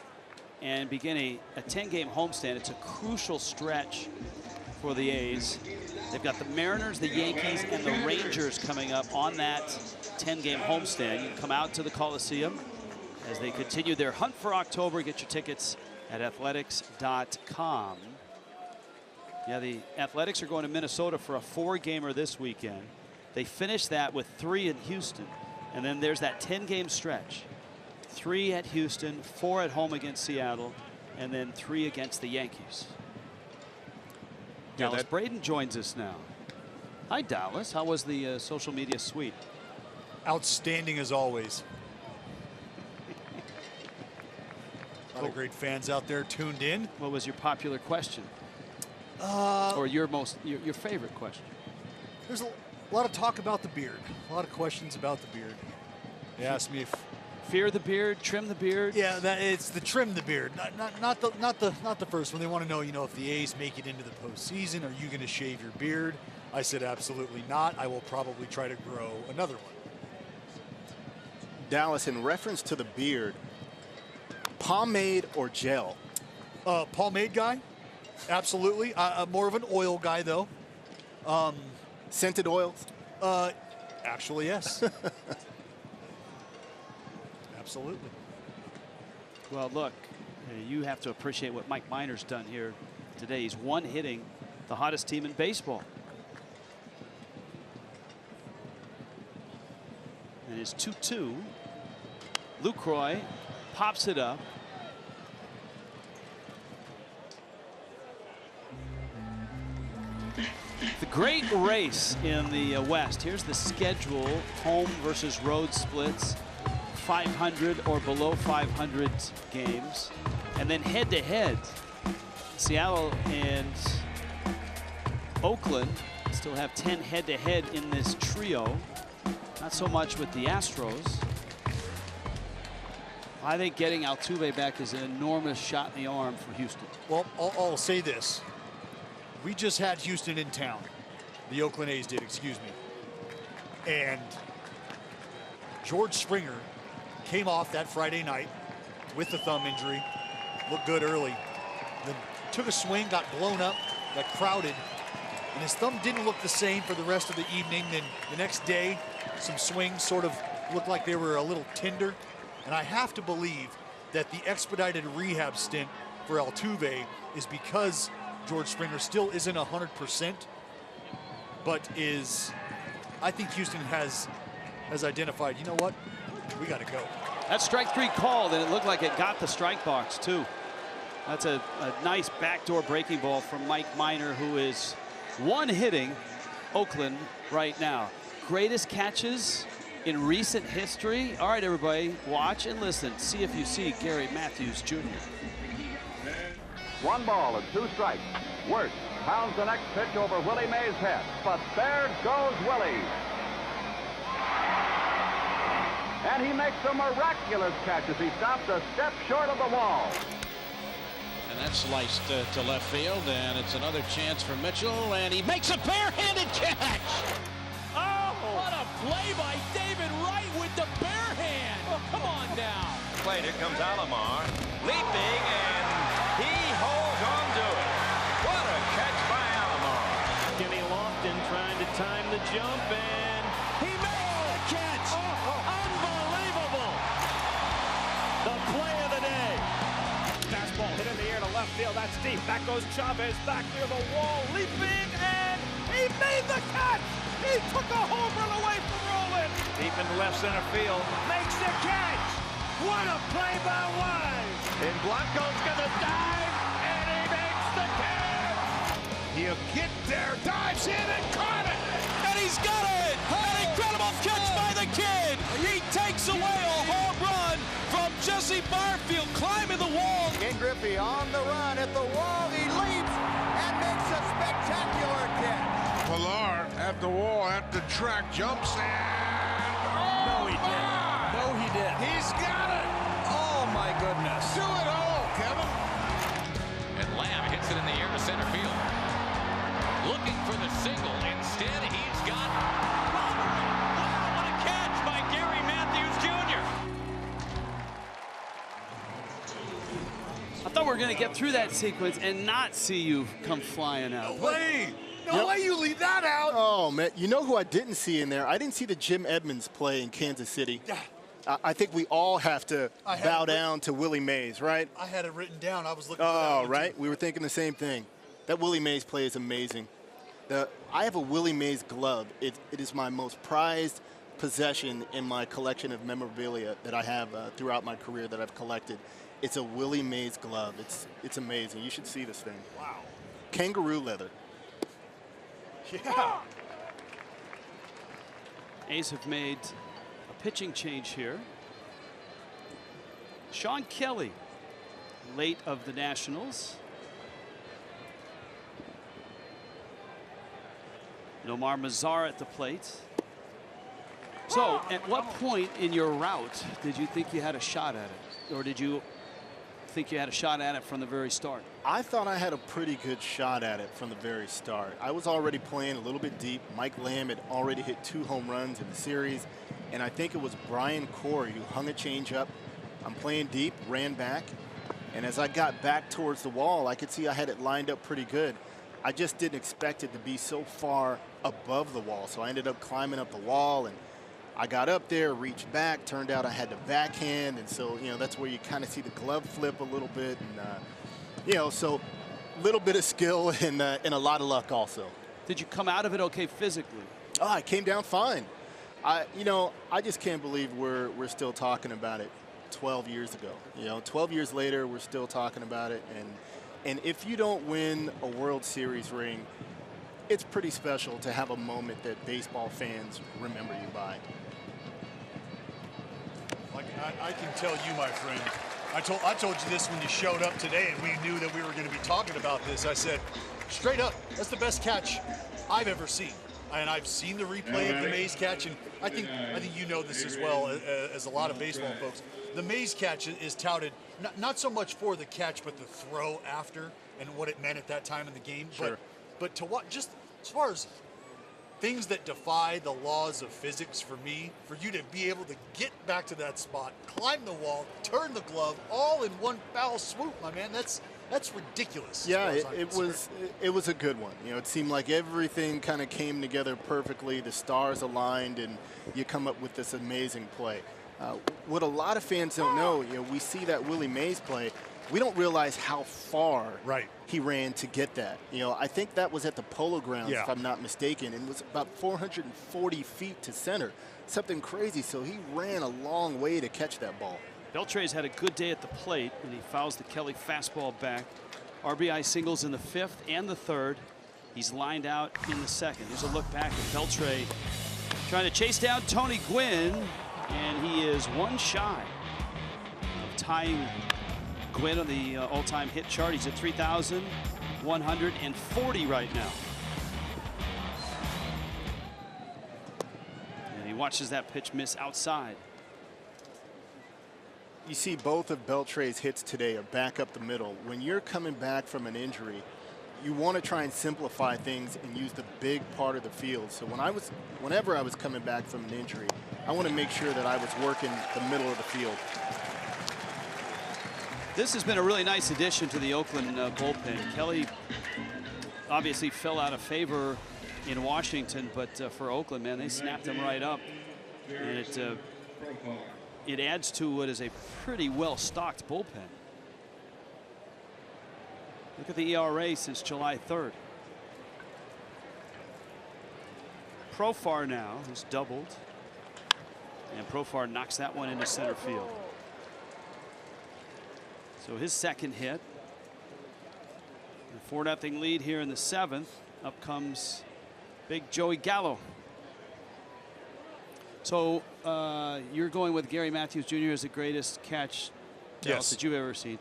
and begin a 10-game homestand. It's a crucial stretch for the A's. They've got the Mariners, the Yankees, and the Rangers coming up on that 10-game homestand. You can come out to the Coliseum as they continue their hunt for October. Get your tickets at athletics.com. Yeah, the Athletics are going to Minnesota for a 4-gamer this weekend. They finished that with 3 in Houston, and then there's that 10-game stretch. 3 at Houston, 4 at home against Seattle, and then 3 against the Yankees. Yeah, Dallas Braden joins us now. Hi, Dallas. How was the social media suite? Outstanding as always. A lot of great fans out there tuned in. What was your popular question? Or your favorite question? There's a lot of talk about the beard. A lot of questions about the beard. They asked me if fear the beard, trim the beard. Yeah, it's the trim the beard, not the first one. They want to know, if the A's make it into the postseason, are you going to shave your beard? I said absolutely not. I will probably try to grow another one. Dallas, in reference to the beard, pomade or gel? Pomade guy, absolutely. More of an oil guy though. Scented oils? Actually, yes. Absolutely. Well, look, you have to appreciate what Mike Minor's done here today. He's one-hitting the hottest team in baseball. And it's 2-2. Lucroy pops it up. The great race in the West. Here's the schedule. Home versus road splits. 500 or below 500 games. And then head-to-head. Seattle and Oakland still have 10 head-to-head in this trio. Not so much with the Astros. I think getting Altuve back is an enormous shot in the arm for Houston. Well, I'll say this. We just had Houston in town. The Oakland A's did, excuse me. And George Springer came off that Friday night with the thumb injury. Looked good early. Then took a swing, got blown up, got crowded. And his thumb didn't look the same for the rest of the evening. Then the next day, some swings sort of looked like they were a little tender. And I have to believe that the expedited rehab stint for Altuve is because George Springer still isn't 100%, but I think Houston has identified, you know what, we got to go. That strike 3 called, and it looked like it got the strike box too. That's a nice backdoor breaking ball from Mike Minor, who is one-hitting Oakland right now. Greatest catches in recent history. All right, everybody, watch and listen. See if you see Gary Matthews Jr. 1 ball and 2 strikes. Wirt pounds the next pitch over Willie Mays' head, but there goes Willie. And he makes a miraculous catch as he stops a step short of the wall. And that's sliced to left field, and it's another chance for Mitchell, and he makes a barehanded catch. Oh, what a play by David Wright with the bare hand. Oh, come on now. Plate, here comes Alomar, leaping, and he holds on to it. What a catch by Alomar. Jimmy Lofton trying to time the jump, and he makes the catch. Unbelievable. The play of the day. Fastball hit in the air to left field. That's deep. Back goes Chavez back near the wall, leaping, and he made the catch. He took a home run away from Roland. Deep in left center field. Makes the catch. What a play by Wise. And Blanco's gonna dive, and he makes the catch. He'll get there, dives in and caught it. And he's got it. An incredible catch by the kid. He takes away a home run from Jesse Barfield, climbing the wall. Ken Griffey on the run at the wall. He leaps and makes a spectacular catch. Pilar at the wall, at the track, jumps and No, he didn't. No, he didn't. He's got it. Oh, my goodness. Do it all, Kevin. And Lamb hits it in the air to center field. Looking for the single. Instead, he's got Robert. Wow, what a catch by Gary Matthews Jr. I thought we were going to get through that sequence and not see you come flying out. No way. No way you leave that out. Oh, man. You know who I didn't see in there? I didn't see the Jim Edmonds play in Kansas City. I think we all have to bow down to Willie Mays, right? I had it written down. I was looking for that Oh, one, right. too. We were thinking the same thing. That Willie Mays play is amazing. I have a Willie Mays glove. It is my most prized possession in my collection of memorabilia that I have throughout my career that I've collected. It's a Willie Mays glove. It's amazing. You should see this thing. Wow. Kangaroo leather. Yeah. A's have made a pitching change here. Sean Kelly, late of the Nationals. Nomar Mazar at the plate. So, at what point in your route did you think you had a shot at it? Or did you think you had a shot at it from the very start? I thought I had a pretty good shot at it from the very start. I was already playing a little bit deep. Mike Lamb had already hit 2 home runs in the series. And I think it was Brian Corey who hung a changeup. I'm playing deep, ran back. And as I got back towards the wall, I could see I had it lined up pretty good. I just didn't expect it to be so far above the wall. So I ended up climbing up the wall, and I got up there, reached back. Turned out I had the backhand, and so, you know, that's where you kind of see the glove flip a little bit. And, you know, so a little bit of skill and a lot of luck also. Did you come out of it okay physically? Oh, I came down fine. I just can't believe we're still talking about it 12 years ago. You know, 12 years later, we're still talking about it. And if you don't win a World Series ring, it's pretty special to have a moment that baseball fans remember you by. Like I can tell you, my friend, I told you this when you showed up today, and we knew that we were going to be talking about this. I said, straight up, that's the best catch I've ever seen. And I've seen the replay of the Mays catch, and I think you know this as well as a lot of baseball folks. The Mays catch is touted not so much for the catch, but the throw after and what it meant at that time in the game. Sure. But to what, just as far as things that defy the laws of physics, for me, for you to be able to get back to that spot, climb the wall, turn the glove, all in one foul swoop, my man, that's ridiculous. Yeah, it was a good one. You know, it seemed like everything kind of came together perfectly. The stars aligned, and you come up with this amazing play. What a lot of fans don't know, you know, we see that Willie Mays play. We don't realize how far he ran to get that. You know, I think that was at the Polo Grounds, if I'm not mistaken, and it was about 440 feet to center. Something crazy. So he ran a long way to catch that ball. Beltre's had a good day at the plate, and he fouls the Kelly fastball back. RBI singles in the 5th and the 3rd. He's lined out in the 2nd. Here's a look back at Beltre trying to chase down Tony Gwynn, and he is one shy of tying Gwynn on the all-time hit chart. He's at 3,140 right now. And he watches that pitch miss outside. You see both of Beltre's hits today are back up the middle. When you're coming back from an injury, you want to try and simplify things and use the big part of the field. So whenever I was coming back from an injury, I want to make sure that I was working the middle of the field. This has been a really nice addition to the Oakland bullpen. Kelly obviously fell out of favor in Washington, but for Oakland, man, they snapped him right up. And it adds to what is a pretty well-stocked bullpen. Look at the ERA since July 3rd. Profar now has doubled, and Profar knocks that one into center field. So his second hit. A 4-0 lead here in the 7th. Up comes big Joey Gallo. So you're going with Gary Matthews Jr. as the greatest catch that you've ever seen.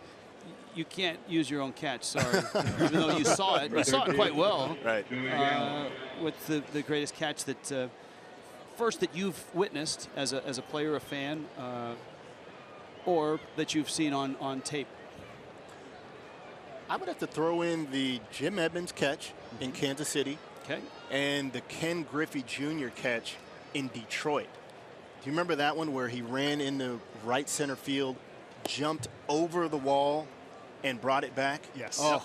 You can't use your own catch, sorry. Even though you saw it. You saw it quite well. Right. With the greatest catch that first that you've witnessed as a player, a fan, or that you've seen on tape? I would have to throw in the Jim Edmonds catch in Kansas City. Okay. And the Ken Griffey Jr. catch in Detroit. Do you remember that one where he ran in the right center field, jumped over the wall, and brought it back? Yes. Oh,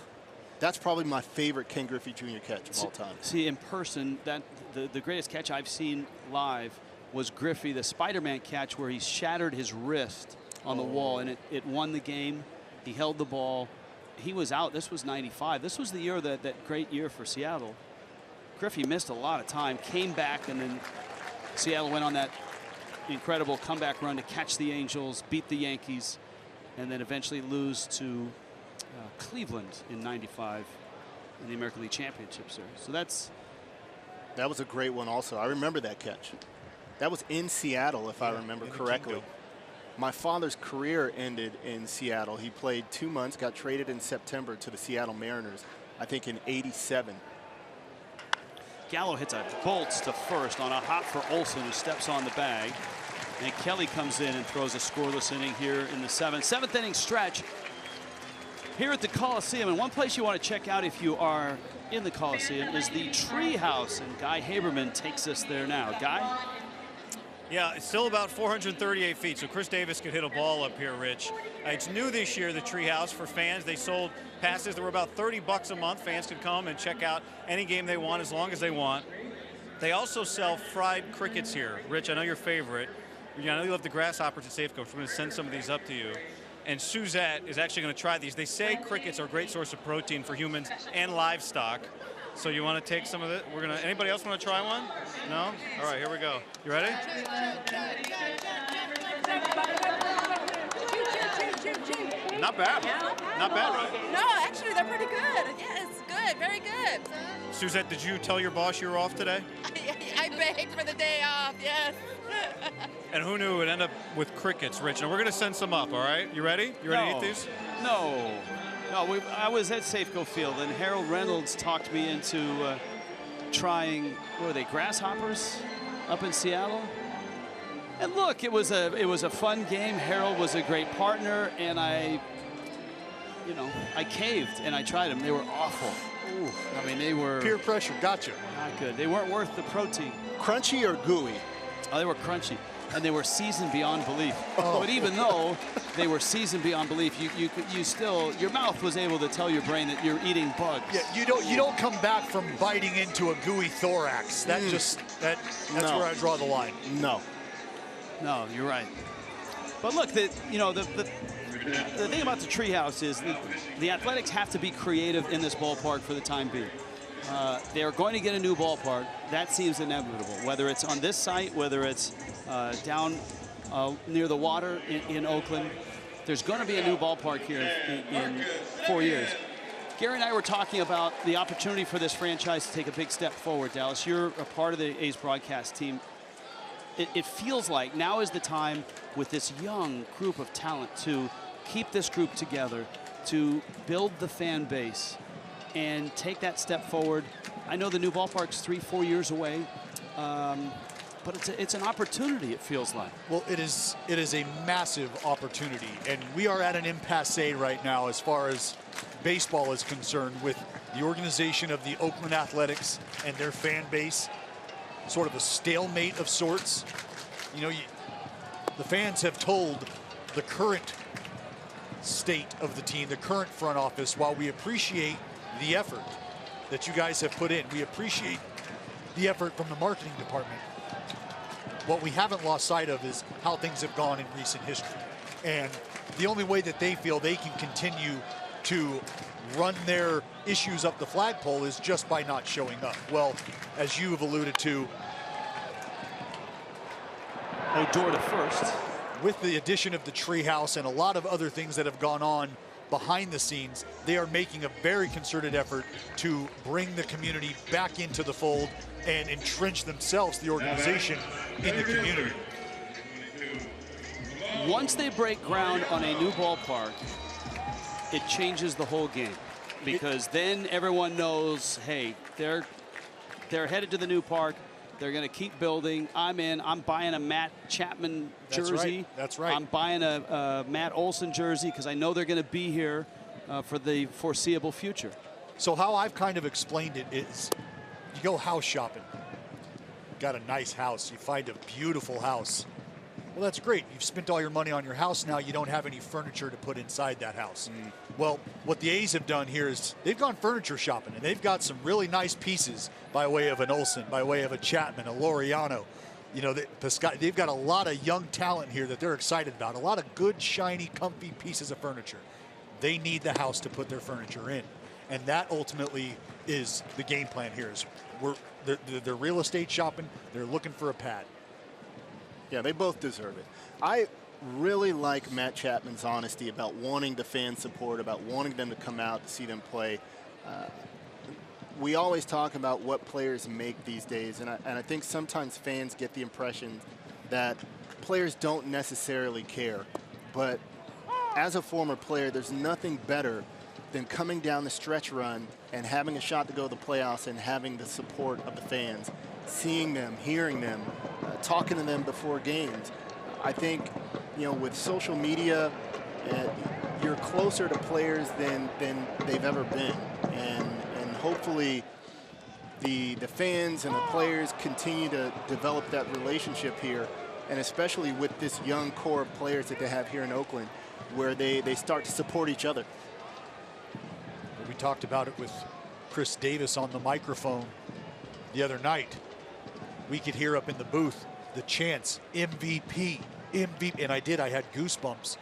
that's probably my favorite Ken Griffey Jr. catch of all time. See, in person, that the greatest catch I've seen live was Griffey, the Spider-Man catch where he shattered his wrist on the wall, and it won the game. He held the ball. He was out. This was 95. This was the year, that great year for Seattle. Griffey missed a lot of time, came back, and then Seattle went on that incredible comeback run to catch the Angels, beat the Yankees, and then eventually lose to Cleveland in 95 in the American League Championship Series. So that was a great one also. I remember that catch. That was in Seattle, if I remember correctly. My father's career ended in Seattle. He played 2 months, got traded in September to the Seattle Mariners, I think in '87. Gallo hits a bolt to first on a hop for Olsen, who steps on the bag. And Kelly comes in and throws a scoreless inning here in the seventh inning stretch here at the Coliseum. And one place you want to check out if you are in the Coliseum is the Treehouse, and Guy Haberman takes us there now. Guy? Yeah, it's still about 438 feet, so Chris Davis could hit a ball up here, Rich. It's new this year, the Treehouse, for fans. They sold passes that were about $30 a month. Fans could come and check out any game they want as long as they want. They also sell fried crickets here. Rich, I know your favorite. I know you love the grasshoppers at Safeco, so we're going to send some of these up to you. And Suzette is actually going to try these. They say crickets are a great source of protein for humans and livestock. So you want to take some of it? Anybody else want to try one? No? All right, here we go. You ready? Not bad. Not bad, right? No, actually, they're pretty good. Yes, good, very good. Suzette, did you tell your boss you were off today? I begged for the day off, yes. And who knew it would end up with crickets, Rich? Now, we're going to send some up, all right? You ready? You ready to eat these? No. I was at Safeco Field, and Harold Reynolds talked me into trying, what were they, grasshoppers up in Seattle? And look, it was a fun game. Harold was a great partner, and I caved and I tried them. They were awful. Ooh, I mean, they were peer pressure. Gotcha. Not good. They weren't worth the protein. Crunchy or gooey? Oh, they were crunchy, and they were seasoned beyond belief. Oh. But even though they were seasoned beyond belief, you still, your mouth was able to tell your brain that you're eating bugs. Yeah, you don't come back from biting into a gooey thorax. That that's where I draw the line. No, you're right. But look, the thing about the Treehouse is the Athletics have to be creative in this ballpark for the time being. They are going to get a new ballpark. That seems inevitable, whether it's on this site, whether it's down near the water in Oakland. There's going to be a new ballpark here in 4 years. Gary and I were talking about the opportunity for this franchise to take a big step forward, Dallas. You're a part of the A's broadcast team. It feels like now is the time with this young group of talent to keep this group together, to build the fan base, and take that step forward. I know the new ballpark's 3-4 years away, but it's an opportunity, it feels like. Well, it is a massive opportunity, and we are at an impasse right now as far as baseball is concerned with the organization of the Oakland Athletics and their fan base. Sort of a stalemate of sorts. The fans have told the current state of the team, the current front office, while we appreciate the effort that you guys have put in, we appreciate the effort from the marketing department. What we haven't lost sight of is how things have gone in recent history. And the only way that they feel they can continue to run their issues up the flagpole is just by not showing up. Well, as you have alluded to, Odor to first. With the addition of the Treehouse and a lot of other things that have gone on behind the scenes, they are making a very concerted effort to bring the community back into the fold and entrench themselves, the organization, in the community. Once they break ground on a new ballpark, it changes the whole game, because then everyone knows, hey, they're headed to the new park. They're going to keep building. I'm in. I'm buying a Matt Chapman jersey. That's right. I'm buying a Matt Olson jersey because I know they're going to be here for the foreseeable future. So how I've kind of explained it is, you go house shopping. Got a nice house. You find a beautiful house. Well, that's great. You've spent all your money on your house. Now you don't have any furniture to put inside that house. Well, what the A's have done here is they've gone furniture shopping, and they've got some really nice pieces by way of an Olsen, by way of a Chapman, a Laureano. You know, they've got a lot of young talent here that they're excited about. A lot of good, shiny, comfy pieces of furniture. They need the house to put their furniture in. And that ultimately is the game plan here. Is they're real estate shopping. They're looking for a pad. Yeah, they both deserve it. I really like Matt Chapman's honesty about wanting the fan support, about wanting them to come out to see them play. We always talk about what players make these days, and I think sometimes fans get the impression that players don't necessarily care. But as a former player, there's nothing better than coming down the stretch run and having a shot to go to the playoffs and having the support of the fans, seeing them, hearing them, talking to them before games. I think, you know, with social media, you're closer to players than they've ever been. And hopefully the fans and the players continue to develop that relationship here, and especially with this young core of players that they have here in Oakland, where they start to support each other. We talked about it with Chris Davis on the microphone the other night. We could hear up in the booth the chants, MVP, MVP. And I had goosebumps,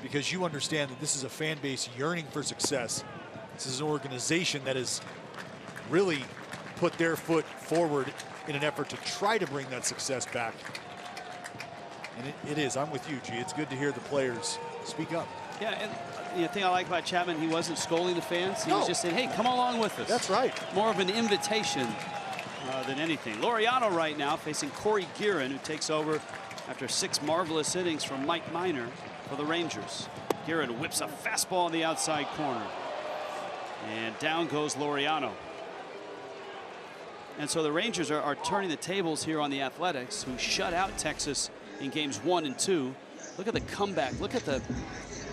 because you understand that this is a fan base yearning for success. This is an organization that has really put their foot forward in an effort to try to bring that success back. And it is. I'm with you, G. It's good to hear the players speak up. Yeah, and the thing I like about Chapman, he wasn't scolding the fans. He was just saying, hey, come along with us. That's right. More of an invitation than anything. Laureano right now facing Corey Guerin, who takes over after 6 marvelous innings from Mike Minor for the Rangers. Guerin whips a fastball in the outside corner. And down goes Laureano. And so the Rangers are turning the tables here on the Athletics, who shut out Texas in games 1 and 2. Look at the comeback. Look at the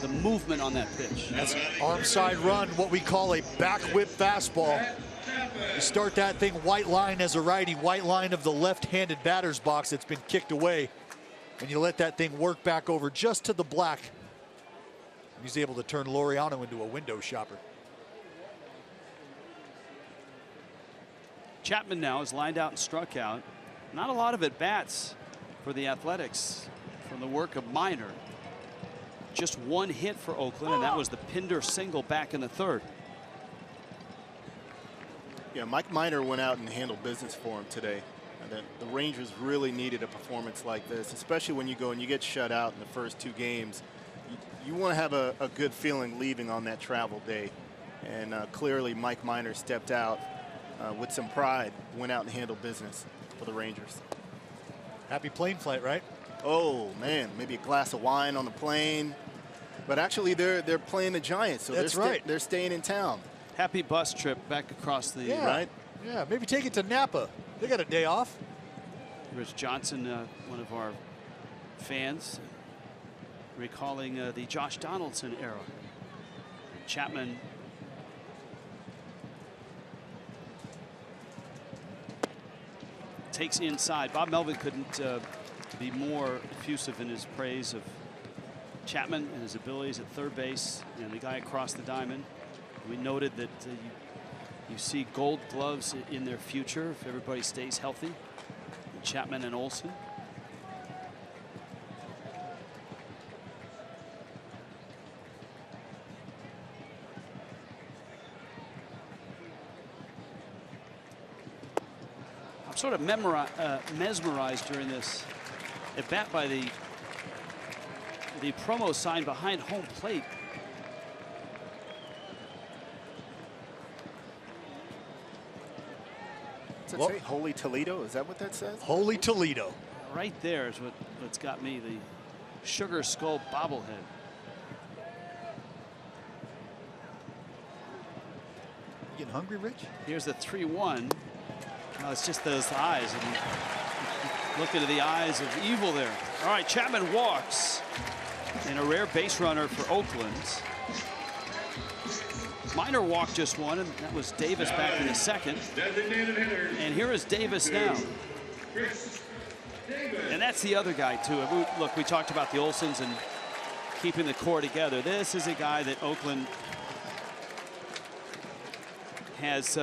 movement on that pitch. That's arm side run, what we call a back whip fastball. You start that thing white line as a righty, white line of the left-handed batter's box that's been kicked away, and you let that thing work back over just to the black. He's able to turn Laureano into a window shopper. Chapman now is lined out and struck out. Not a lot of at-bats for the Athletics from the work of Minor. Just 1 hit for Oakland, and that was the Pinder single back in the 3rd. Yeah, Mike Minor went out and handled business for him today. And the Rangers really needed a performance like this, especially when you go and you get shut out in the first 2 games. You want to have a good feeling leaving on that travel day. And clearly Mike Minor stepped out with some pride, went out and handled business for the Rangers. Happy plane flight, right? Oh, man, maybe a glass of wine on the plane. But actually, they're playing the Giants, so that's right. They're staying in town. Happy bus trip back across the right. Yeah, maybe take it to Napa. They got a day off. Rich Johnson, one of our fans, recalling the Josh Donaldson era. Chapman takes inside. Bob Melvin couldn't be more effusive in his praise of Chapman and his abilities at third base and the guy across the diamond. We noted that you see gold gloves in their future if everybody stays healthy. Chapman and Olsen. I'm sort of mesmerized during this at bat by the promo sign behind home plate. Does it say Holy Toledo? Is that what that says? Holy Toledo. Right there is what's got me, the Sugar Skull bobblehead. You getting hungry, Rich? Here's the 3-1. Well, it's just those eyes. And look into the eyes of evil there. All right, Chapman walks. And a rare base runner for Oakland. Minor walk just one, and that was Davis back in the second. And here is Davis now. And that's the other guy, too. Look, we talked about the Olsons and keeping the core together. This is a guy that Oakland has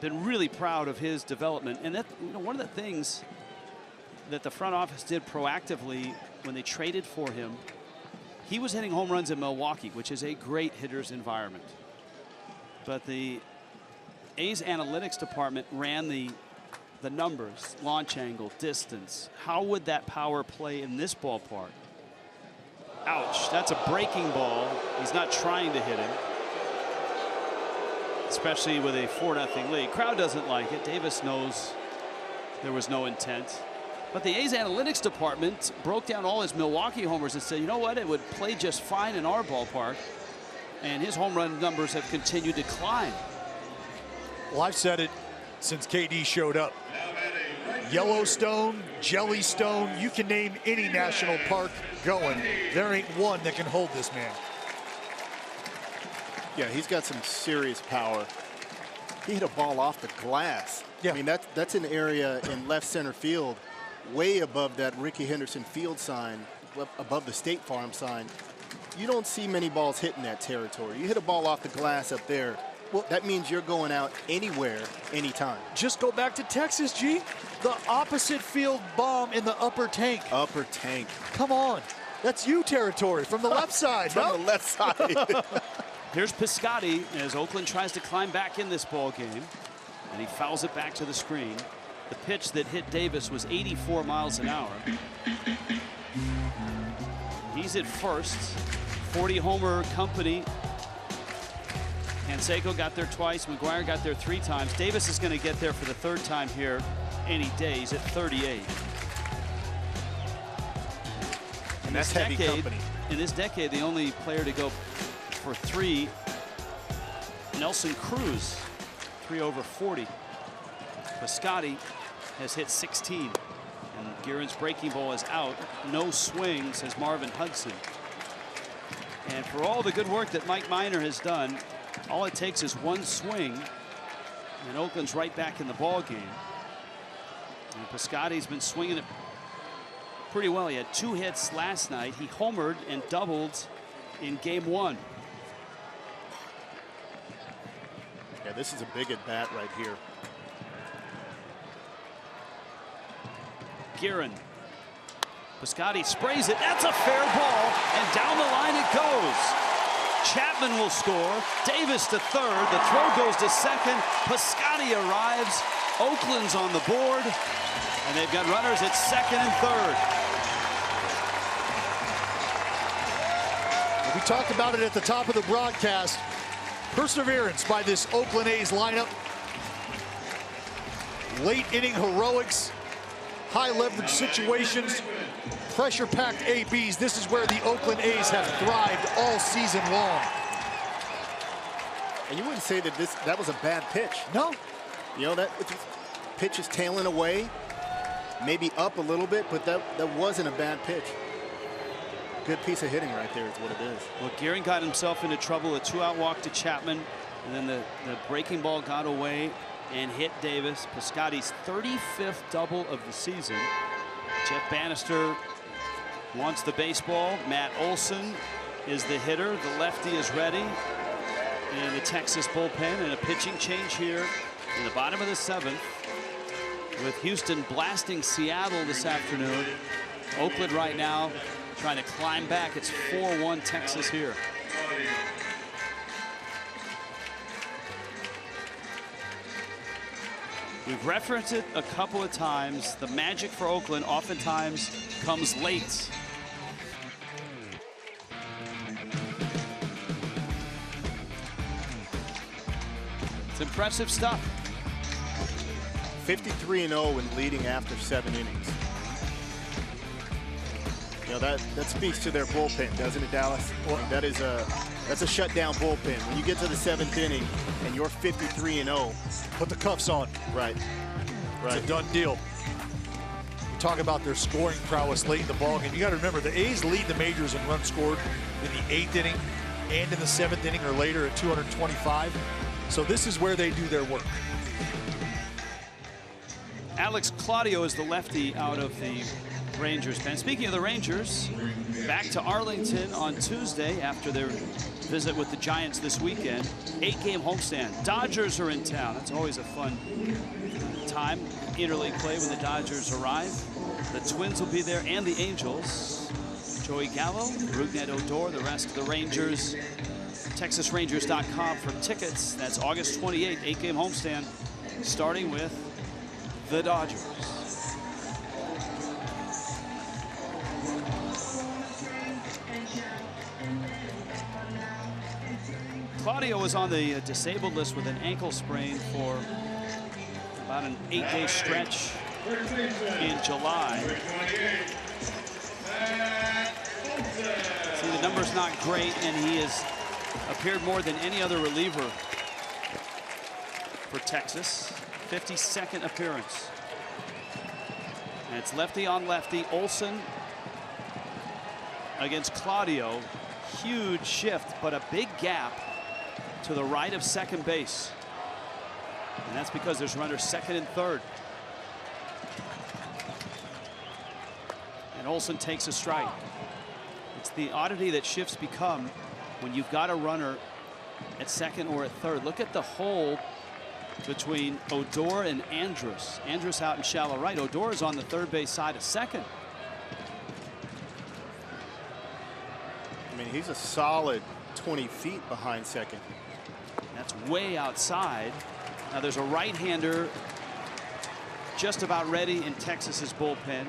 been really proud of his development. And that, you know, one of the things that the front office did proactively when they traded for him, he was hitting home runs in Milwaukee, which is a great hitter's environment. But the A's analytics department ran the numbers, launch angle, distance. How would that power play in this ballpark? Ouch, that's a breaking ball. He's not trying to hit him, especially with a 4-0 lead. Crowd doesn't like it. Davis knows there was no intent. But the A's analytics department broke down all his Milwaukee homers and said, you know what, it would play just fine in our ballpark. And his home run numbers have continued to climb. Well, I've said it since KD showed up. Yellowstone, Jellystone, you can name any national park going. There ain't one that can hold this man. Yeah, he's got some serious power. He hit a ball off the glass. Yeah. I mean, that's an area in left center field, way above that Ricky Henderson field sign, above the State Farm sign. You don't see many balls hitting that territory. You hit a ball off the glass up there, well, that means you're going out anywhere, anytime. Just go back to Texas, G. The opposite field bomb in the upper tank. Upper tank. Come on. That's you territory from the left side. From the left side. Here's Piscotty as Oakland tries to climb back in this ball game. And he fouls it back to the screen. The pitch that hit Davis was 84 miles an hour. He's at first. 40-homer company. Canseco got there twice. McGuire got there 3 times. Davis is going to get there for the 3rd time here any day. He's at 38. And that's heavy company. In this decade, the only player to go for 3, Nelson Cruz, 3 over 40. Piscotty has hit 16. And Guerin's breaking ball is out. No swing, says Marvin Hudson. And for all the good work that Mike Minor has done, all it takes is one swing, and Oakland's right back in the ball game. And Piscotty's been swinging it pretty well. He had 2 hits last night. He homered and doubled in game 1. Yeah, this is a big at bat right here. Guerin. Piscotty sprays it. That's a fair ball, and down the line it goes. Chapman will score. Davis to 3rd. The throw goes to 2nd. Piscotty arrives. Oakland's on the board, and they've got runners at 2nd and 3rd. We talked about it at the top of the broadcast. Perseverance by this Oakland A's lineup. Late inning heroics, high leverage situations, pressure-packed ABs. This is where the Oakland A's have thrived all season long. And you wouldn't say that that was a bad pitch. No. You know, that pitch is tailing away, maybe up a little bit, but that wasn't a bad pitch. Good piece of hitting right there is what it is. Well, Guerin got himself into trouble. A 2-out walk to Chapman, and then the breaking ball got away and hit Davis. Piscotty's 35th double of the season. Jeff Bannister wants the baseball. Matt Olson is the hitter. The lefty is ready in the Texas bullpen, and a pitching change here in the bottom of the 7th with Houston blasting Seattle this afternoon. Oakland right now trying to climb back. It's 4-1 Texas here. We've referenced it a couple of times. The magic for Oakland oftentimes comes late. It's impressive stuff. 53-0 and leading after 7 innings. You know, that speaks to their bullpen, doesn't it, Dallas? Well, that's a shutdown bullpen. When you get to the 7th inning and you're 53-0, put the cuffs on. Right. It's a done deal. You talk about their scoring prowess late in the ballgame. You got to remember, the A's lead the majors in runs scored in the 8th inning and in the 7th inning or later at 225. So this is where they do their work. Alex Claudio is the lefty out of the Rangers pen. Speaking of the Rangers, back to Arlington on Tuesday after their visit with the Giants this weekend. 8-game homestand. Dodgers are in town. That's always a fun time. Interleague play when the Dodgers arrive. The Twins will be there and the Angels. Joey Gallo, Rougned Odor, the rest of the Rangers. TexasRangers.com for tickets. That's August 28th, 8-game homestand, starting with the Dodgers. Claudio was on the disabled list with an ankle sprain for about an 8-day stretch in July. See, the number's not great, and he has appeared more than any other reliever for Texas. 52nd appearance. And it's lefty on lefty. Olsen against Claudio. Huge shift, but a big gap to the right of second base. And that's because there's runners second and third. And Olsen takes a strike. It's the oddity that shifts become when you've got a runner at second or at third. Look at the hole between Odor and Andrus. Andrus out in shallow right. Odor is on the third base side of second. I mean, he's a solid 20 feet behind second. That's way outside. Now there's a right-hander just about ready in Texas's bullpen.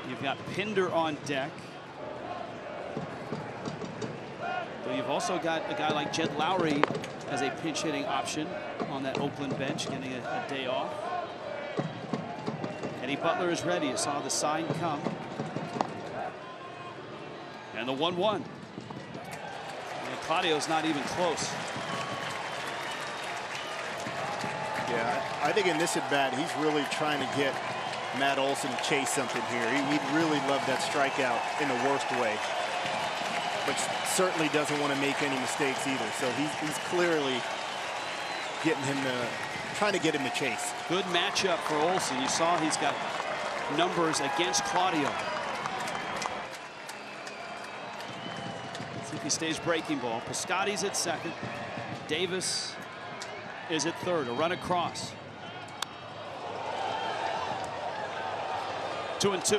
You've got Pinder on deck. But you've also got a guy like Jed Lowry as a pinch hitting option on that Oakland bench, getting a day off. Eddie Butler is ready. You saw the sign come. And the 1-1. And Claudio's not even close. Yeah, I think in this at bat, he's really trying to get Matt Olson to chase something here. He'd really love that strikeout in the worst way, but certainly doesn't want to make any mistakes either. So he's clearly getting him to, trying to get him to chase. Good matchup for Olson. You saw he's got numbers against Claudio. Let's see if he stays breaking ball. Piscotty's at second. Davis is at third. A run across. 2-2.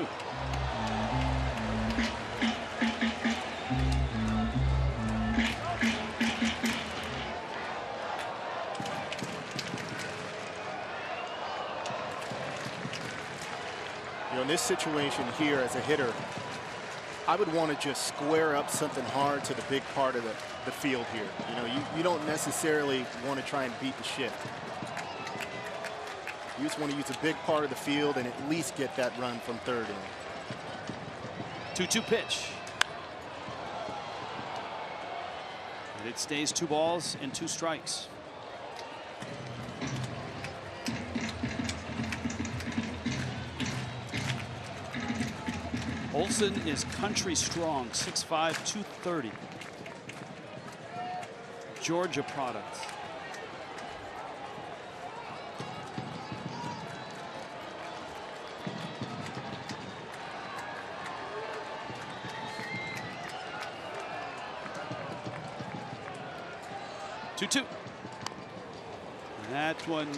You know, in this situation here as a hitter, I would want to just square up something hard to the big part of the field here. You know, you don't necessarily want to try and beat the shift. You just want to use a big part of the field and at least get that run from third in. 2-2 pitch. And it stays 2 balls and 2 strikes. Olson is country strong, 6'5", 230. Georgia product. That one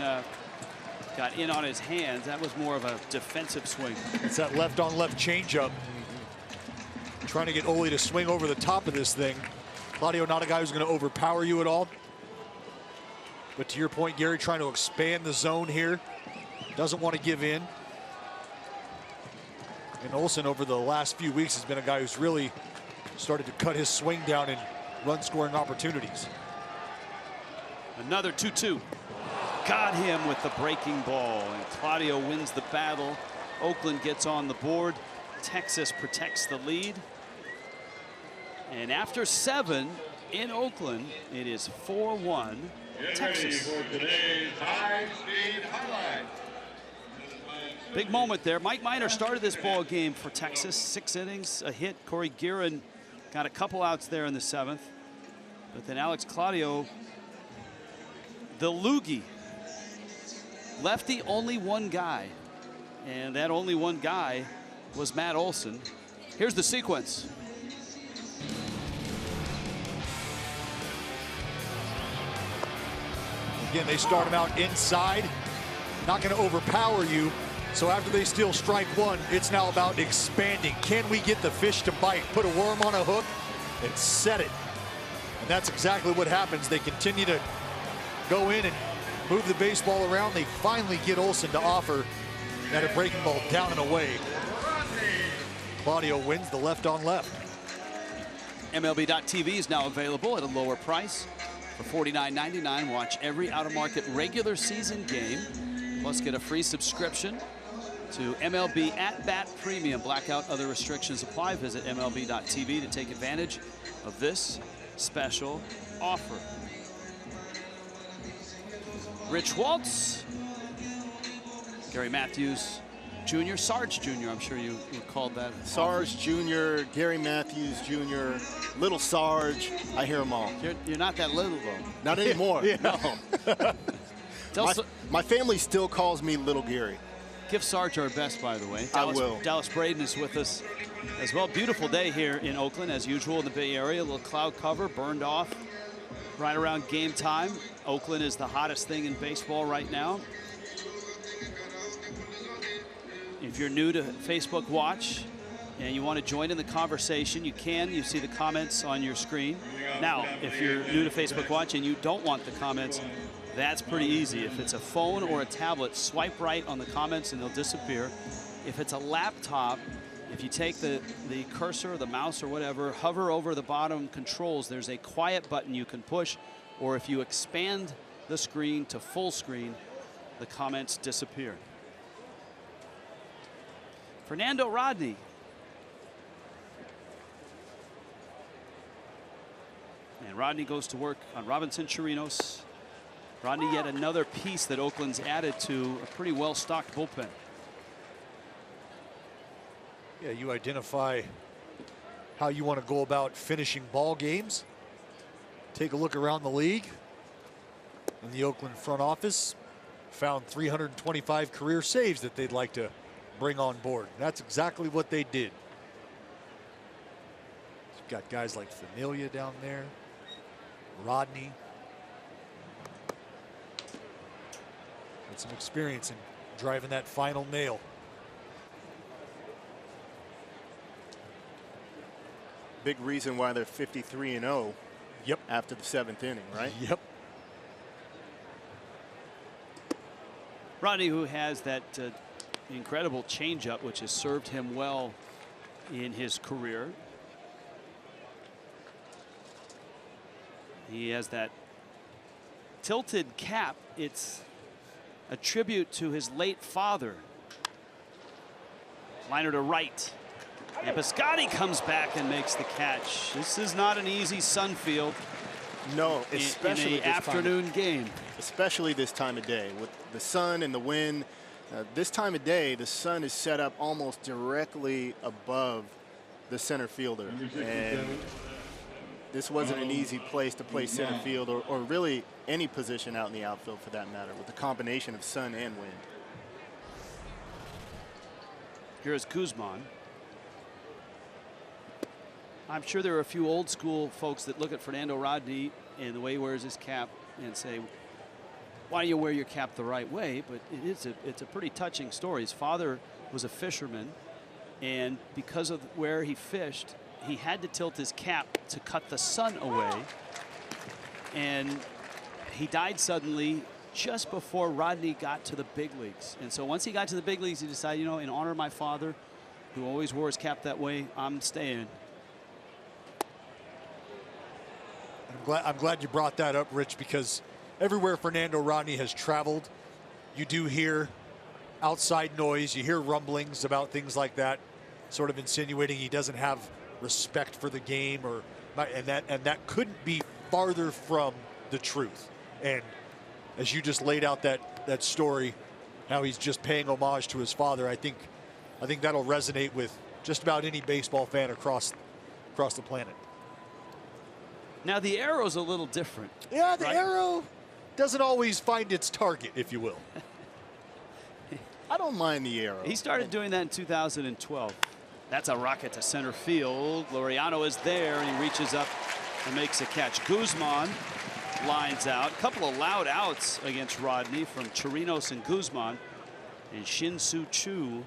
got in on his hands. That was more of a defensive swing. It's that left-on-left changeup. Trying to get Ole to swing over the top of this thing. Claudio, not a guy who's going to overpower you at all. But to your point, Gary, trying to expand the zone here. Doesn't want to give in. And Olson, over the last few weeks, has been a guy who's really started to cut his swing down in run-scoring opportunities. Another 2-2. Got him with the breaking ball, and Claudio wins the battle. Oakland gets on the board. Texas protects the lead. And after 7 in Oakland, it is 4-1 Texas. For today's high-speed highlight. Big moment there. Mike Minor started this ball game for Texas. 6 innings, a hit. Corey Guerin got a couple outs there in the 7th. But then Alex Claudio, the loogie, left the only one guy. And that only one guy was Matt Olson. Here's the sequence. Again, they start him out inside, not going to overpower you. So after they steal strike 1, it's now about expanding. Can we get the fish to bite? Put a worm on a hook and set it. And that's exactly what happens. They continue to go in and move the baseball around. They finally get Olson to offer at a breaking ball down and away. Claudio wins the left on left. MLB.TV is now available at a lower price. For $49.99, watch every out-of-market regular season game. Plus, get a free subscription to MLB At Bat Premium. Blackout, other restrictions apply. Visit MLB.TV to take advantage of this special offer. Rich Waltz, Gary Matthews Jr., Sarge Jr., I'm sure you called that. Sarge Jr., Gary Matthews Jr., Little Sarge. I hear them all. You're not that little, though. Not anymore. Yeah. No. my family still calls me Little Gary. Give Sarge our best, by the way. I will. Dallas Braden is with us as well. Beautiful day here in Oakland, as usual in the Bay Area. A little cloud cover burned off right around game time. Oakland is the hottest thing in baseball right now. If you're new to Facebook Watch and you want to join in the conversation, you can. You see the comments on your screen. Now, if you're new to Facebook Watch and you don't want the comments, that's pretty easy. If it's a phone or a tablet, swipe right on the comments and they'll disappear. If it's a laptop, if you take the cursor or the mouse or whatever, hover over the bottom controls, there's a quiet button you can push, or if you expand the screen to full screen, the comments disappear. Fernando Rodney. And Rodney goes to work on Robinson Chirinos. Rodney, yet another piece that Oakland's added to a pretty well-stocked bullpen. Yeah, you identify how you want to go about finishing ball games. Take a look around the league. And the Oakland front office found 325 career saves that they'd like to bring on board. That's exactly what they did. You've got guys like Familia down there, Rodney. Got some experience in driving that final nail. Big reason why they're 53-0. Yep. After the 7th inning, right? Yep. Rodney, who has that incredible changeup, which has served him well in his career. He has that tilted cap. It's a tribute to his late father. Liner to right. And Piscotti comes back and makes the catch. This is not an easy Sunfield. No, especially in an afternoon game. Especially this time of day with the sun and the wind. This time of day, the sun is set up almost directly above the center fielder. And this wasn't an easy place to play center field or really any position out in the outfield for that matter, with the combination of sun and wind. Here's Guzman. I'm sure there are a few old school folks that look at Fernando Rodney and the way he wears his cap and say, why do you wear your cap the right way? But it's a pretty touching story. His father was a fisherman, and because of where he fished, he had to tilt his cap to cut the sun away. And he died suddenly just before Rodney got to the big leagues. And so once he got to the big leagues, he decided, you know, in honor of my father, who always wore his cap that way, I'm staying. I'm glad you brought that up, Rich, because everywhere Fernando Rodney has traveled, you do hear outside noise, you hear rumblings about things like that. sort of insinuating he doesn't have respect for the game, or and that couldn't be farther from the truth. And as you just laid out that story, how he's just paying homage to his father, I think that'll resonate with just about any baseball fan across the planet. Now the arrow's a little different. Yeah, the right? arrow doesn't always find its target, if you will. I don't mind the arrow. He started doing that in 2012. That's a rocket to center field. Laureano is there, and he reaches up and makes a catch. Guzman lines out. A couple of loud outs against Rodney from Chirinos and Guzman. And Shin-Soo Choo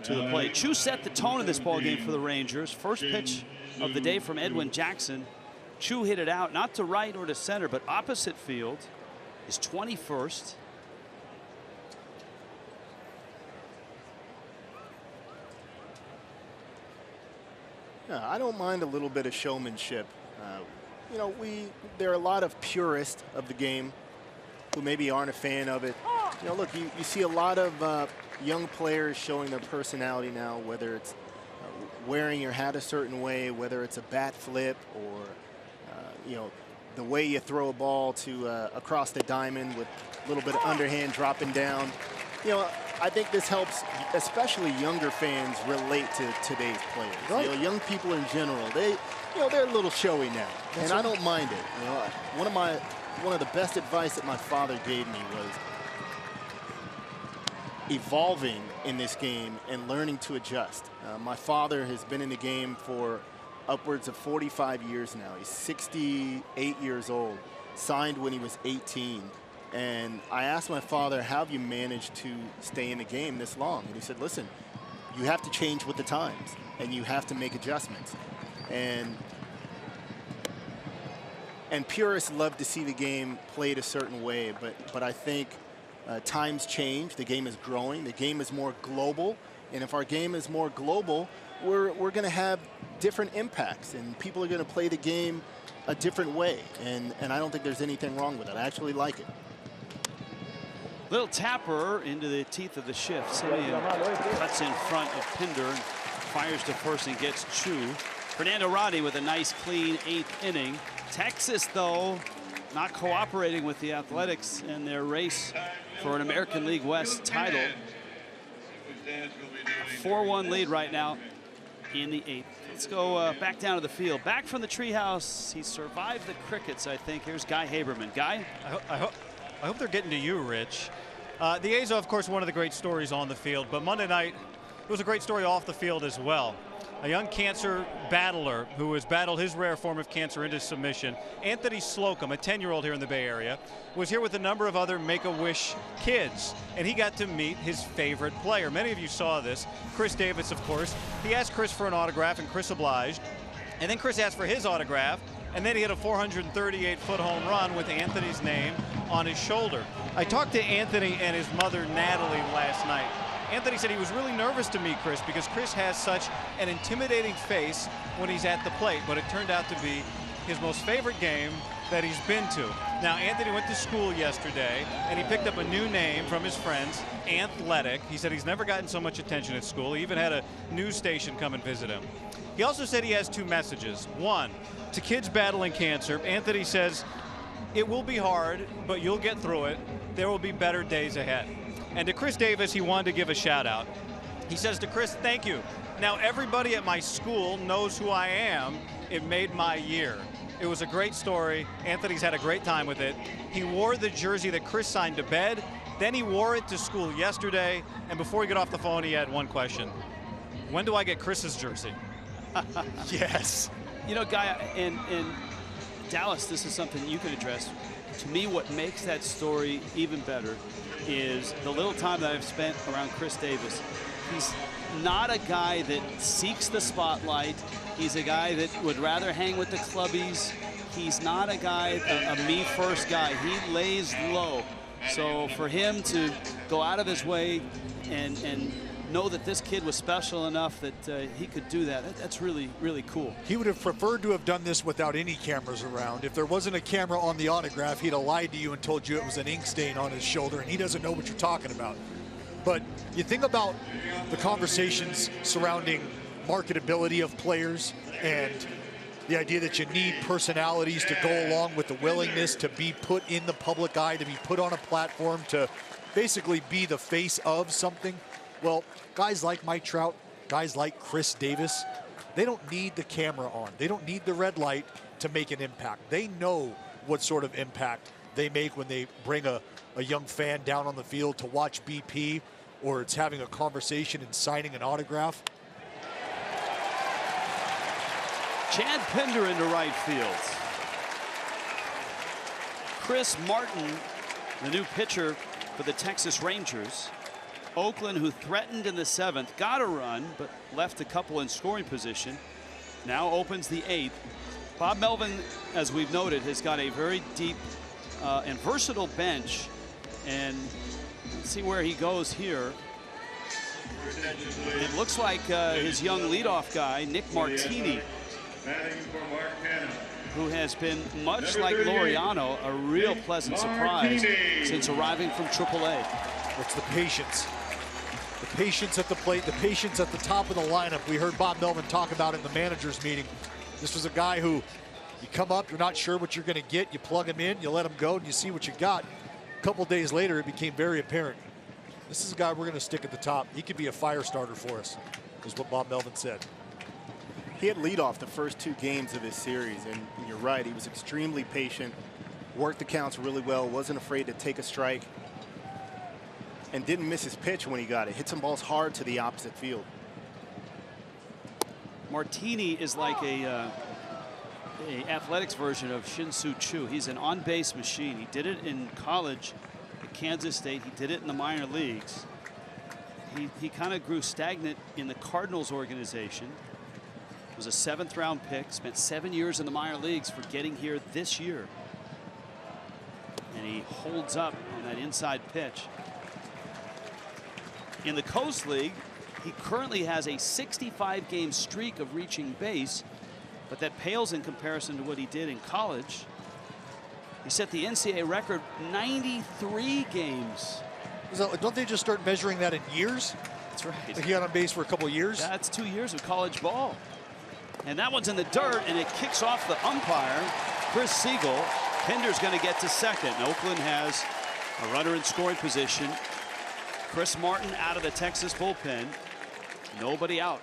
to the plate. Choo set the tone of this ball game for the Rangers. First pitch of the day from Edwin Jackson. Choo hit it out, not to right or to center, but opposite field. His 21st. Yeah, I don't mind a little bit of showmanship. You know, there are a lot of purists of the game who maybe aren't a fan of it. You know, look, you see a lot of young players showing their personality now, whether it's wearing your hat a certain way, whether it's a bat flip, or you know, the way you throw a ball to across the diamond with a little bit of underhand dropping down. You know, I think this helps, especially younger fans, relate to today's players. Right. You know, young people in general, they're a little showy now, and I don't mind it. You know, one of the best advice that my father gave me was evolving in this game and learning to adjust. My father has been in the game for upwards of 45 years now. He's 68 years old, signed when he was 18. And I asked my father, how have you managed to stay in the game this long? And he said, listen, you have to change with the times, and you have to make adjustments. And purists love to see the game played a certain way, but I think times change. The game is growing. The game is more global. And if our game is more global, we're going to have different impacts, and people are going to play the game a different way. And I don't think there's anything wrong with it. I actually like it. Little tapper into the teeth of the shift. Simeon cuts in front of Pinder and fires to first and gets Choo. Fernando Rodney with a nice clean 8th inning. Texas, though, not cooperating with the Athletics in their race for an American League West title. A 4-1 lead right now in the 8th. Let's go back down to the field. Back from the treehouse. He survived the crickets, I think. Here's Guy Haberman. Guy? I hope they're getting to you, Rich. The A's are, of course, one of the great stories on the field, but Monday night, it was a great story off the field as well. A young cancer battler who has battled his rare form of cancer into submission, Anthony Slocum, a 10-year-old here in the Bay Area, was here with a number of other Make-A-Wish kids, and he got to meet his favorite player. Many of you saw this. Chris Davis, of course. He asked Chris for an autograph, and Chris obliged. And then Chris asked for his autograph, and then he hit a 438-foot home run with Anthony's name on his shoulder. I talked to Anthony and his mother, Natalie, last night. Anthony said he was really nervous to meet Chris because Chris has such an intimidating face when he's at the plate, but it turned out to be his most favorite game that he's been to. Now, Anthony went to school yesterday, and he picked up a new name from his friends, Anthletic. He said he's never gotten so much attention at school. He even had a news station come and visit him. He also said he has 2 messages. One, to kids battling cancer, Anthony says, it will be hard, but you'll get through it. There will be better days ahead. And to Chris Davis, he wanted to give a shout out. He says to Chris, thank you. Now everybody at my school knows who I am. It made my year. It was a great story. Anthony's had a great time with it. He wore the jersey that Chris signed to bed. Then he wore it to school yesterday. And before he got off the phone, he had one question. When do I get Chris's jersey? Yes. You know, Guy, in Dallas, this is something you can address. To me, what makes that story even better is the little time that I've spent around Chris Davis. He's not a guy that seeks the spotlight. He's a guy that would rather hang with the clubbies. He's not a guy, a me-first guy. He lays low. So for him to go out of his way and know that this kid was special enough that he could do that, that's really, really cool. He would have preferred to have done this without any cameras around. If there wasn't a camera on the autograph, he'd have lied to you and told you it was an ink stain on his shoulder, and he doesn't know what you're talking about. But you think about the conversations surrounding marketability of players and the idea that you need personalities to go along with the willingness to be put in the public eye, to be put on a platform, to basically be the face of something. Well, guys like Mike Trout, guys like Chris Davis, they don't need the camera on. They don't need the red light to make an impact. They know what sort of impact they make when they bring a young fan down on the field to watch BP, or it's having a conversation and signing an autograph. Chad Pinder into right field. Chris Martin, the new pitcher for the Texas Rangers. Oakland, who threatened in the 7th, got a run, but left a couple in scoring position. Now opens the 8th. Bob Melvin, as we've noted, has got a very deep and versatile bench. And let's see where he goes here. It looks like his young leadoff guy, Nick Martini, who has been, much like Laureano, a real pleasant surprise since arriving from AAA. It's the patience. The patience at the plate, the patience at the top of the lineup. We heard Bob Melvin talk about in the managers meeting. This was a guy who, you come up, you're not sure what you're going to get, you plug him in, you let him go, and you see what you got. A couple days later, it became very apparent. This is a guy we're going to stick at the top. He could be a fire starter for us, is what Bob Melvin said. He had leadoff the first 2 games of this series, and you're right, he was extremely patient, worked the counts really well, wasn't afraid to take a strike, and didn't miss his pitch when he got it. Hit some balls hard to the opposite field. Martini is like a athletics version of Shin-Soo Choo. He's an on-base machine. He did it in college at Kansas State. He did it in the minor leagues. He kind of grew stagnant in the Cardinals organization. Was a 7th round pick, spent 7 years in the minor leagues for getting here this year. And he holds up on that inside pitch. In the Coast League, he currently has a 65-game streak of reaching base, but that pales in comparison to what he did in college. He set the NCAA record 93 games. Don't they just start measuring that in years? That's right. Like he got on base for a couple of years? That's 2 years of college ball. And that one's in the dirt, and it kicks off the umpire, Chris Siegel. Pinder's going to get to second. Oakland has a runner in scoring position. Chris Martin out of the Texas bullpen. Nobody out.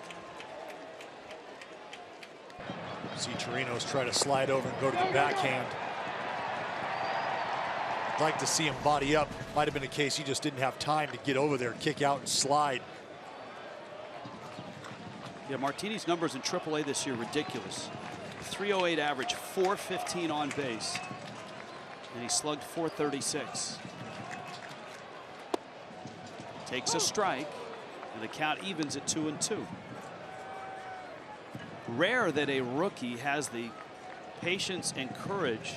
See Chirinos try to slide over and go to the backhand. I'd like to see him body up. Might have been a case he just didn't have time to get over there, kick out and slide. Yeah, Martini's numbers in AAA this year ridiculous. 308 average, 415 on base, and he slugged 436. Takes a strike, and the count evens at 2-2. Rare that a rookie has the patience and courage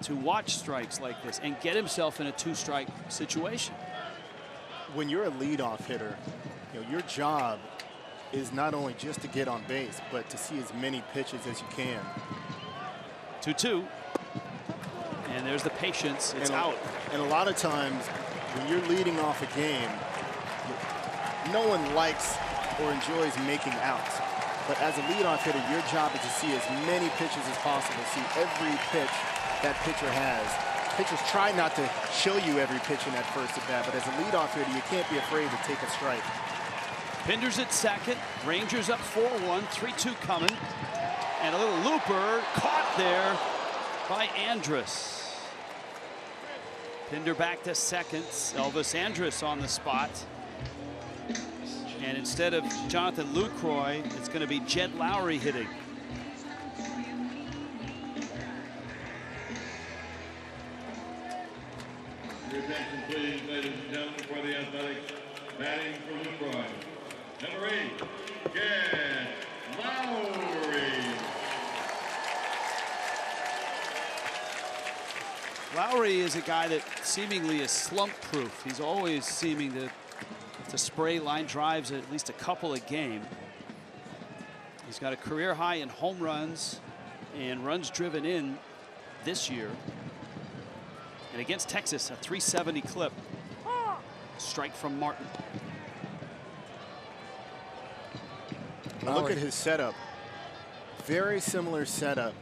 to watch strikes like this and get himself in a 2-strike situation. When you're a leadoff hitter, you know, your job is not only just to get on base, but to see as many pitches as you can. 2-2. And there's the patience. It's out. And a lot of times, when you're leading off a game, no one likes or enjoys making outs. But as a leadoff hitter, your job is to see as many pitches as possible, see every pitch that pitcher has. Pitchers try not to show you every pitch in that first at bat, but as a leadoff hitter, you can't be afraid to take a strike. Pinder's at second. Rangers up 4-1. 3-2 coming. And a little looper caught there by Andrus. Pinder back to second. Elvis Andrus on the spot. And instead of Jonathan Lucroy, it's going to be Jed Lowry hitting. Your attention, please, ladies and gentlemen, for the Athletics. Batting for Lucroy. Number 8, Jed Lowry. Lowry is a guy that seemingly is slump-proof. He's always seeming to spray line drives at least a couple a game. He's got a career high in home runs and runs driven in this year. And against Texas, a 370 clip. Strike from Martin. Now look at his setup. Very similar setup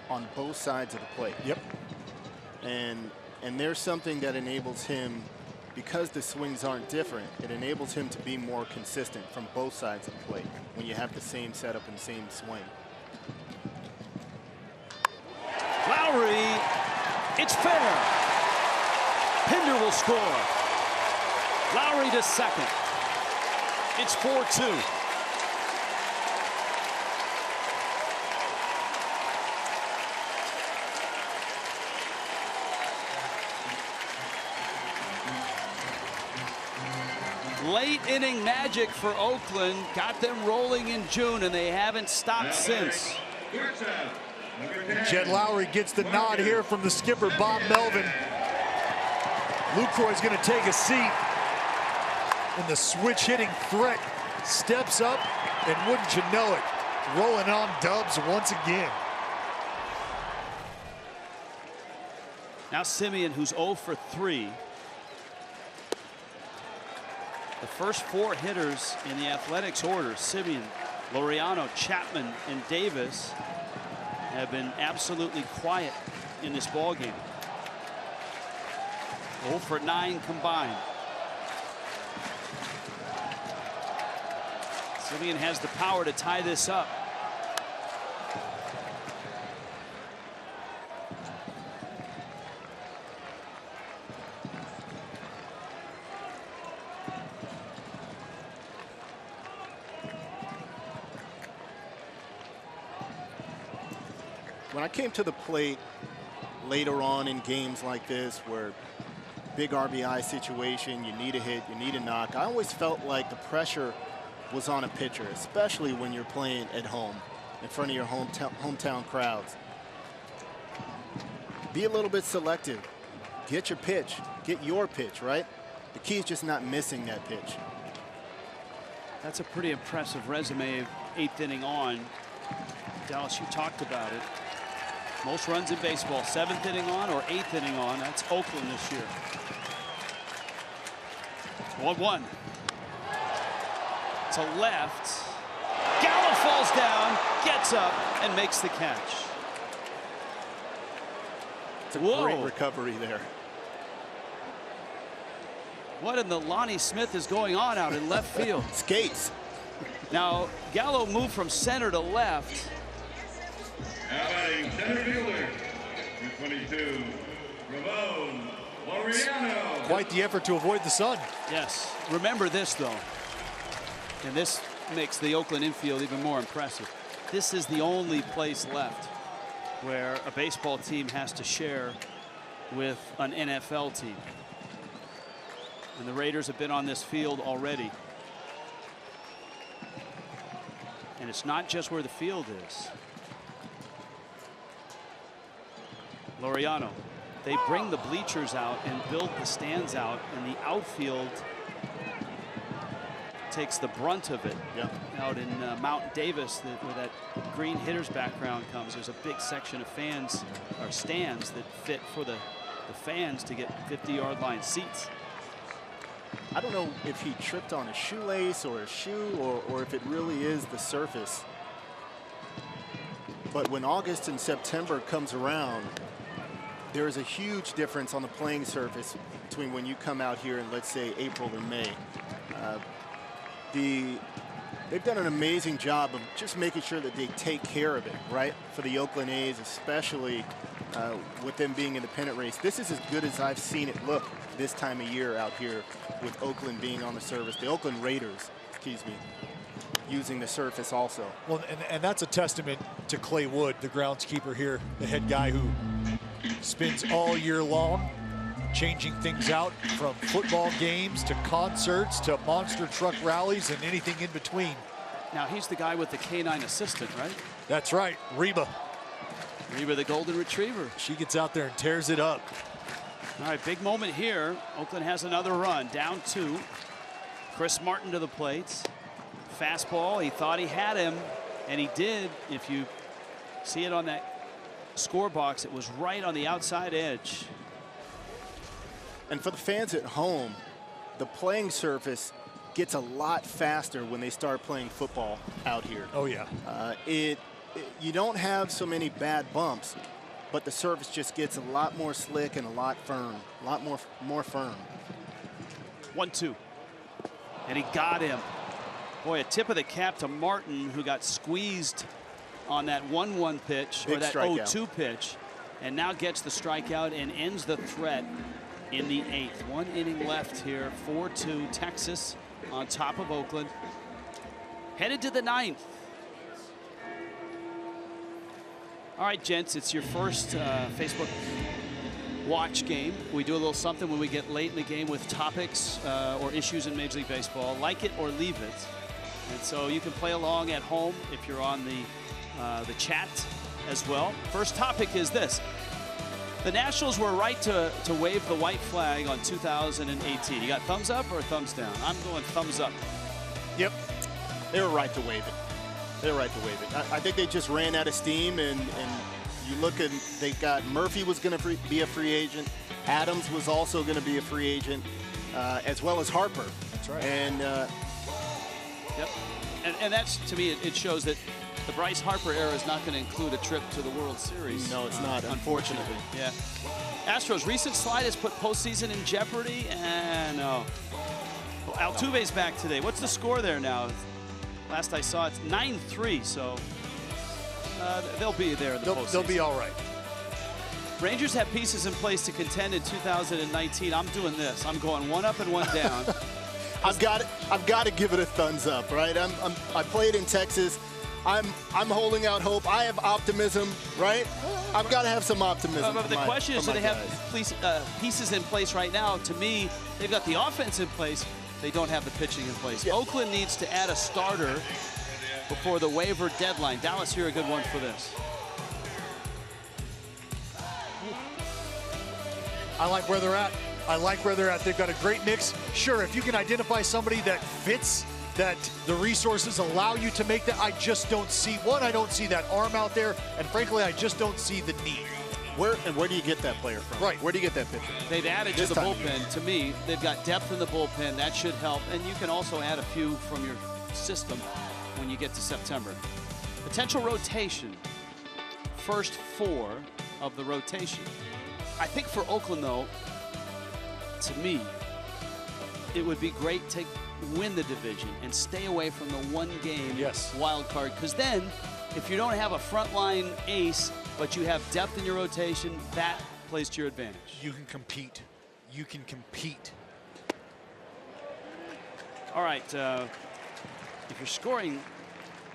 on both sides of the plate. Yep. And there's something that enables him, because the swings aren't different, it enables him to be more consistent from both sides of the plate when you have the same setup and same swing. Lowry, it's fair. Pinder will score. Lowry to second. It's 4-2. Late inning magic for Oakland. Got them rolling in June, and they haven't stopped since. Jed Lowry gets the nod here from the skipper, Bob Melvin. Lucroy's going to take a seat. And the switch hitting threat steps up, and wouldn't you know it, rolling on dubs once again. Now Simeon, who's 0 for 3. The first 4 hitters in the Athletics order, Simeon, Laureano, Chapman, and Davis, have been absolutely quiet in this ball game. 0 for 9 combined. Simeon has the power to tie this up. When I came to the plate later on in games like this, where big RBI situation, you need a hit, you need a knock, I always felt like the pressure was on a pitcher, especially when you're playing at home in front of your hometown crowds. Be a little bit selective. Get your pitch. Get your pitch, right? The key is just not missing that pitch. That's a pretty impressive resume, 8th inning on. Dallas, you talked about it. Most runs in baseball, 7th inning on or 8th inning on. That's Oakland this year. 1-1. To left. Gallo falls down, gets up, and makes the catch. It's a great recovery there. What in the Lonnie Smith is going on out in left field? Skates. Now, Gallo moved from center to left. Now batting center fielder, number 22, Ramon Laureano. Quite the effort to avoid the sun. Yes. Remember this, though. And this makes the Oakland infield even more impressive. This is the only place left where a baseball team has to share with an NFL team. And the Raiders have been on this field already. And it's not just where the field is. Laureano. They bring the bleachers out and build the stands out, and the outfield takes the brunt of it. Yep. Out in Mount Davis, where that green hitter's background comes, there's a big section of fans or stands that fit for the fans to get 50-yard line seats. I don't know if he tripped on a shoelace or a shoe, or if it really is the surface. But when August and September comes around, there is a huge difference on the playing surface between when you come out here in, let's say, April and May. They've done an amazing job of just making sure that they take care of it, right? For the Oakland A's, especially with them being in the pennant race. This is as good as I've seen it look this time of year out here with Oakland being on the surface. The Oakland Raiders, excuse me, using the surface also. Well, and that's a testament to Clay Wood, the groundskeeper here, the head guy who spends all year long changing things out, from football games to concerts to monster truck rallies and anything in between. Now he's the guy with the canine assistant, right? That's right, Reba. Reba, the golden retriever. She gets out there and tears it up. All right, big moment here. Oakland has another run, down 2. Chris Martin to the plate. Fastball, he thought he had him, and he did. If you see it on that score box, it was right on the outside edge. And for the fans at home, the playing surface gets a lot faster when they start playing football out here. Oh, yeah. You don't have so many bad bumps, but the surface just gets a lot more slick and a lot firm, a lot more firm. 1-2. And he got him. Boy, a tip of the cap to Martin, who got squeezed on that 1-1 pitch, Big or that strikeout. 0-2 pitch, and now gets the strikeout and ends the threat in the 8th. 1 inning left here. 4-2 Texas on top of Oakland. Headed to the 9th. All right, gents, it's your first Facebook watch game. We do a little something when we get late in the game with topics or issues in Major League Baseball. Like it or leave it. And so you can play along at home if you're on the chat as well. First topic is this. The Nationals were right to wave the white flag on 2018. You got thumbs up or thumbs down? I'm going thumbs up. Yep, they were right to waive it. They were right to waive it. I think they just ran out of steam, and you look at, they got Murphy was going to be a free agent. Adams was also going to be a free agent, as well as Harper. That's right. And yep, and that's, to me, it shows that the Bryce Harper era is not going to include a trip to the World Series. No, it's not, unfortunately. Yeah. Astros' recent slide has put postseason in jeopardy, and no. Altuve's back today. What's the score there now? Last I saw, it's 9-3, so they'll be there in the postseason. They'll be all right. Rangers have pieces in place to contend in 2019. I'm doing this. I'm going 1 up and 1 down. I've got to give it a thumbs up, right? I played in Texas. I'm holding out hope. I have optimism, right? I've got to have some optimism. But the question is, do they have pieces in place right now? To me, they've got the offense in place. They don't have the pitching in place. Yeah. Oakland needs to add a starter before the waiver deadline. Dallas, here a good one for this. I like where they're at. I like where they're at. They've got a great mix. Sure, if you can identify somebody that fits, that the resources allow you to make that, I just don't see. One, I don't see that arm out there, and frankly, I just don't see the need. Where do you get that player from? Right. Where do you get that pitcher? They've added to the bullpen. To me, they've got depth in the bullpen. That should help. And you can also add a few from your system when you get to September. Potential rotation. First 4 of the rotation. I think for Oakland, though, to me, it would be great to win the division and stay away from the 1-game wild card. Because then, if you don't have a frontline ace, but you have depth in your rotation, that plays to your advantage. You can compete. You can compete. All right, if you're scoring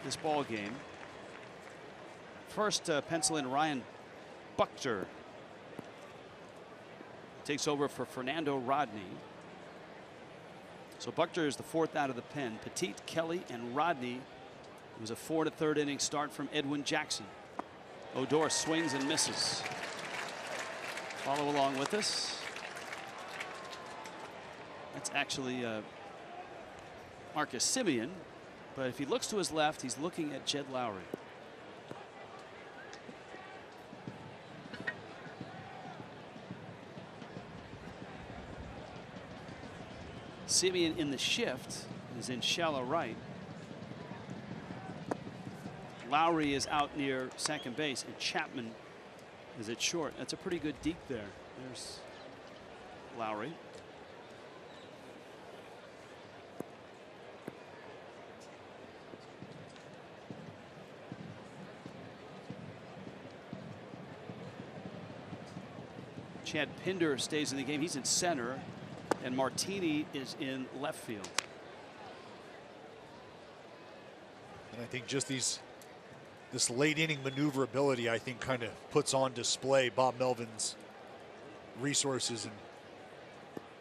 this ball game, first pencil in Ryan Buchter. Takes over for Fernando Rodney. So Buchter is the 4th out of the pen. Petit, Kelly, and Rodney. It was a 4 1/3 inning start from Edwin Jackson. Odor swings and misses. Follow along with us. That's actually Marcus Semien, but if he looks to his left, he's looking at Jed Lowry. Semien in the shift is in shallow right. Lowry is out near second base, and Chapman is at short. That's a pretty good deep there. There's Lowry. Chad Pinder stays in the game. He's in center, and Martini is in left field. And I think just this late inning maneuverability, I think, kind of puts on display Bob Melvin's resources and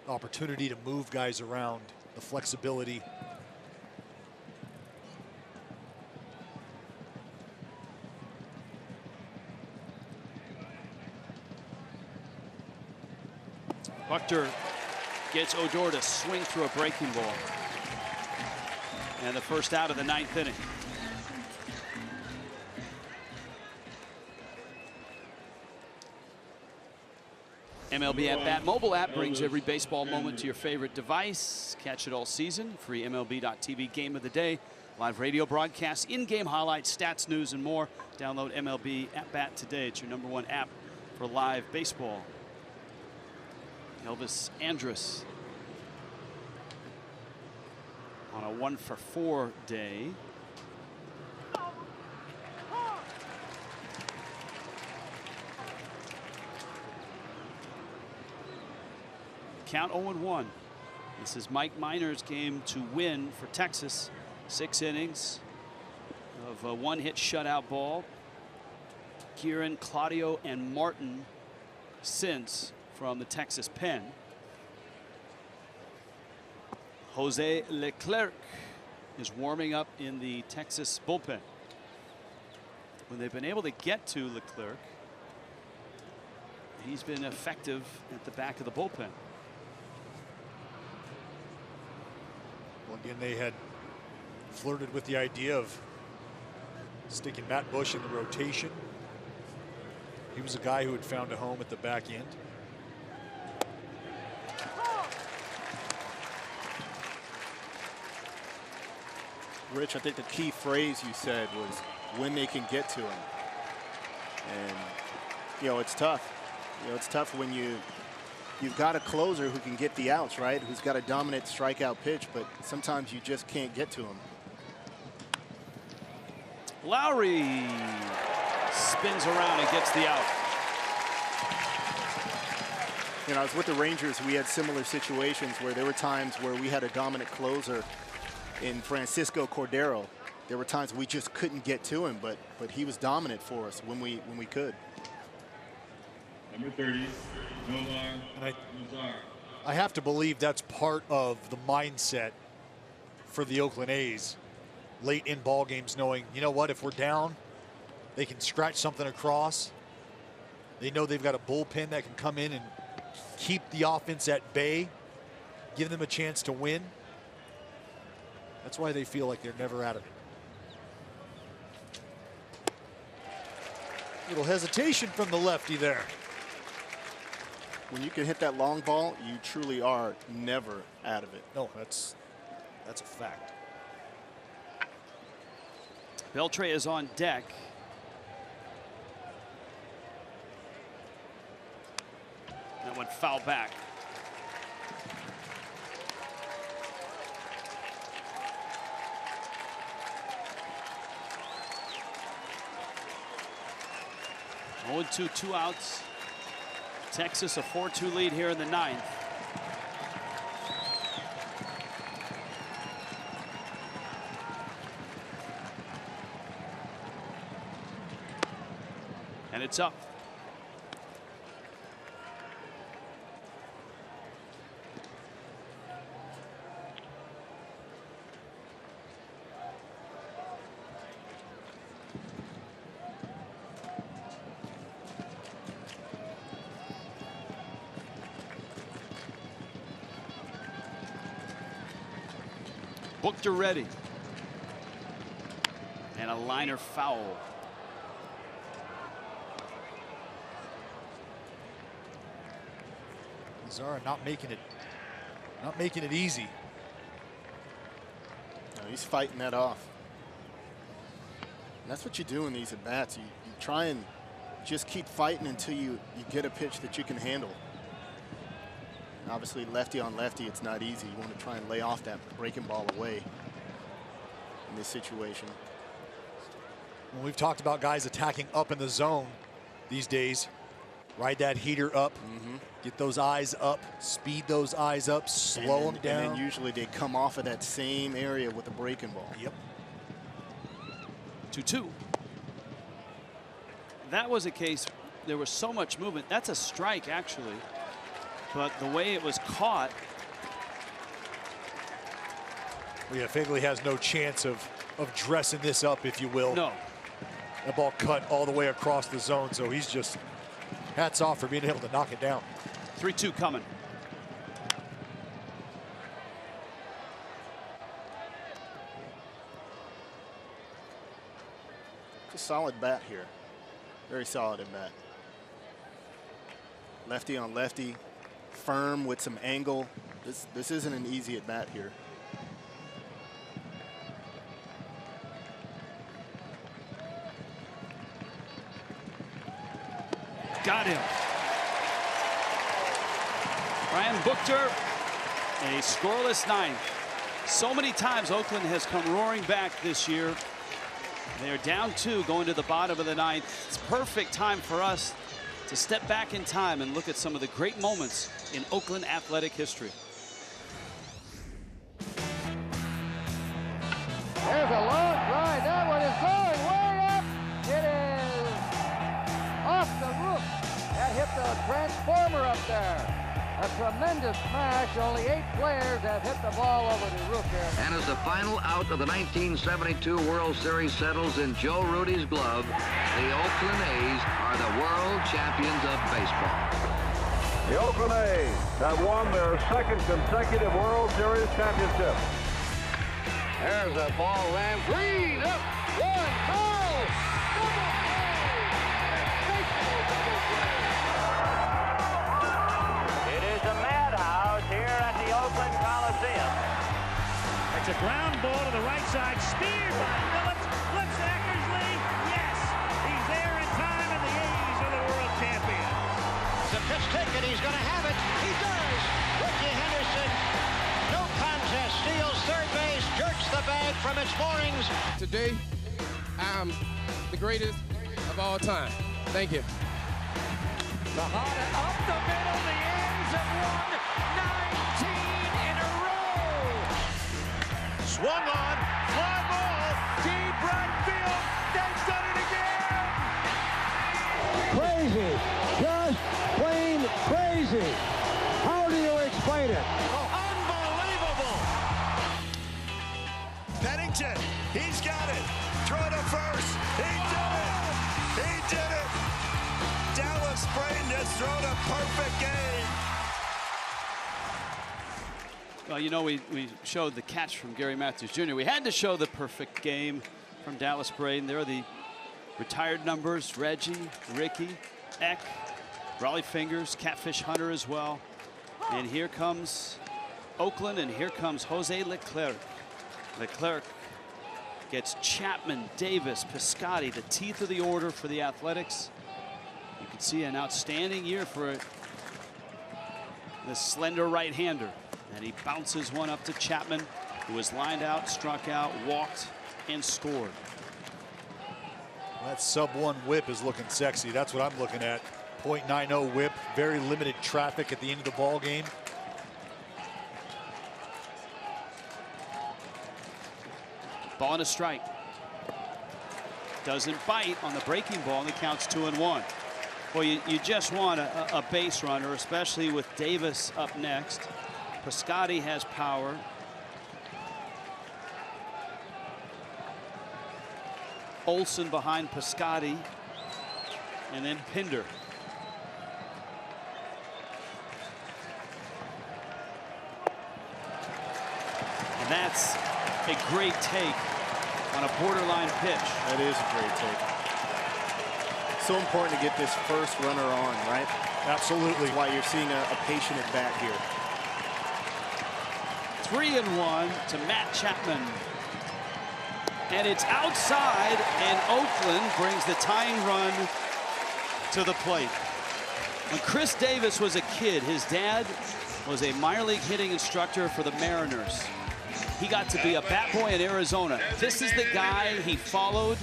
opportunity to move guys around, the flexibility. Buchter gets Odor to swing through a breaking ball. And the first out of the 9th inning. MLB At Bat mobile app brings every baseball moment to your favorite device. Catch it all season. Free MLB.tv game of the day. Live radio broadcasts, in-game highlights, stats, news, and more. Download MLB At Bat today. It's your #1 app for live baseball. Elvis Andrus on a 1-for-4 day. Count 0-1. This is Mike Minor's game to win for Texas. 6 innings of a 1-hit shutout ball. Kieran, Claudio, and Martin since from the Texas pen. Jose Leclerc is warming up in the Texas bullpen. When they've been able to get to Leclerc, he's been effective at the back of the bullpen. Well, again, they had flirted with the idea of sticking Matt Bush in the rotation. He was a guy who had found a home at the back end. Rich, I think the key phrase you said was when they can get to him. And, you know, it's tough. You know, it's tough when you've got a closer who can get the outs, right? Who's got a dominant strikeout pitch, but sometimes you just can't get to him. Lowry spins around and gets the out. You know, I was with the Rangers. We had similar situations where there were times where we had a dominant closer in Francisco Cordero. There were times we just couldn't get to him, but he was dominant for us when we could. Number 30, Nomar Lazar. I have to believe that's part of the mindset for the Oakland A's late in ball games, knowing, you know what, if we're down, they can scratch something across. They know they've got a bullpen that can come in and keep the offense at bay, give them a chance to win. That's why they feel like they're never out of it. Little hesitation from the lefty there. When you can hit that long ball, you truly are never out of it. No, that's a fact. Beltre is on deck. That went foul back. Oh, 2 outs. Texas a 4-2 lead here in the 9th. And it's up. Booked or ready. And a liner foul. Zara not making it easy. No, he's fighting that off. And that's what you do in these at bats. You try and just keep fighting until you get a pitch that you can handle. And obviously, lefty on lefty, it's not easy. You want to try and lay off that breaking ball away in this situation. Well, we've talked about guys attacking up in the zone these days. Ride that heater up, get those eyes up, speed those eyes up, slow them down. And then usually they come off of that same area with the breaking ball. Yep. 2-2. That was a case, there was so much movement. That's a strike, actually. But the way it was caught. Well, yeah, Figley has no chance of dressing this up, if you will. No. That ball cut all the way across the zone, so he's just hats off for being able to knock it down. 3-2 coming. It's a solid bat here. Very solid at bat. Lefty on lefty, firm with some angle. This isn't an easy at bat here. Got him. Ryan Buchter, a scoreless ninth. So many times Oakland has come roaring back this year. They are down 2 going to the bottom of the ninth. It's perfect time for us to step back in time and look at some of the great moments in Oakland athletic history. There's a long drive. That one is going way up. It is off the roof. That hit the transformer up there. A tremendous smash. Only 8 players have hit the ball over the roof here. And as the final out of the 1972 World Series settles in Joe Rudy's glove, the Oakland A's are the world champions of baseball. The Oakland A's have won their 2nd consecutive World Series championship. There's a ball ran green up, 1 ball, double play, double play. It is a madhouse here at the Oakland Coliseum. It's a ground ball to the right side, speared by Phillips, flips to Eckersley. Yes, he's there in time, and the A's are the world champions. The pitch taken, he's going to have it. He does. Ricky Henderson, no contest, steals third base, jerks the bag from its moorings. Today, I'm the greatest of all time. Thank you. The Honda up the middle, the A's have won 19 in a row. Swung on, fly ball, deep right field. They've done it again. Crazy, just plain crazy. How do you explain it? Unbelievable. Pennington, he's got it. Throw to first. He did it. He did it. Dallas Braden has thrown a perfect game. Well, you know, we showed the catch from Gary Matthews Jr. We had to show the perfect game from Dallas Braden. There are the retired numbers: Reggie, Ricky, Eck, Raleigh Fingers, Catfish Hunter as well. And here comes Oakland, and here comes Jose Leclerc. Leclerc gets Chapman, Davis, Piscotty, the teeth of the order for the Athletics. You can see an outstanding year for the slender right-hander. And he bounces one up to Chapman, who was lined out, struck out, walked, and scored. That sub-1 whip is looking sexy. That's what I'm looking at. .90 whip, very limited traffic at the end of the ball game. Ball and a strike. Doesn't bite on the breaking ball, and it counts 2-1. Well, you just want a base runner, especially with Davis up next. Piscotty has power. Olsen behind Piscotty, and then Pinder. And that's a great take on a borderline pitch. That is a great take. So important to get this first runner on, right? Absolutely. That's why you're seeing a patient at bat here. 3-1 to Matt Chapman. And it's outside, and Oakland brings the tying run to the plate. When Chris Davis was a kid, his dad was a minor league hitting instructor for the Mariners. He got to be a bat boy in Arizona. This is the guy he followed.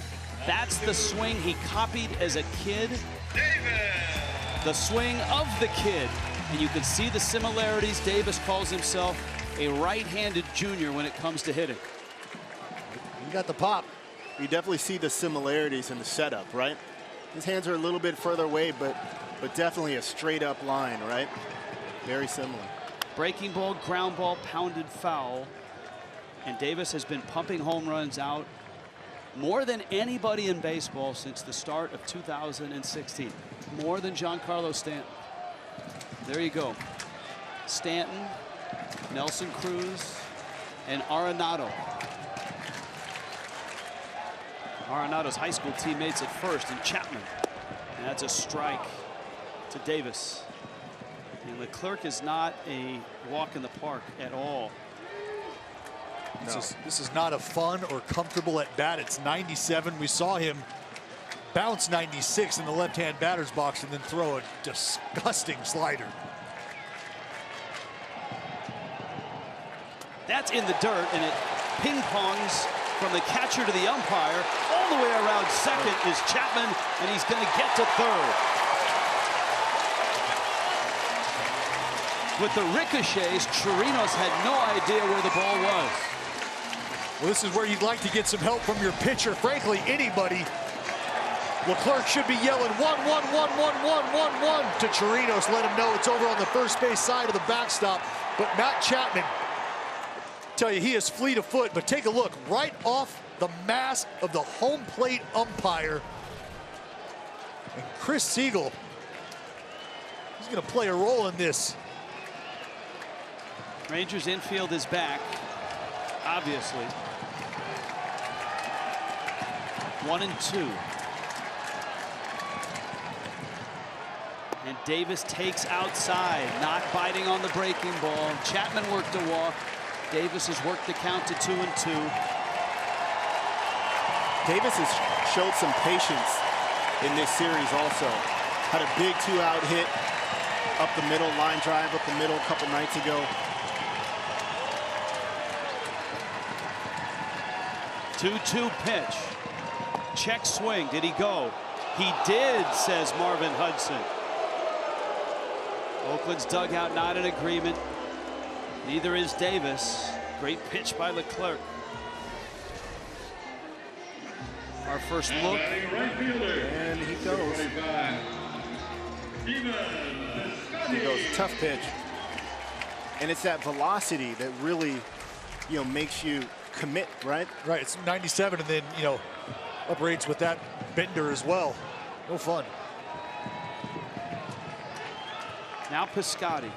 That's the swing he copied as a kid. The swing of the kid. And you can see the similarities. Davis calls himself a right-handed junior when it comes to hitting. You got the pop. You definitely see the similarities in the setup, right? His hands are a little bit further away, but definitely a straight up line, right? Very similar. Breaking ball, ground ball, pounded foul. And Davis has been pumping home runs out more than anybody in baseball since the start of 2016. More than Giancarlo Stanton. There you go. Stanton, Nelson Cruz, and Arenado. Arenado's high school teammates at first, and Chapman. And that's a strike to Davis. And Leclerc is not a walk in the park at all. This is not a fun or comfortable at bat. It's 97. We saw him bounce 96 in the left-hand batter's box and then throw a disgusting slider. That's in the dirt, and it ping-pongs from the catcher to the umpire. All the way around second is Chapman, and he's going to get to third. With the ricochets, Chirinos had no idea where the ball was. Well, this is where you'd like to get some help from your pitcher. Frankly, anybody. Leclerc should be yelling 1-1-1-1-1-1-1 to Chirinos. Let him know it's over on the first base side of the backstop. But Matt Chapman, tell you, he is fleet of foot. But take a look right off the mask of the home plate umpire. And Chris Siegel, he's going to play a role in this. Rangers infield is back, obviously. 1-2. And Davis takes outside, not biting on the breaking ball. Chapman worked a walk. Davis has worked the count to 2-2. Davis has showed some patience in this series also. Had a big 2-out hit up the middle, line drive up the middle a couple nights ago. 2-2 pitch. Check swing. Did he go? He did, says Marvin Hudson. Oakland's dugout not in agreement. Neither is Davis. Great pitch by Leclerc. Our first look. And he goes. He goes. Tough pitch. And it's that velocity that really, makes you commit, right? Right, it's 97 and then, uprates with that bender as well. No fun. Now Piscotty.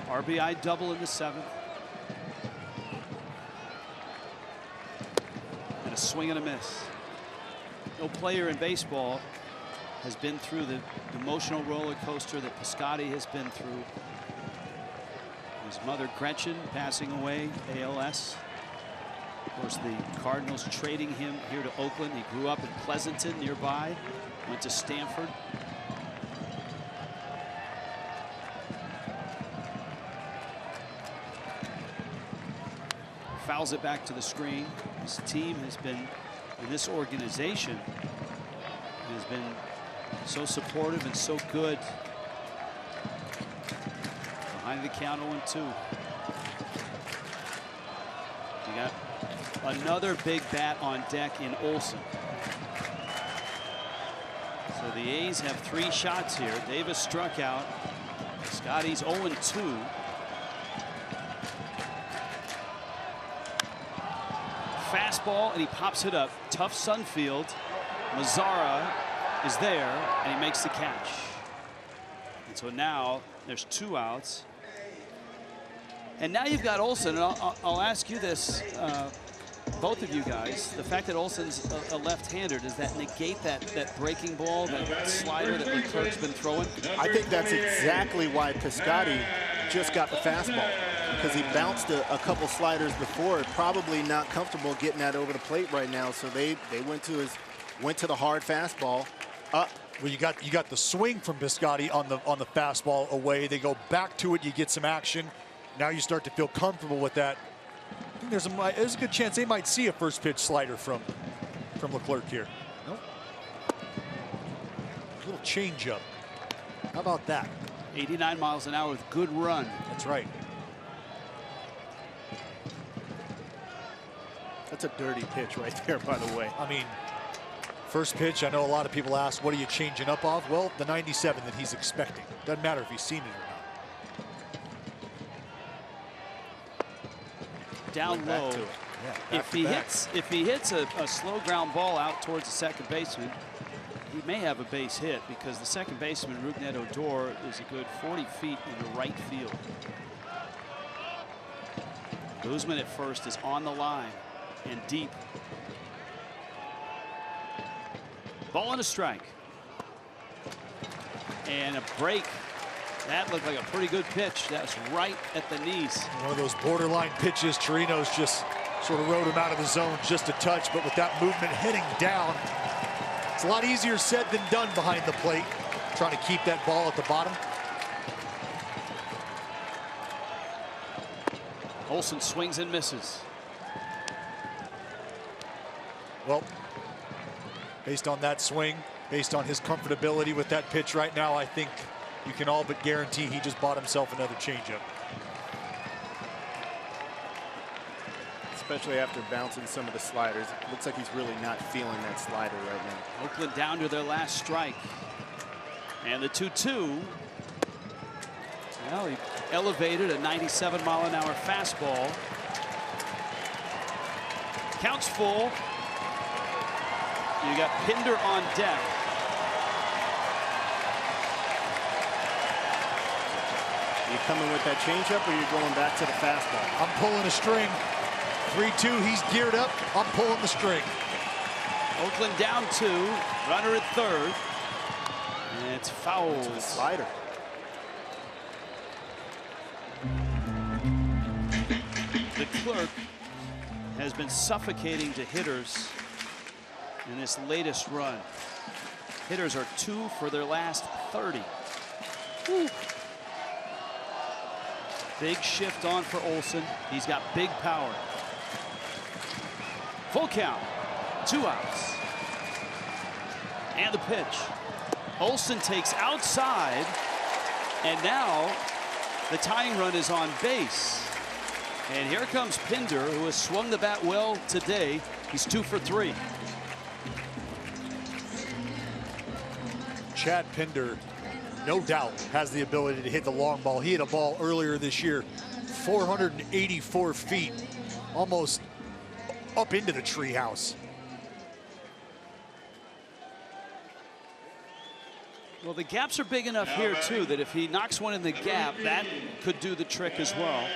RBI double in the 7th. And a swing and a miss. No player in baseball has been through the emotional roller coaster that Piscotty has been through. His mother Gretchen passing away, ALS. Of course, the Cardinals trading him here to Oakland. He grew up in Pleasanton nearby, went to Stanford. Fouls it back to the screen. This team has been, and this organization has been so supportive and so good. Behind the count 0-2. You got another big bat on deck in Olsen. So the A's have 3 shots here. Davis struck out. Scotty's 0-2. Fastball, and he pops it up. Tough Sunfield. Mazzara is there, and he makes the catch. And so now there's 2 outs. And now you've got Olsen, and I'll ask you this, both of you guys. The fact that Olsen's a left-hander, does that negate that breaking ball, that slider that Leclerc's been throwing? I think that's exactly why Piscotty just got the fastball, because he bounced a couple sliders before, probably not comfortable getting that over the plate right now. So they went to the hard fastball up. Well, you got the swing from Piscotty on the fastball away. They go back to it. You get some action. Now you start to feel comfortable with that. I think there's a good chance they might see a first pitch slider from Leclerc here. Nope. A little change up. How about that? 89 miles an hour with good run. That's right. That's a dirty pitch right there, by the way. I mean, first pitch, I know a lot of people ask, what are you changing up off? Well, the 97 that he's expecting. Doesn't matter if he's seen it or not. Down low. Yeah, if he hits a slow ground ball out towards the second baseman, he may have a base hit, because the second baseman, Rougned Odor, is a good 40 feet into right field. Guzman at first is on the line and deep. Ball and a strike. And a break. That looked like a pretty good pitch. That's right at the knees. One of those borderline pitches. Chirinos just sort of rode him out of the zone just a touch, but with that movement heading down, it's a lot easier said than done behind the plate, trying to keep that ball at the bottom. Olsen swings and misses. Well, based on that swing, based on his comfortability with that pitch right now, I think you can all but guarantee he just bought himself another changeup. Especially after bouncing some of the sliders. It looks like he's really not feeling that slider right now. Oakland down to their last strike. And the 2-2. Well, he elevated a 97-mile-an-hour fastball. Counts full. You got Pinder on deck. You coming with that changeup, or you going back to the fastball? I'm pulling a string. 3-2, he's geared up. I'm pulling the string. Oakland down 2, runner at third. And it's foul. To the slider. The clerk has been suffocating to hitters in this latest run. Hitters are 2 for their last 30. Woo. Big shift on for Olsen. He's got big power. Full count, 2 outs. And the pitch. Olsen takes outside, and now the tying run is on base. And here comes Pinder, who has swung the bat well today. He's 2 for 3. Chad Pinder, no doubt, has the ability to hit the long ball. He hit a ball earlier this year, 484 feet, almost up into the treehouse. Well, the gaps are big enough here, too, that if he knocks one in the gap, that could do the trick as well.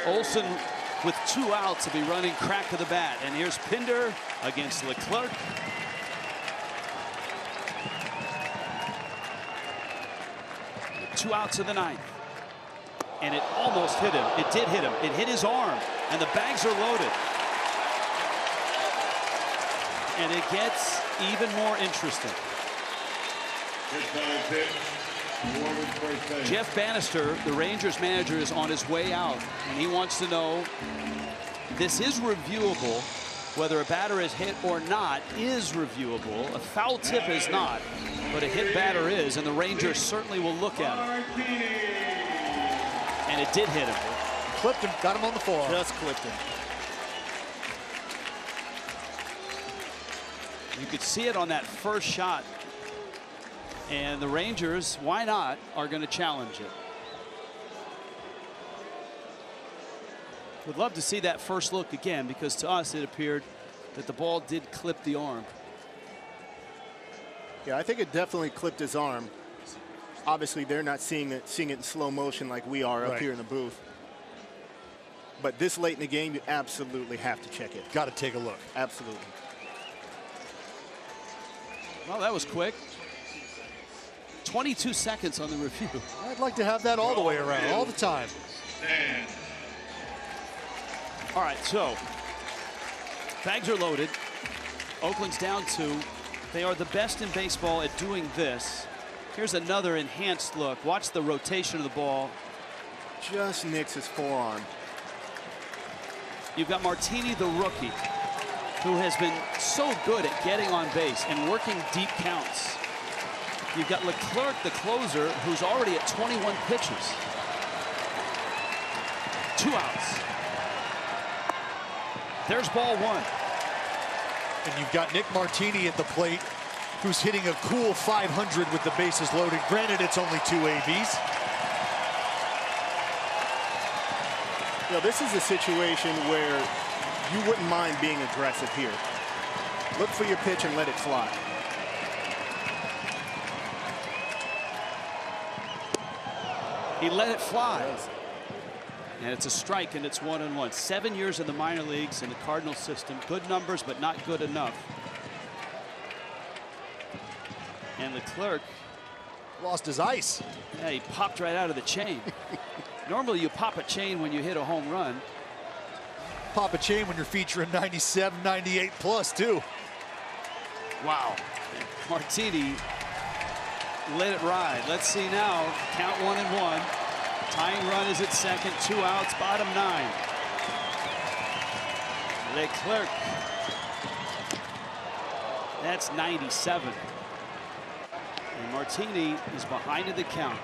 Olsen with 2 outs will be running crack of the bat. And here's Pinder against Leclerc. With 2 outs of the 9th. And it almost hit him. It did hit him. It hit his arm. And the bags are loaded. And it gets even more interesting. Jeff Bannister, the Rangers manager, is on his way out, and he wants to know, this is reviewable. Whether a batter is hit or not is reviewable. A foul tip is not, but a hit batter is, and the Rangers certainly will look at it. And it did hit him. Clipped him, got him on the forearm. Just clipped him. You could see it on that first shot. And the Rangers, why not, are going to challenge it. Would love to see that first look again, because to us it appeared that the ball did clip the arm. Yeah, I think it definitely clipped his arm. Obviously, they're not seeing it in slow motion like we are up here in the booth. But this late in the game, you absolutely have to check it. Got to take a look. Absolutely. Well, that was quick. 22 seconds on the review. I'd like to have that all the way around, all the time. All right, so bags are loaded. Oakland's down 2. They are the best in baseball at doing this. Here's another enhanced look. Watch the rotation of the ball. Just nicks his forearm. You've got Martini, the rookie, who has been so good at getting on base and working deep counts. You've got Leclerc, the closer, who's already at 21 pitches. 2 outs. There's ball 1. And you've got Nick Martini at the plate, who's hitting a cool 500 with the bases loaded. Granted, it's only 2 ABs. You know, this is a situation where you wouldn't mind being aggressive here. Look for your pitch and let it fly. He let it fly. And it's a strike, and it's 1-1. 7 years in the minor leagues in the Cardinal system. Good numbers, but not good enough. And Leclerc lost his ice. Yeah, he popped right out of the chain. Normally you pop a chain when you hit a home run. Pop a chain when you're featuring 97, 98 plus too. Wow. And Martini let it ride. Let's see now. Count 1-1. Tying run is at second. 2 outs. Bottom 9. Leclerc. That's 97. And Martini is behind in the count.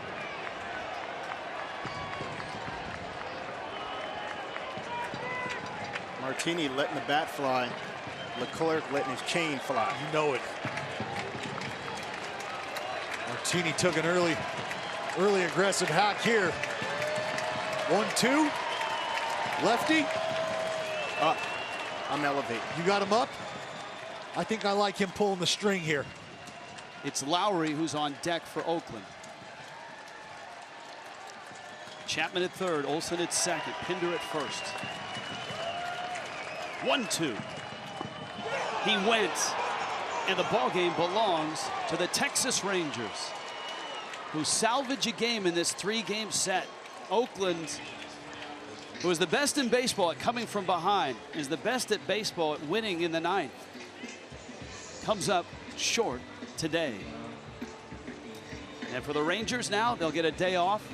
Martini letting the bat fly. Leclerc letting his chain fly. You know it. Martini took an early aggressive hack here. 1-2. Lefty. Up. I'm elevating. You got him up? I think I like him pulling the string here. It's Lowry who's on deck for Oakland. Chapman at third, Olsen at second, Pinder at first. 1-2. He went, and the ball game belongs to the Texas Rangers, who salvage a game in this 3-game set. Oakland, who is the best in baseball at coming from behind, is the best at baseball at winning in the 9th. Comes up short today. And for the Rangers now, they'll get a day off.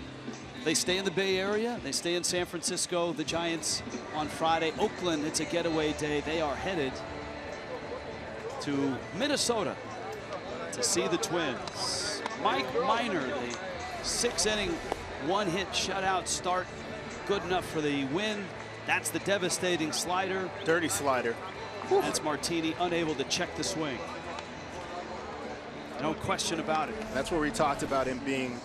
They stay in the Bay Area. They stay in San Francisco. The Giants on Friday. Oakland, it's a getaway day. They are headed to Minnesota to see the Twins. Mike Minor, the 6-inning, 1-hit shutout start, good enough for the win. That's the devastating slider. Dirty slider. That's Martini unable to check the swing. No question about it. That's where we talked about him being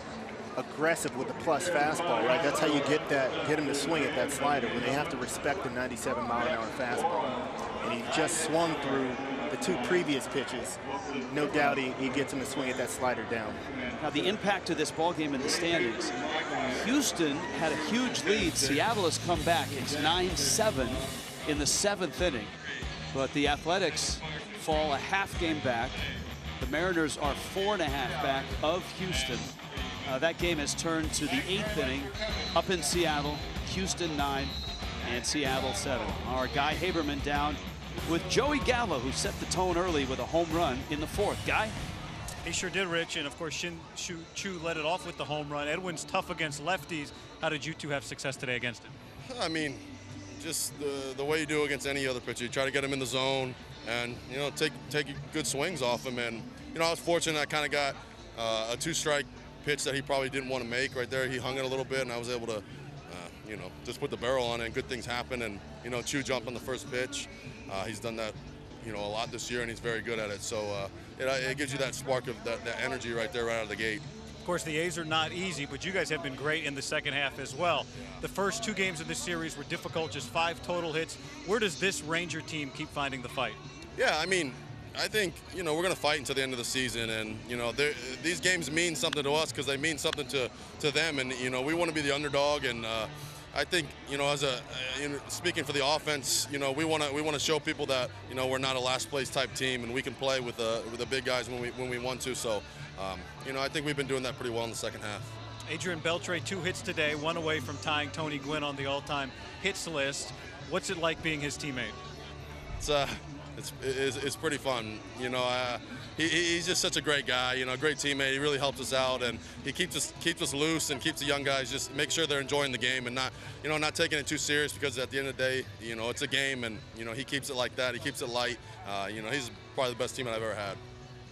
aggressive with the plus fastball, right? That's how you get him to swing at that slider, when they have to respect the 97-mile-an-hour fastball. And he just swung through the 2 previous pitches. No doubt he gets him to swing at that slider down. Now the impact of this ball game in the standings. Houston had a huge lead. Seattle has come back. It's 9-7 in the 7th inning. But the Athletics fall a half game back. The Mariners are 4.5 back of Houston. That game has turned to the 8th inning up in Seattle. Houston 9 and Seattle 7. Our Guy Haberman down with Joey Gallo, who set the tone early with a home run in the 4th. Guy? He sure did, Rich, and of course Shin Chu led it off with the home run. Edwin's tough against lefties. How did you two have success today against him? I mean, just the way you do against any other pitcher. You try to get him in the zone and, you know, take good swings off him. And, you know, I was fortunate I kind of got a 2-strike pitch that he probably didn't want to make right there. He hung it a little bit, and I was able to, you know, just put the barrel on it, and good things happen. And, you know, Chu jumped on the first pitch. He's done that, you know, a lot this year, and he's very good at it. So it gives you that spark of that energy right there right out of the gate. Of course, the A's are not easy, but you guys have been great in the second half as well. The first 2 games of this series were difficult, just 5 total hits. Where does this Ranger team keep finding the fight? Yeah, I mean, I think, you know, we're going to fight until the end of the season, and, you know, these games mean something to us because they mean something to them, and, you know, we want to be the underdog, and I think, you know, speaking for the offense, you know, we want to show people that, you know, we're not a last place type team, and we can play with the big guys when we want to. So, you know, I think we've been doing that pretty well in the second half. Adrian Beltre, 2 hits today, 1 away from tying Tony Gwynn on the all-time hits list. What's it like being his teammate? It's pretty fun. You know, he's just such a great guy, you know, great teammate. He really helps us out, and he keeps us loose and keeps the young guys, just make sure they're enjoying the game and not taking it too serious, because at the end of the day, you know, it's a game, and, you know, he keeps it like that. He keeps it light. You know, he's probably the best teammate I've ever had.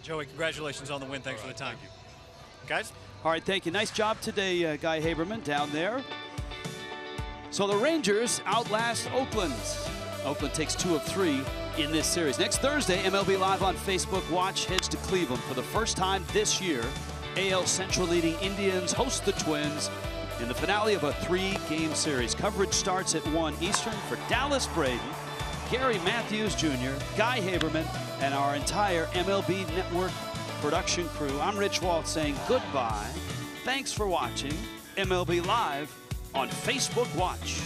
Joey, congratulations on the win. Thanks for the time. Thank you. Guys? All right, thank you. Nice job today, Guy Haberman down there. So the Rangers outlast Oakland. Oakland takes 2 of 3 in this series. Next Thursday, MLB Live on Facebook Watch heads to Cleveland for the first time this year. AL Central leading Indians host the Twins in the finale of a 3-game series. Coverage starts at 1 Eastern for Dallas Braden, Gary Matthews Jr., Guy Haberman, and our entire MLB Network production crew. I'm Rich Waltz saying goodbye. Thanks for watching MLB Live on Facebook Watch.